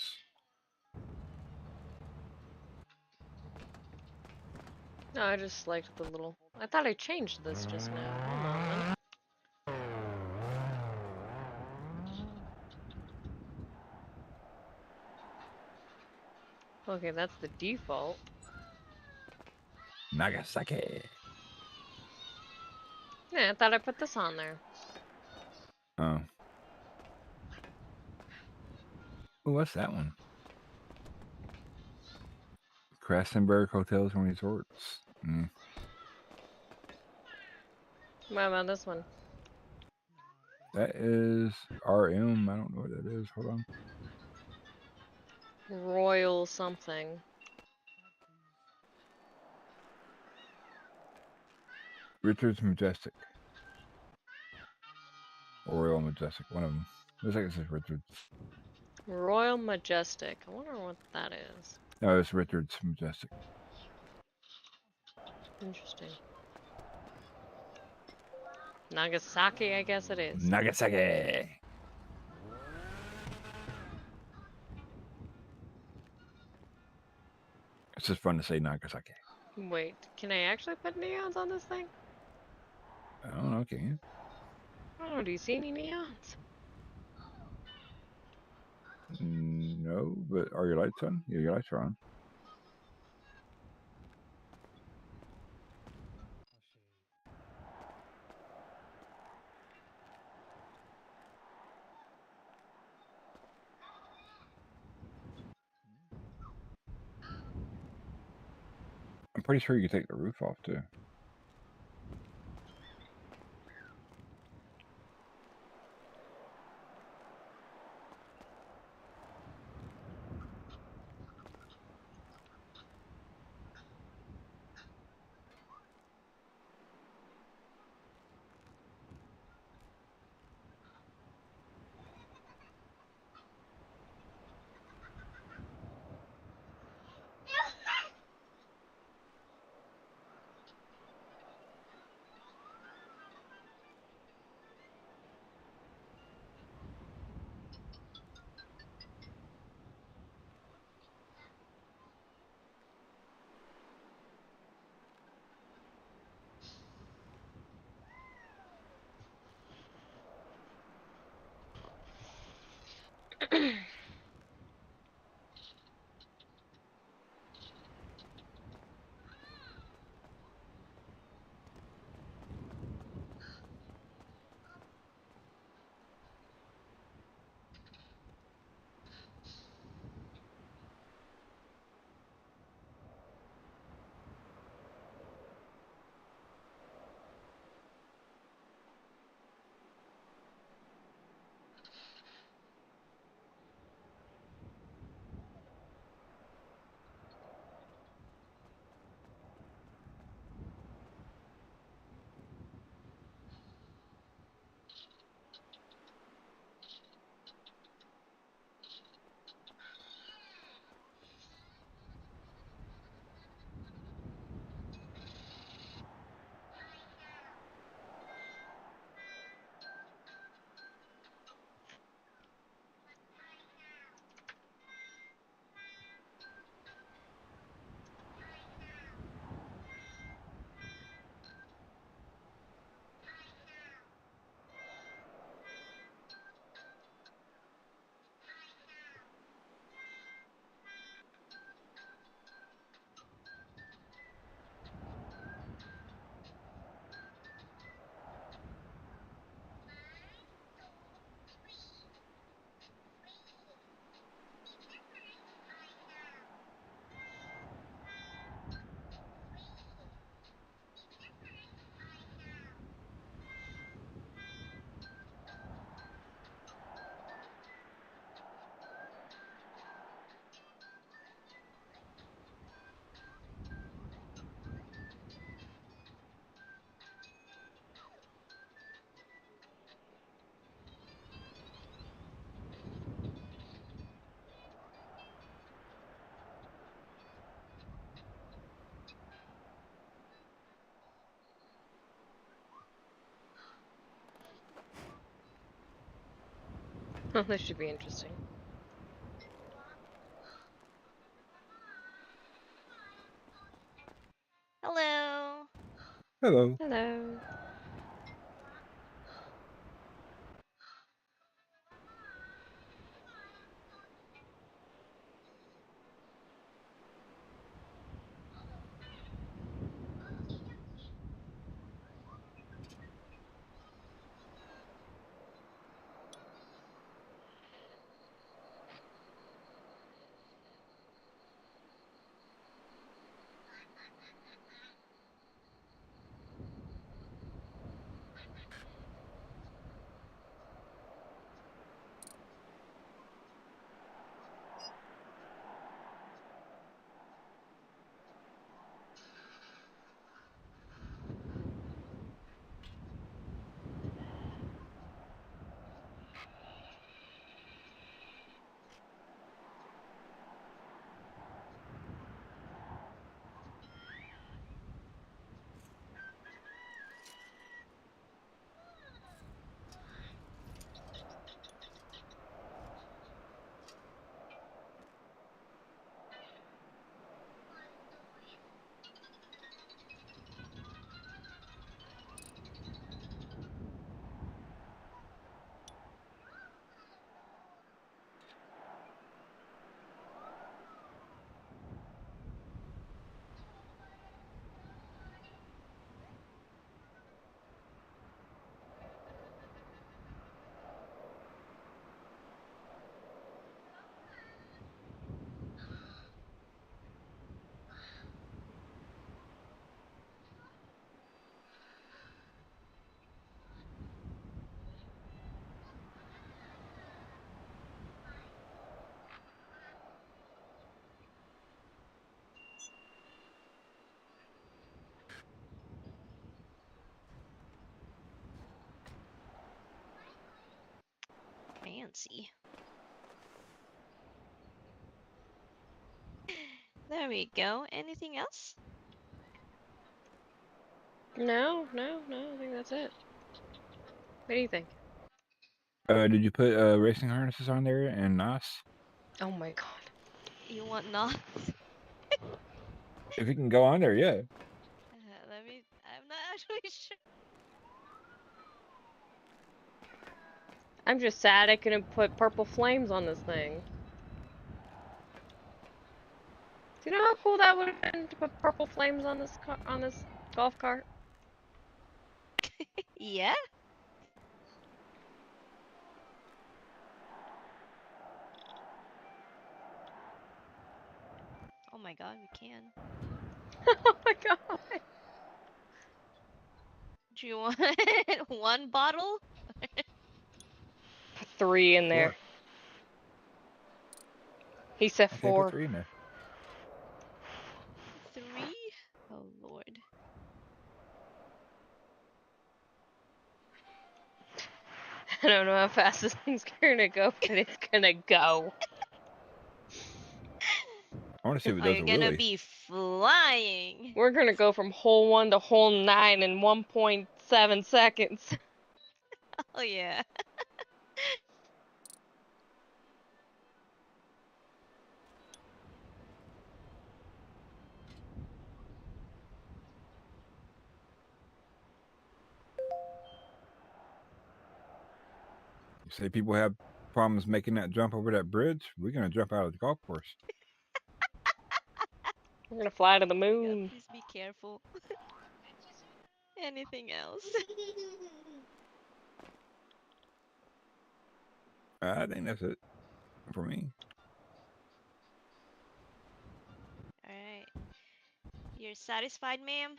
No, I just liked the little... I thought I changed this just now. Hold on. Okay, that's the default. Nagasaki. Yeah, I thought I put this on there. Oh. Oh, what's that one? Krasenberg Hotels and Resorts. Mm. What about this one? That is RM. I don't know what that is. Hold on. Royal something. Richard's Majestic. Or Royal Majestic. One of them. Looks like it says Richard's. Royal Majestic. I wonder what that is. No, it's Richard's Majestic. Interesting. Nagasaki, I guess it is. Nagasaki. It's just fun to say Nagasaki. Wait, can I actually put neons on this thing? I don't know, can you? I don't know, do you see any neons? No, but are your lights on? Yeah, your lights are on. I'm pretty sure you can take the roof off too. Oh, this should be interesting. Hello. Hello. Hello. fancy. There we go. Anything else? No, I think that's it. What do you think? Did you put racing harnesses on there and NOS? Oh my god. You want not? If you can go on there, yeah. Let me. I'm not actually sure. I'm just sad I couldn't put purple flames on this thing. Do you know how cool that would have been to put purple flames on this golf cart? Yeah. Oh my god, we can. Oh my god. Do you want one bottle? Put 3 in there. 4. He said Okay, 4. put 3 in there. 3? Oh lord. I don't know how fast this thing's gonna go, but it's gonna go. I want to see what Oh, does you're a gonna wheelie. be flying. We're gonna go from hole 1 to hole 9 in 1.7 seconds. Oh yeah. You say people have problems making that jump over that bridge? We're gonna jump out of the golf course. We're gonna fly to the God, moon. please be careful. Anything else? I think that's it for me. Alright. You're satisfied, ma'am?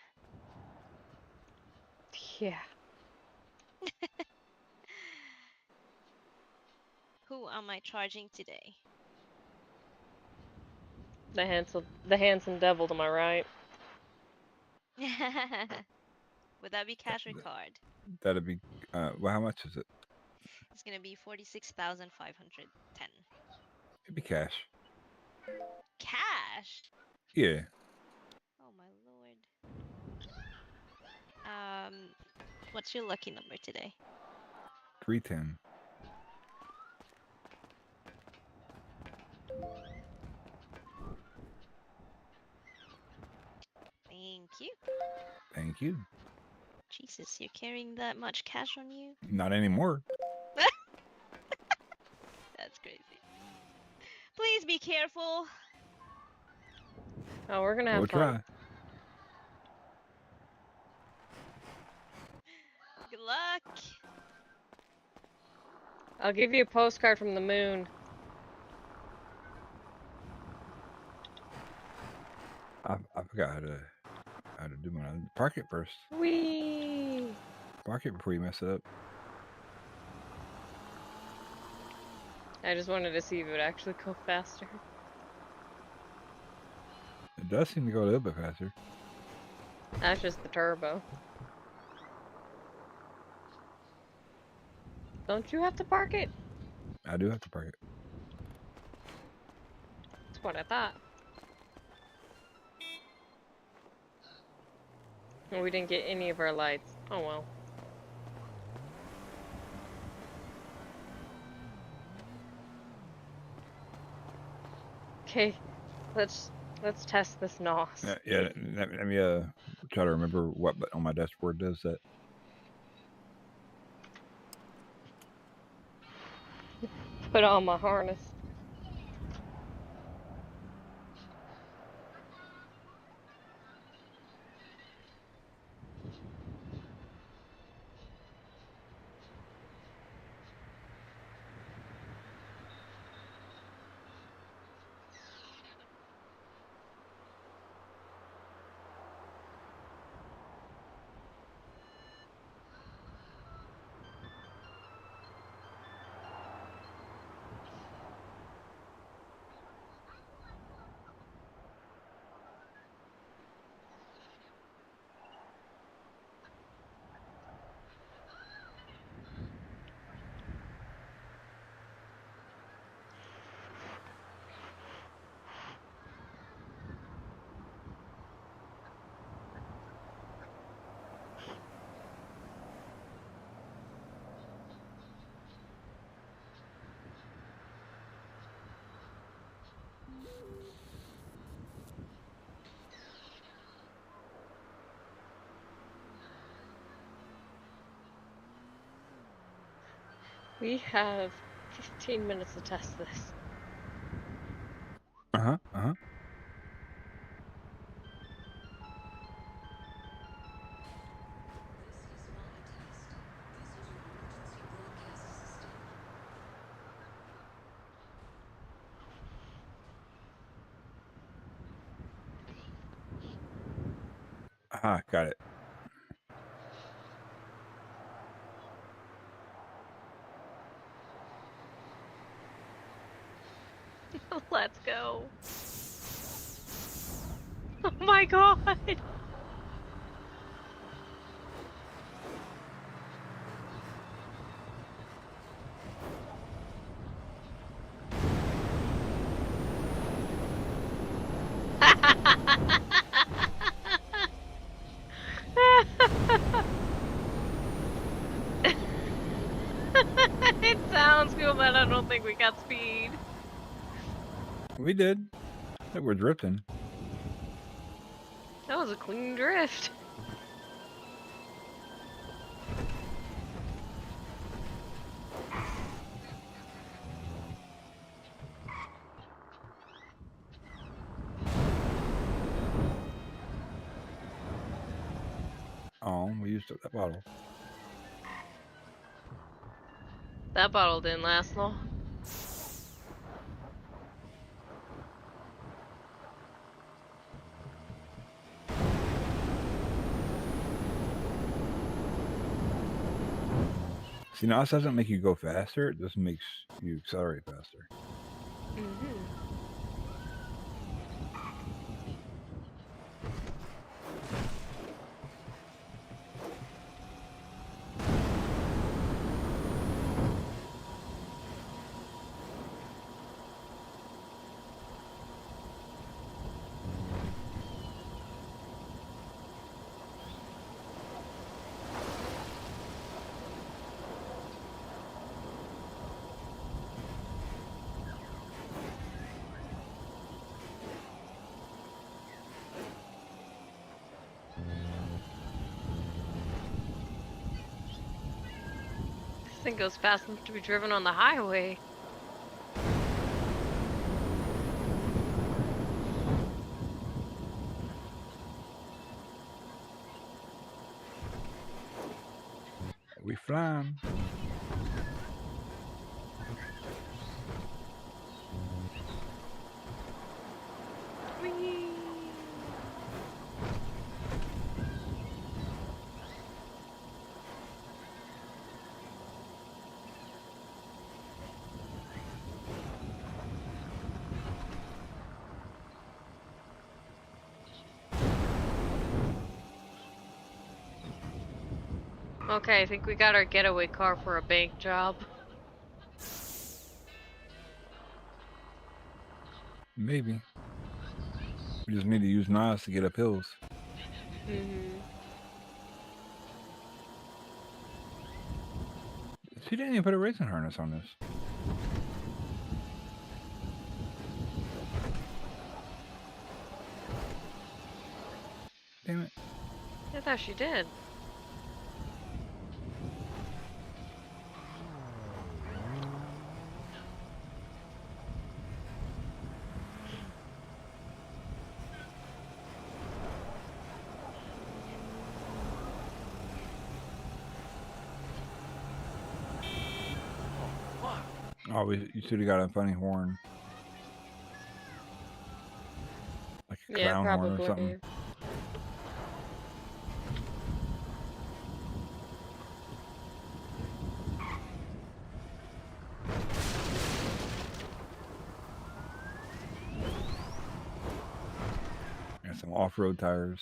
Yeah. Who am I charging today? The handsome devil to my right. Would that be cash or card? That'd be well, how much is it? It's gonna be 46,510. It'd be cash. Cash? Yeah. Oh my lord. What's your lucky number today? 310. Thank you. Thank you. Jesus, you're carrying that much cash on you? Not anymore. That's crazy. Please be careful. Oh, we're gonna have We'll fun. try. Good luck. I'll give you a postcard from the moon. I forgot how to do mine. Park it first. Whee! Park it before you mess it up. I just wanted to see if it would actually go faster. It does seem to go a little bit faster. That's just the turbo. Don't you have to park it? I do have to park it. That's what I thought. And we didn't get any of our lights. Oh well. Okay, let's test this NOS. Yeah. Let me try to remember what button on my dashboard does that. Put on my harness. We have 15 minutes to test this. Uh huh. Uh huh. Ah, got it. Let's go. Oh my god. It sounds cool, but I don't think we got speed. We did. I think we're drifting. That was a clean drift. Oh, we used up that bottle. That bottle didn't last long. See, now this doesn't make you go faster. It just makes you accelerate faster. Mm-hmm. This thing goes fast enough to be driven on the highway. We flying. Whee! Okay, I think we got our getaway car for a bank job. Maybe. We just need to use knives to get up hills. Mm-hmm. She didn't even put a racing harness on this. Damn it. I thought she did. Oh, you should have got a funny horn. Like a Yeah, clown horn or probably. something. Got some off-road tires.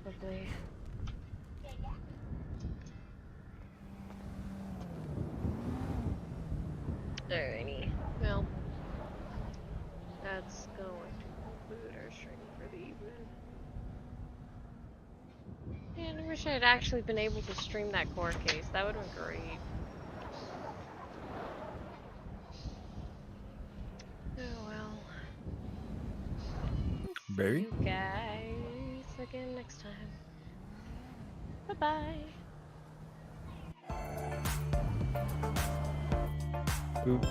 Probably. Alrighty. Well, that's going to conclude our stream for the evening. Man, I wish I had actually been able to stream that court case. That would have been great. Oh well. Baby? See you guys again next time. Bye-bye. Boop.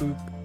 Boop.